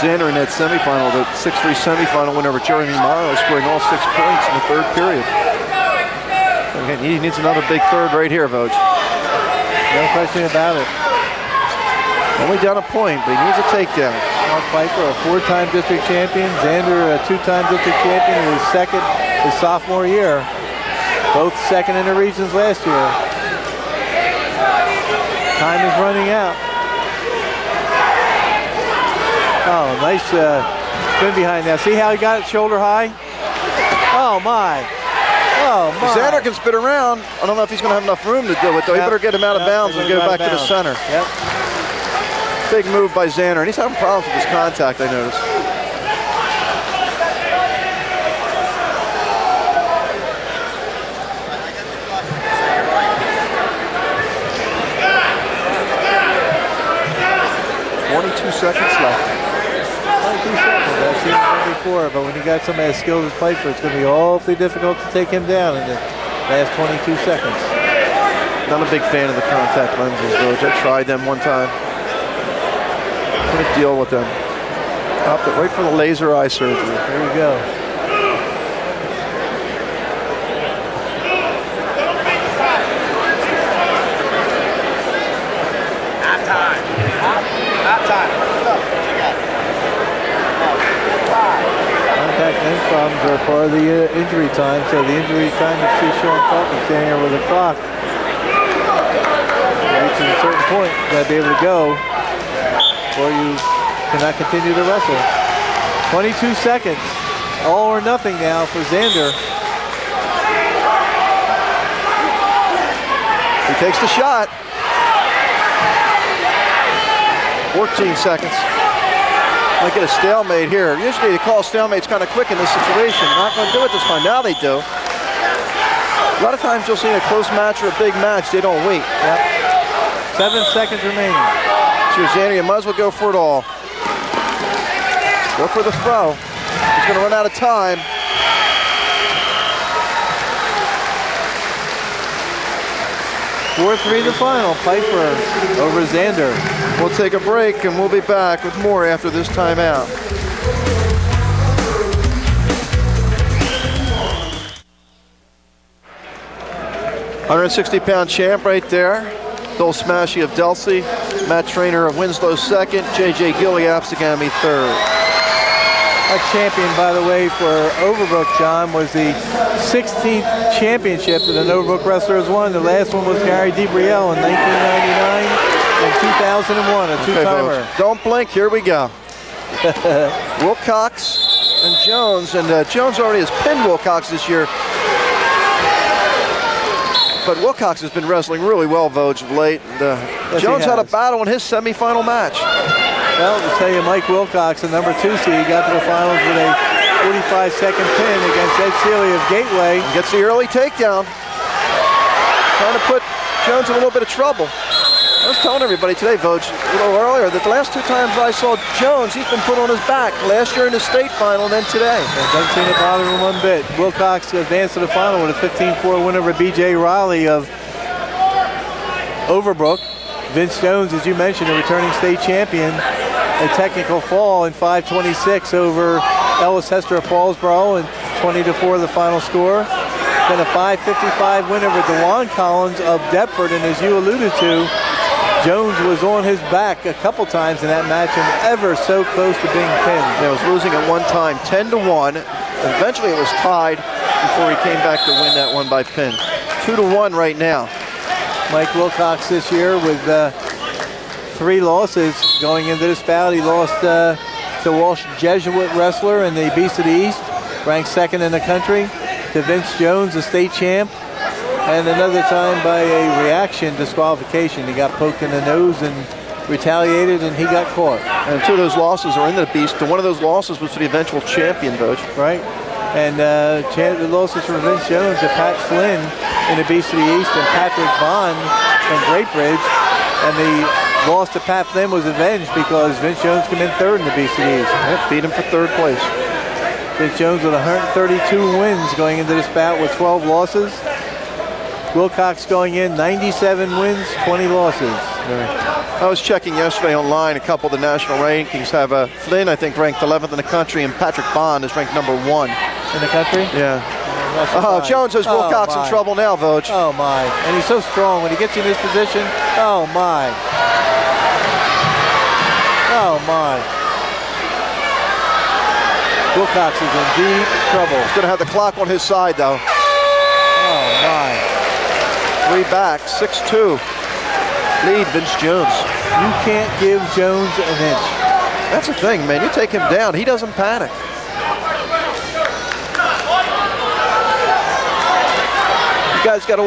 Speaker 1: Xander in that semifinal, the 6-3 semifinal win over Jeremy Morrow, scoring all 6 points in the third period. Again, he needs another big third right here, Vogue.
Speaker 2: No question about it.
Speaker 1: Only down a point, but he needs a takedown.
Speaker 2: Mark Pfeiffer, a 4-time district champion. Xander, a 2-time district champion, who was second his sophomore year. Both second in the regions last year. Time is running out. Oh, nice spin behind now. See how he got it shoulder high? Oh, my. Oh, my.
Speaker 1: Xander can spin around. I don't know if he's going to have enough room to do it, though. He better get him out of bounds and go back to the center.
Speaker 2: Yep.
Speaker 1: Big move by Xander, and he's having problems with his contact, I noticed. Seconds left.
Speaker 2: 22 seconds. I've seen it before, but when you got somebody as skilled as Pfeiffer, it's going to be awfully difficult to take him down in the last 22 seconds.
Speaker 1: Not a big fan of the contact lenses, though. I tried them one time. Couldn't deal with them. Opted right for the laser eye surgery.
Speaker 2: There you go. Contact problems are part of the injury time, so the injury time is too short. Falcon standing there with a clock. Reaching a certain point, you got to be able to go, or you cannot continue to wrestle. 22 seconds, all or nothing now for Xander.
Speaker 1: He takes the shot. 14 seconds. Might get a stalemate here. Usually they call stalemates kind of quick in this situation. Not going to do it this time. Now they do. A lot of times you'll see in a close match or a big match, they don't wait.
Speaker 2: Yep. 7 seconds remaining.
Speaker 1: So Xander, you might as well go for it all. Go for the throw. He's going to run out of time.
Speaker 2: 4-3 the final. Piper over Xander.
Speaker 1: We'll take a break, and we'll be back with more after this timeout. 160-pound champ right there. Bill Smashy of Delsey. Matt Trainer of Winslow second. J.J. Gilly, Absegami third.
Speaker 2: Our champion, by the way, for Overbrook, John, was the 16th championship that an Overbrook wrestler has won. The last one was Gary DeBrielle in 1999 and 2001, a two-timer.
Speaker 1: Okay, don't blink. Here we go. Wilcox and Jones. And Jones already has pinned Wilcox this year. But Wilcox has been wrestling really well, Vogue, of late. And,
Speaker 2: yes,
Speaker 1: Jones had a battle in his semifinal match.
Speaker 2: Well, to tell you, Mike Wilcox, the number 2 seed, got to the finals with a 45-second pin against Ed Seeley of Gateway.
Speaker 1: And gets the early takedown. Trying to put Jones in a little bit of trouble. I was telling everybody today, Vogue, a little earlier, that the last 2 times I saw Jones, he's been put on his back. Last year in the state final, and then today.
Speaker 2: It doesn't seem to bother him one bit. Wilcox advanced to the final with a 15-4 win over B.J. Riley of Overbrook. Vince Jones, as you mentioned, a returning state champion, a technical fall in 5:26 over Ellis Hester of Paulsboro, and 20-4 the final score. Then a 5:55 win over DeJuan Collins of Deptford, and as you alluded to, Jones was on his back a couple times in that match and ever so close to being pinned.
Speaker 1: Yeah, was losing at one time, 10-1. Eventually it was tied before he came back to win that one by pin. 2-1 right now.
Speaker 2: Mike Wilcox this year with 3 losses going into this bout. He lost to Walsh Jesuit wrestler in the Beast of the East, ranked 2nd in the country, to Vince Jones, the state champ, and another time by a reaction disqualification. He got poked in the nose and retaliated, and he got caught.
Speaker 1: And 2 of those losses are in the Beast. And one of those losses was to the eventual champion, Vogue.
Speaker 2: Right. And the losses for Vince Jones to Pat Flynn in the Beast of the East and Patrick Bond from Great Bridge. And the loss to Pat Flynn was avenged because Vince Jones came in 3rd in the Beast of the East.
Speaker 1: Yep, beat him for 3rd place.
Speaker 2: Vince Jones with 132 wins going into this bout with 12 losses. Wilcox going in 97 wins, 20 losses.
Speaker 1: I was checking yesterday online. A couple of the national rankings have Flynn, I think, ranked 11th in the country, and Patrick Bond is ranked number 1.
Speaker 2: In the country?
Speaker 1: Yeah. Jones has Wilcox in trouble now, Vogue.
Speaker 2: Oh, my. And he's so strong when he gets you in this position. Oh, my. Oh, my. Wilcox is in deep trouble.
Speaker 1: He's going to have the clock on his side, though.
Speaker 2: Oh, my.
Speaker 1: 3 back, 6-2. Lead Vince Jones.
Speaker 2: You can't give Jones an inch.
Speaker 1: That's the thing, man. You take him down, he doesn't panic. You guys got to...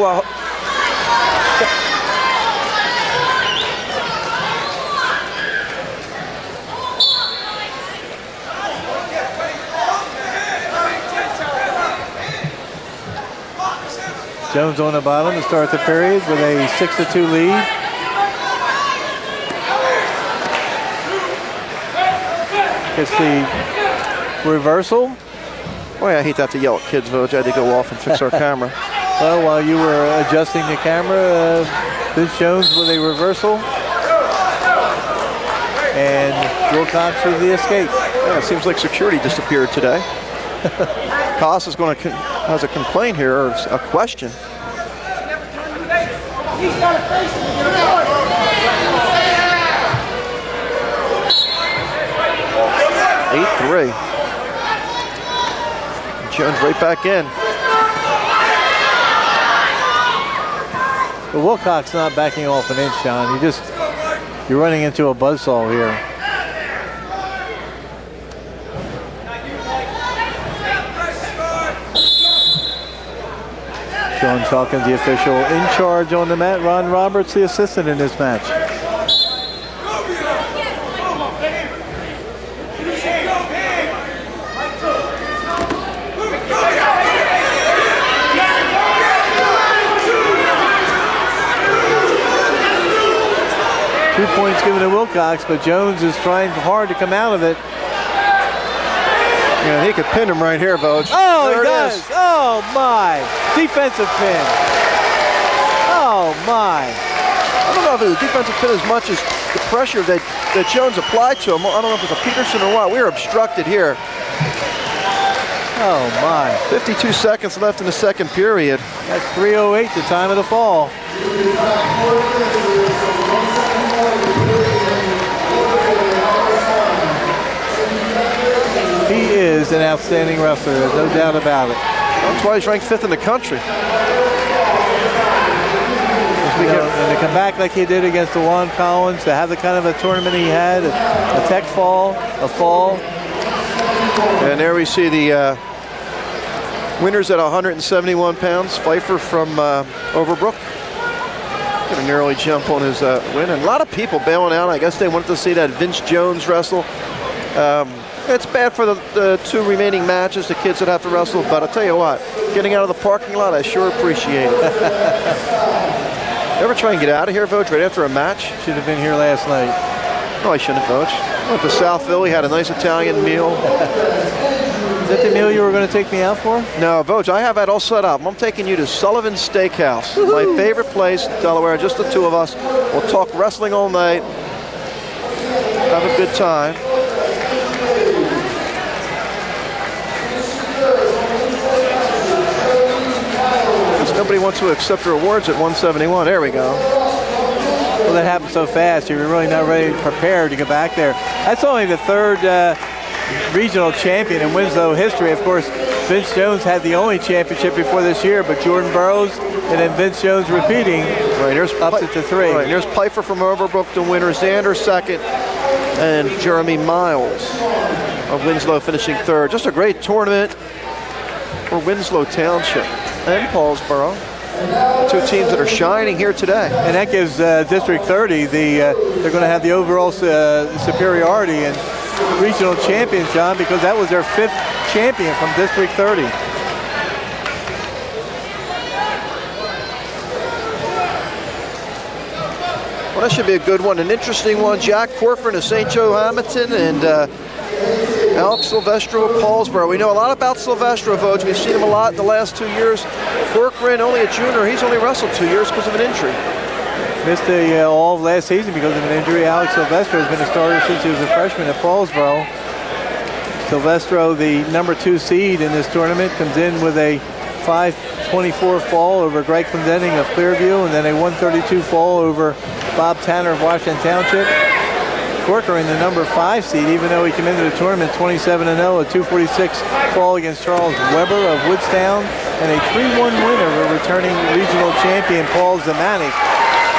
Speaker 2: Jones on the bottom to start the period with a 6-2 lead. It's the reversal.
Speaker 1: Boy, I hate to have to yell at kids, Vogue. I had to go off and fix our camera.
Speaker 2: Well, while you were adjusting the camera, Vince Jones with a reversal. And Wilcox with the escape.
Speaker 1: Yeah, it seems like security disappeared today. Koss is going to has a complaint here, or a question. He's got a face. 8-3. Jones right back in.
Speaker 2: But Wilcox not backing off an inch, John. You're running into a buzzsaw here. Sean Falcon, the official in charge on the mat. Ron Roberts, the assistant in this match. Two points given to Wilcox, but Jones is trying hard to come out of it.
Speaker 1: Yeah, he could pin him right here, Vogue.
Speaker 2: Oh, he does. Oh, my. Defensive pin. Oh, my.
Speaker 1: I don't know if it was a defensive pin as much as the pressure that Jones applied to him. I don't know if it was a Peterson or what. We are obstructed here.
Speaker 2: Oh, my.
Speaker 1: 52 seconds left in the second period.
Speaker 2: That's 3:08, the time of the fall. He is an outstanding wrestler, there's no doubt about it.
Speaker 1: That's why he's ranked 5th in the country.
Speaker 2: And to come back like he did against DeJuan Collins, to have the kind of a tournament he had, a tech fall, a fall.
Speaker 1: And there we see the winners at 171 pounds. Pfeiffer from Overbrook. Got an early jump on his win. And a lot of people bailing out. I guess they wanted to see that Vince Jones wrestle. It's bad for the 2 remaining matches, the kids that have to wrestle. But I'll tell you what, getting out of the parking lot, I sure appreciate it. Ever try and get out of here, Voge, right after a match?
Speaker 2: Should have been here last night.
Speaker 1: No, I shouldn't have, Voge. Went to South Philly, had a nice Italian meal.
Speaker 2: Is that the meal you were going to take me out for?
Speaker 1: No, Voge, I have that all set up. I'm taking you to Sullivan's Steakhouse, my favorite place in Delaware, just the 2 of us. We'll talk wrestling all night, have a good time. Nobody wants to accept their awards at 171. There we go.
Speaker 2: Well, that happened so fast. You were really not ready, prepared to go back there. That's only the 3rd regional champion in Winslow history. Of course, Vince Jones had the only championship before this year, but Jordan Burroughs and then Vince Jones repeating.
Speaker 1: Right, there's
Speaker 2: ups it to 3.
Speaker 1: Right, there's Pfeiffer from Overbrook, the winner. Xander 2nd, and Jeremy Miles of Winslow finishing 3rd. Just a great tournament for Winslow Township and Paulsboro. 2 teams that are shining here today.
Speaker 2: And that gives District 30 they're going to have the overall superiority and regional champions, John, because that was their 5th champion from District 30.
Speaker 1: Well, that should be a good one, an interesting one. Jack Corcoran of St. Joe Hamilton and Alex Silvestro of Paulsboro. We know a lot about Silvestro, Vogue. We've seen him a lot in the last 2 years. Corcoran, only a junior. He's only wrestled 2 years because of an injury.
Speaker 2: Missed all of last season because of an injury. Alex Silvestro has been a starter since he was a freshman at Paulsboro. Silvestro, the number 2 seed in this tournament, comes in with a 5:24 fall over Greg Clendenning of Clearview, and then a 1:32 fall over Bob Tanner of Washington Township. Corcoran, the number 5 seed, even though he came into the tournament 27-0, a 2:46 fall against Charles Weber of Woodstown, and a 3-1 win over returning regional champion Paul Zamanek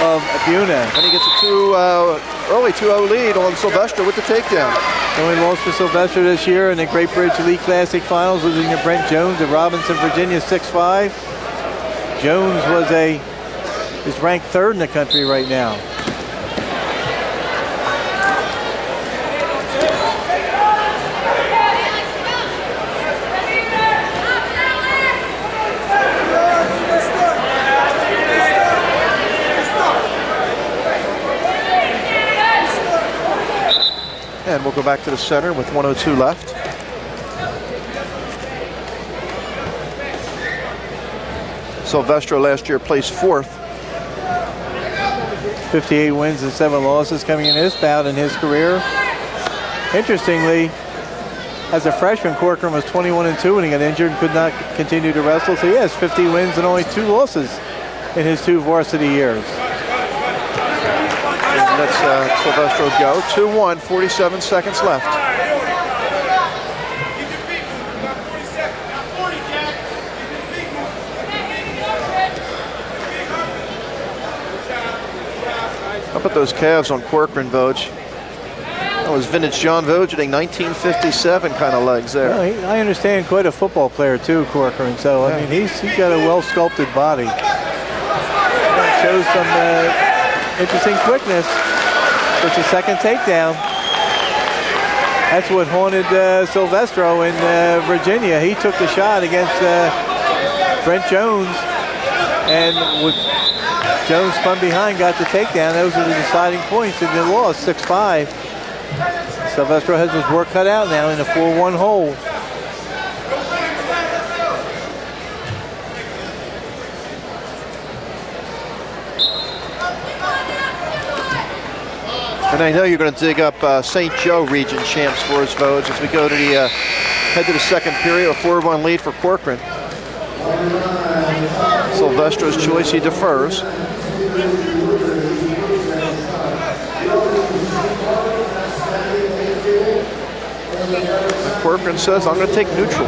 Speaker 2: of Buna.
Speaker 1: And he gets a early 2-0 lead on Silvestro with the takedown.
Speaker 2: The only loss for Silvestro this year in the Great Bridge Elite Classic Finals, losing to Brent Jones of Robinson, Virginia, 6-5. Jones is ranked 3rd in the country right now.
Speaker 1: And we'll go back to the center with 1:02 left. Silvestro last year placed 4th.
Speaker 2: 58 wins and 7 losses coming in this bout in his career. Interestingly, as a freshman, Corcoran was 21-2 when he got injured and could not continue to wrestle. So he has 50 wins and only 2 losses in his 2 varsity years.
Speaker 1: Let's Silvestro go. 2-1, 47 seconds left. How about those calves on Corcoran, Voge? That was vintage John Vogeding, 1957 kind of legs there.
Speaker 2: Well, I understand quite a football player too, Corcoran. So, I mean, he's got a well-sculpted body. That shows some interesting quickness. It's a 2nd takedown. That's what haunted Silvestro in Virginia. He took the shot against Brent Jones, and with Jones spun behind, got the takedown. Those are the deciding points in the loss, 6-5. Silvestro has his work cut out now in a 4-1 hole.
Speaker 1: And I know you're going to dig up St. Joe region champs for us, Vogue, as we go to the head to the second period, a 4-1 lead for Corcoran. Silvestro's choice, he defers. And Corcoran says, I'm going to take neutral.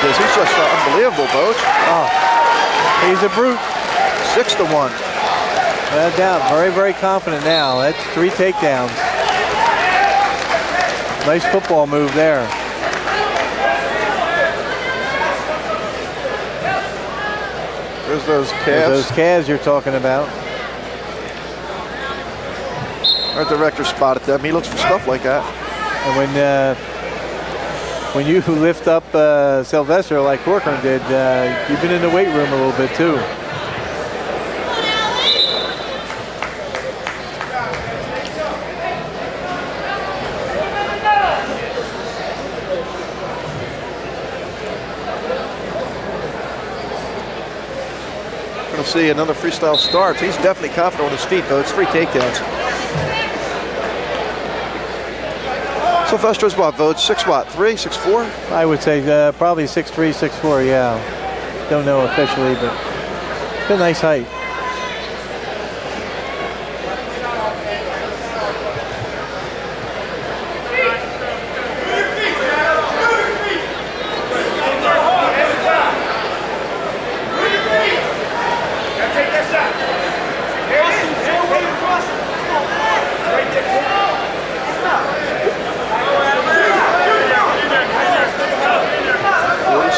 Speaker 1: He's just unbelievable, Boach.
Speaker 2: Oh, he's a brute.
Speaker 1: 6-1.
Speaker 2: Without doubt, very, very confident now. That's 3 takedowns. Nice football move there.
Speaker 1: There's those calves.
Speaker 2: There's those calves you're talking about.
Speaker 1: Our director spotted them. He looks for stuff like that.
Speaker 2: And when you lift up Silvestro like Corcoran did, you've been in the weight room a little bit too.
Speaker 1: Going to see another freestyle start. He's definitely confident on his feet, though. It's 3 takedowns. Silvestro's what, Vogue? 6'3", 6'4"?
Speaker 2: I would say probably 6'3", 6'4", yeah. Don't know officially, but it's a nice height.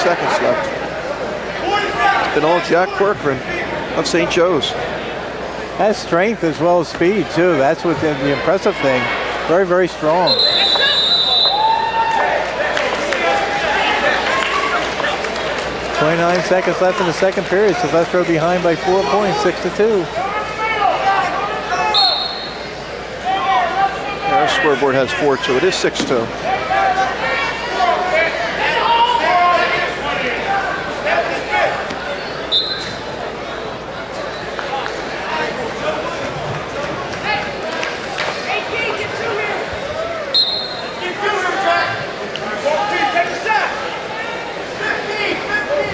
Speaker 1: Seconds left. It's been all Jack Corcoran of St. Joe's.
Speaker 2: Has strength as well as speed too. That's what the impressive thing. Very, very strong. .29 seconds left in the second period. Silvestro behind by 4 points, 6-2.
Speaker 1: Our scoreboard has 4-2. It is 6-2.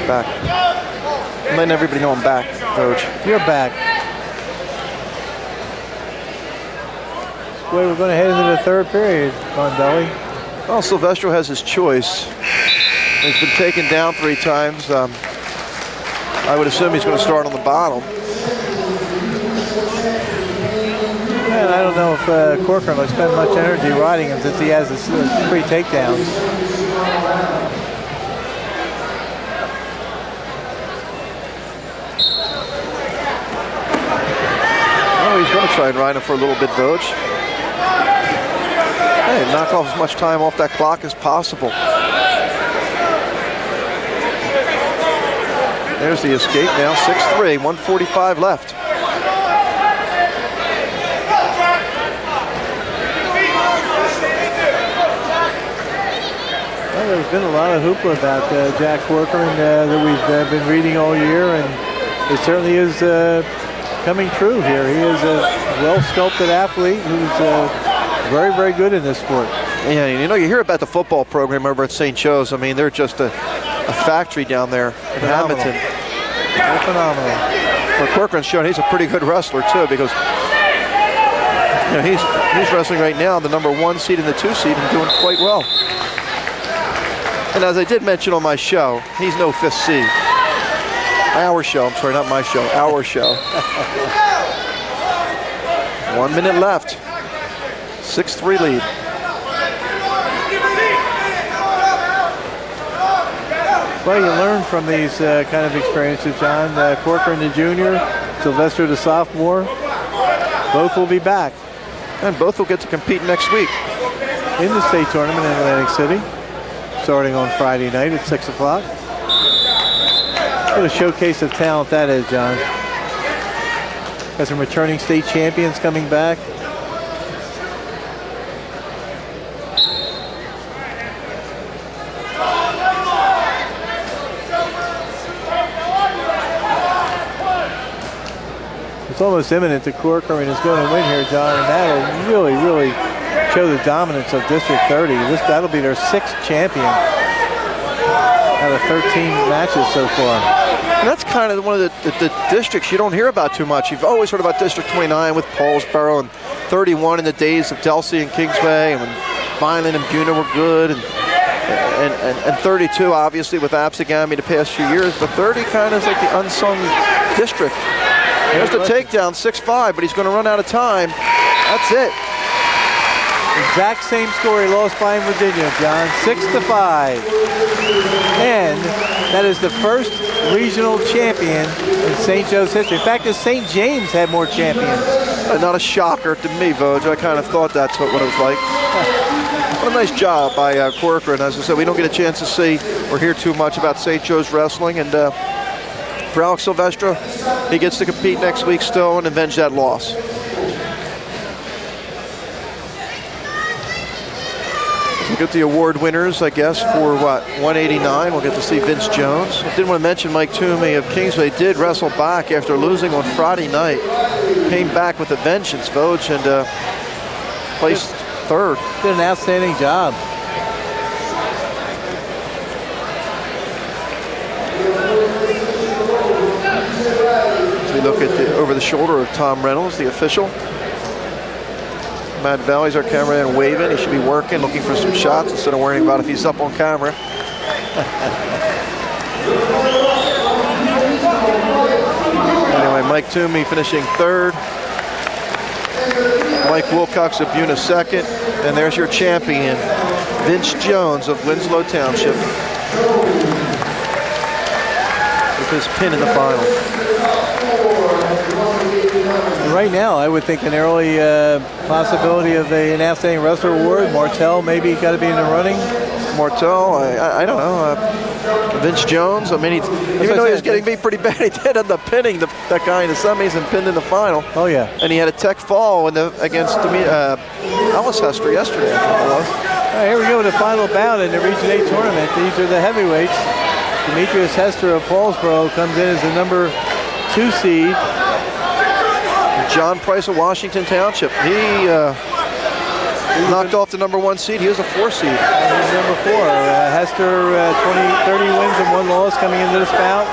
Speaker 1: Back. I'm letting everybody know I'm back, Coach.
Speaker 2: You're back. Well, we're going to head into the third period, Mondelli.
Speaker 1: Well, Silvestro has his choice. He's been taken down 3 times. I would assume he's going to start on the bottom.
Speaker 2: And I don't know if Corcoran will spend much energy riding him since he has his 3 takedowns.
Speaker 1: He's going to try and ride him for a little bit, Vogue. Hey, knock off as much time off that clock as possible. There's the escape now, 6-3, 1:45 left.
Speaker 2: Well, there's been a lot of hoopla about Jack Corcoran that we've been reading all year, and it certainly is coming true here. He is a well-sculpted athlete who's very, very good in this sport.
Speaker 1: Yeah, you know, you hear about the football program over at St. Joe's. I mean, they're just a factory down there in Hamilton.
Speaker 2: They're phenomenal.
Speaker 1: Well, Corcoran's shown he's a pretty good wrestler, too, because you know, he's wrestling right now the number 1 seed and the 2 seed and doing quite well. And as I did mention on my show, he's no 5th seed. Our show, I'm sorry, not my show, our show. 1 minute left. 6-3 lead.
Speaker 2: Well, you learn from these kind of experiences, John. Corcoran the junior, Silvestro the sophomore, both will be back.
Speaker 1: And both will get to compete next week.
Speaker 2: In the state tournament in Atlantic City, starting on Friday night at 6 o'clock. What a showcase of talent that is, John. Got some returning state champions coming back. It's almost imminent that Corcoran is going to win here, John, and that'll really, really show the dominance of District 30. That'll be their 6th champion out of 13 matches so far.
Speaker 1: And that's kind of one of the districts you don't hear about too much. You've always heard about District 29 with Paulsboro, and 31 in the days of Delsey and Kingsway, and when Vineland and Buna were good, and 32 obviously with Absegami the past few years, but 30 kind of is like the unsung district. There's the takedown, 6-5, but he's going to run out of time. That's it.
Speaker 2: Exact same score he lost by in Virginia, John, 6-5. And that is the first regional champion in St. Joe's history. In fact, St. James had more champions.
Speaker 1: Not a shocker to me, Voj. I kind of thought that's what it was like. What a nice job by Corcoran. As I said, we don't get a chance to see or hear too much about St. Joe's wrestling. And for Alex Silvestre, he gets to compete next week still and avenge that loss. We'll get the award winners, I guess, for what, 189. We'll get to see Vince Jones. I did want to mention Mike Toomey of Kingsway did wrestle back after losing on Friday night. Came back with a vengeance, Voj, and placed 3rd.
Speaker 2: Did an outstanding job.
Speaker 1: As we look at the over the shoulder of Tom Reynolds, the official. Matt Valley's our cameraman waving. He should be working, looking for some shots instead of worrying about if he's up on camera. Anyway, Mike Toomey finishing 3rd. Mike Wilcox of Buna 2nd. And there's your champion, Vince Jones of Winslow Township, with his pin in the final.
Speaker 2: Right now, I would think an early possibility of an outstanding wrestler award. Martell maybe got to be in the running.
Speaker 1: Martell, I don't know. Vince Jones, I mean, even though he was getting beat pretty bad, he did end up pinning that guy in the semis and pinned in the final.
Speaker 2: Oh, yeah.
Speaker 1: And he had a tech fall against Alice Hester yesterday, I think it was.
Speaker 2: All right, here we go, the final bout in the Region 8 tournament. These are the heavyweights. Demetrius Hester of Paulsboro comes in as the number 2 seed.
Speaker 1: John Price of Washington Township. He knocked off the number 1 seed. He was a 4 seed.
Speaker 2: He's number 4. Hester, 30 wins and 1 loss coming into this bout.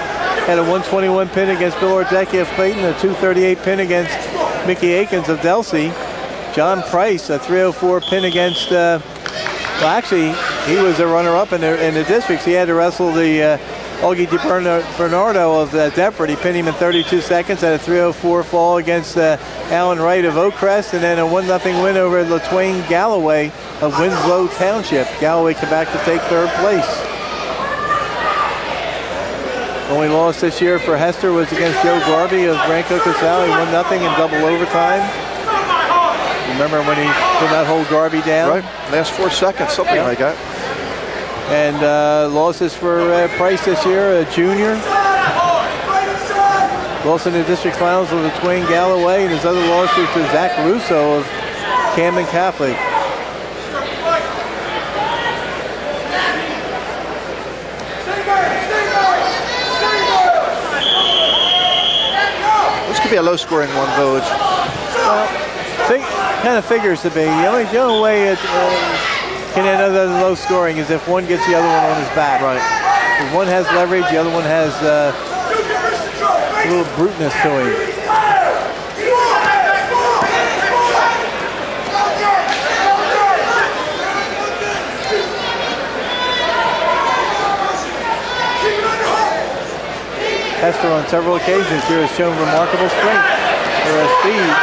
Speaker 2: Had a 121 pin against Bill Ordecki of Clayton, a 238 pin against Mickey Akins of Delsey. John Price, a 304 pin against, well, actually, he was a runner-up in the districts. He had to wrestle the Augie DiBernardo of Deptford. He pinned him in 32 seconds at a 304 fall against Alan Wright of Oakcrest, and then a 1-0 win over LaTwain Galloway of Winslow Township. Galloway came back to take 3rd place. Only loss this year for Hester was against Joe Garvey of Ranco Valley, 1-0 in double overtime. Remember when he could not hold Garvey down?
Speaker 1: Right, last 4 seconds, something like that.
Speaker 2: And losses for Price this year, a junior. Lost in the district finals with LaTwain Galloway, and his other loss was to Zach Russo of Camden Catholic.
Speaker 1: This could be a low-scoring one, Voj.
Speaker 2: Kind of figures to be. The only way it can end other than low scoring is if one gets the other one on his back.
Speaker 1: Right.
Speaker 2: If one has leverage, the other one has a little bruteness to him. Hester on several occasions here has shown remarkable strength or speed.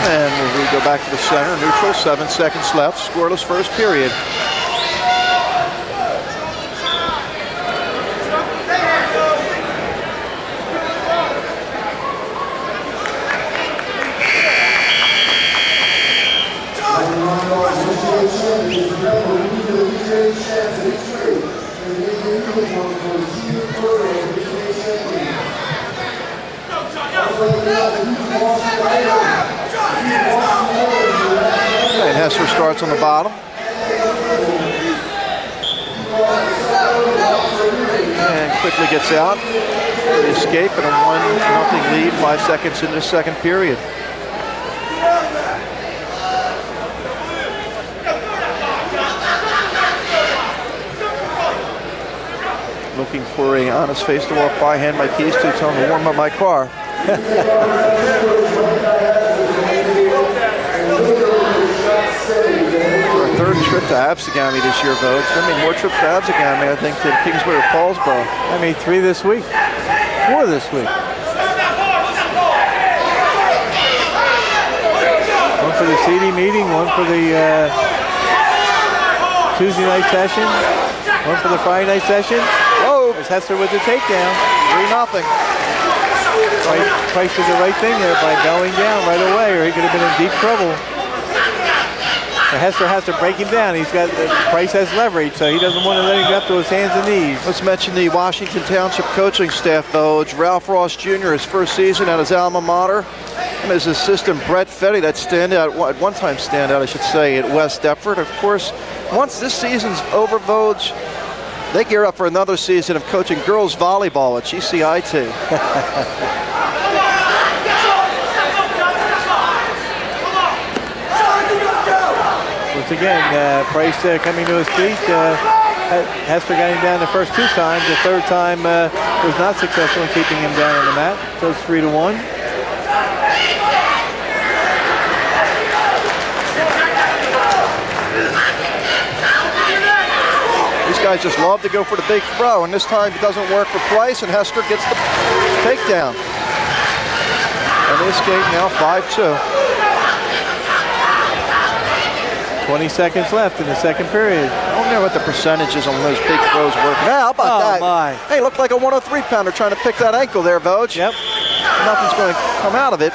Speaker 1: And we go back to the center, neutral, 7 seconds left, scoreless first period. And Hester starts on the bottom. And quickly gets out. The escape and a 1-0 lead, 5 seconds into the second period. Looking for a honest face to walk by, hand my keys to, tell him to warm up my car. Our third trip to Absegami this year, Vogue. I mean, more trips to Absegami, I think, than Kingswood or Paulsboro.
Speaker 2: I mean, 3 this week. 4 this week. One for the CD meeting, one for the Tuesday night session, one for the Friday night session.
Speaker 1: Oh,
Speaker 2: there's Hester with the takedown.
Speaker 1: 3-0.
Speaker 2: Price did the right thing there by bowing down right away, or he could have been in deep trouble. And Hester has to break him down. Price has leverage, so he doesn't want to let him get up to his hands and knees.
Speaker 1: Let's mention the Washington Township coaching staff, though. It's Ralph Ross Jr., his first season at his alma mater, and his assistant Brett Fetty, that standout, at one time standout, I should say, at West Deptford. Of course, once this season's over, Vogue, they gear up for another season of coaching girls volleyball at GCIT.
Speaker 2: Once again, Price coming to his feet. Hester got him down the first 2 times. The third time was not successful in keeping him down on the mat. So it's 3-1.
Speaker 1: These guys just love to go for the big throw, and this time it doesn't work for Price, and Hester gets the takedown. And they escape now 5-2.
Speaker 2: 20 seconds left in the second period.
Speaker 1: I don't know what the percentages on those big throws work. Now, how about that?
Speaker 2: My.
Speaker 1: Hey, looked like a 103-pounder trying to pick that ankle there, Vogue.
Speaker 2: Yep.
Speaker 1: Nothing's going to come out of it.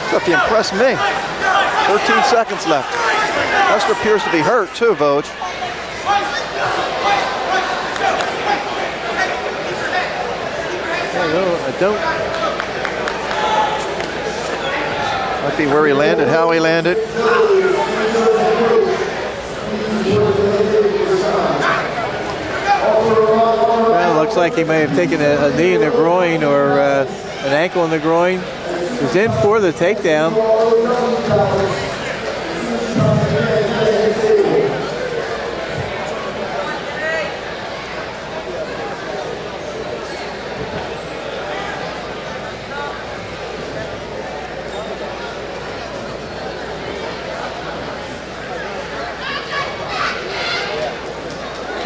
Speaker 1: Except to impress me. 13 seconds left. Hester appears to be hurt, too, Vogue.
Speaker 2: I don't.
Speaker 1: Might be where he landed, how he landed.
Speaker 2: Well, looks like he may have taken a knee in the groin or an ankle in the groin. He's in for the takedown.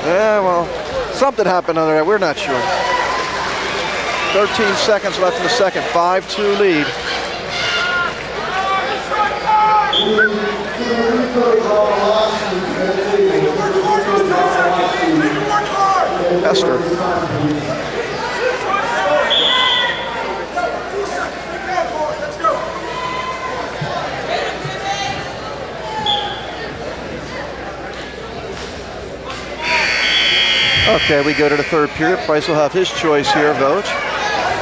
Speaker 1: Yeah, well, something happened under that. We're not sure. 13 seconds left in the second. 5-2 lead. Hester. Okay, we go to the third period. Price will have his choice here, Vogue.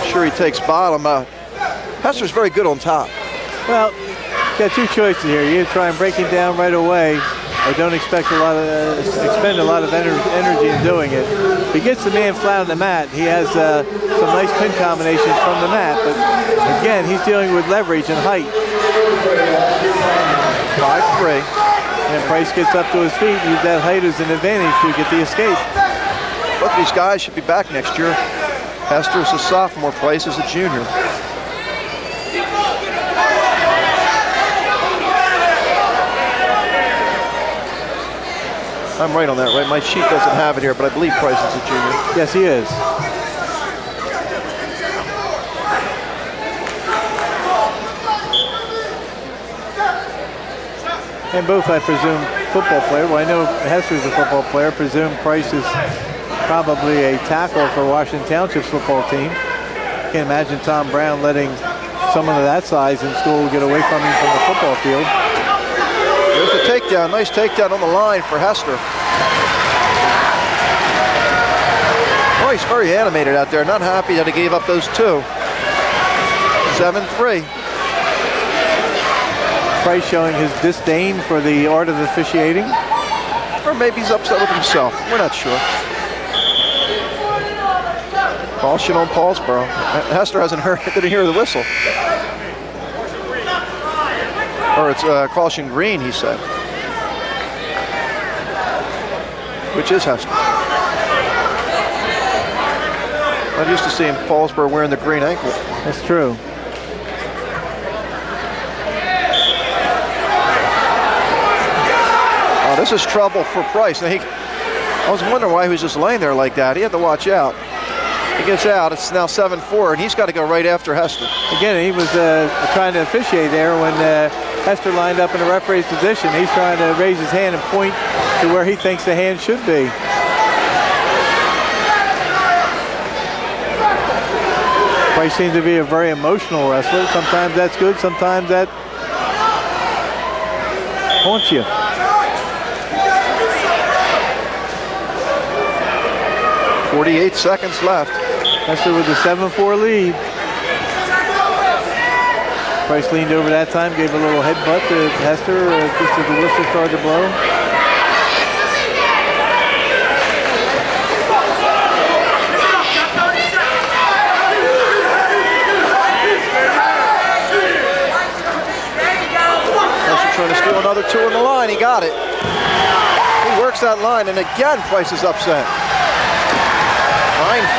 Speaker 1: Sure, he takes bottom. Hester's very good on top.
Speaker 2: Well, got 2 choices here. You either try and break him down right away, or don't expect expend a lot of energy in doing it. If he gets the man flat on the mat, he has some nice pin combinations from the mat. But again, he's dealing with leverage and height.
Speaker 1: 5-3.
Speaker 2: And Price gets up to his feet, use that height as an advantage to get the escape.
Speaker 1: Both of these guys should be back next year. Hester's a sophomore, Price is a junior. I'm right on that, right? My sheet doesn't have it here, but I believe Price is a junior.
Speaker 2: Yes, he is. And both, I presume, football player. Well, I know Hester's a football player. I presume Price is probably a tackle for Washington Township's football team. Can't imagine Tom Brown letting someone of that size in school get away from him from the football field.
Speaker 1: There's the takedown. Nice takedown on the line for Hester. Price very animated out there. Not happy that he gave up those two. 7-3.
Speaker 2: Price showing his disdain for the art of officiating.
Speaker 1: Or maybe he's upset with himself. We're not sure. Caution on Paulsboro. Hester didn't hear the whistle. Or it's caution green, he said. Which is Hester. I'm used to seeing Paulsboro wearing the green anklet.
Speaker 2: That's true.
Speaker 1: Oh, this is trouble for Price. Now I was wondering why he was just laying there like that. He had to watch out. He gets out. It's now 7-4, and he's got to go right after Hester.
Speaker 2: Again, he was trying to officiate there when Hester lined up in the referee's position. He's trying to raise his hand and point to where he thinks the hand should be. Price seems to be a very emotional wrestler. Sometimes that's good, sometimes that haunts you.
Speaker 1: 48 seconds left.
Speaker 2: Hester with the 7-4 lead. Price leaned over that time, gave a little headbutt to Hester just as the whistle started to blow.
Speaker 1: Hester trying to steal another two on the line. He got it. He works that line, and again, Price is upset.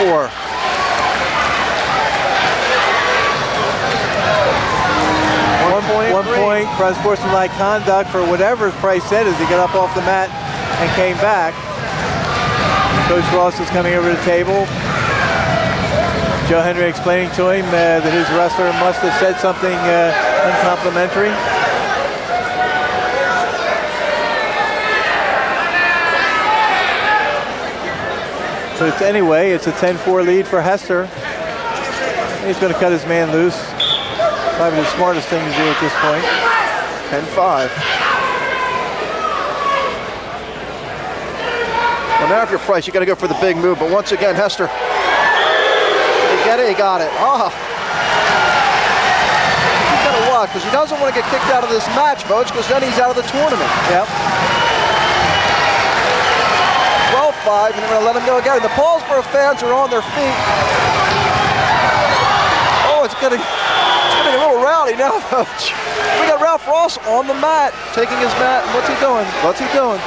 Speaker 1: 9-4.
Speaker 2: One point for unsportsmanlike conduct for whatever Price said as he got up off the mat and came back. Coach Ross is coming over to the table. Joe Henry explaining to him that his wrestler must have said something uncomplimentary. But anyway, it's a 10-4 lead for Hester. He's going to cut his man loose. Probably the smartest thing to do at this point.
Speaker 1: 10-5. Well, now if you're Price, you got to go for the big move. But once again, Hester, did he get it? He got it. Oh. He's got to watch because he doesn't want to get kicked out of this match, folks, because then he's out of the tournament.
Speaker 2: Yep.
Speaker 1: 12-5, and they're going to let him go again. The Paulsboro fans are on their feet. Oh, it's getting a little rowdy now, Coach. We got Ralph Ross on the mat, taking his mat. What's he doing? What's he doing?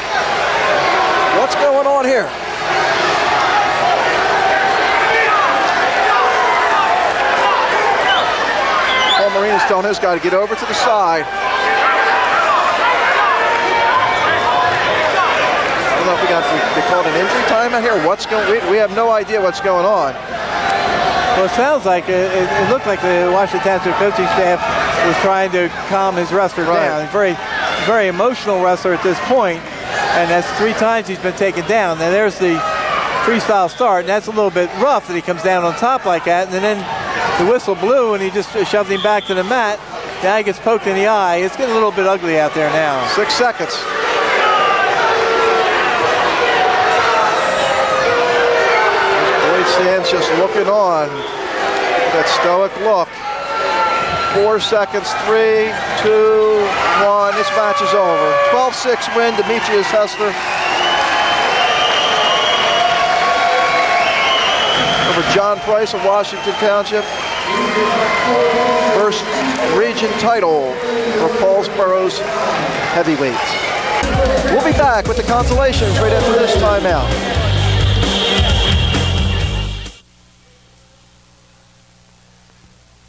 Speaker 1: What's going on here? Paul Marina's telling his guy to get over to the side. I don't know if they called an injury time out here. We have no idea what's going on.
Speaker 2: Well, it sounds like it looked like the Washington Township coaching staff was trying to calm his wrestler down. Very, very emotional wrestler at this point, and that's 3 times he's been taken down. Now there's the freestyle start, and that's a little bit rough that he comes down on top like that, and then the whistle blew, and he just shoved him back to the mat. Now he gets poked in the eye. It's getting a little bit ugly out there now.
Speaker 1: 6 seconds. Stands just looking on. That stoic look. 4 seconds, 3, 2, 1. This match is over. 12-6 win, Demetrius Hester over John Price of Washington Township. First region title for Paulsboro's heavyweights. We'll be back with the consolations right after this timeout.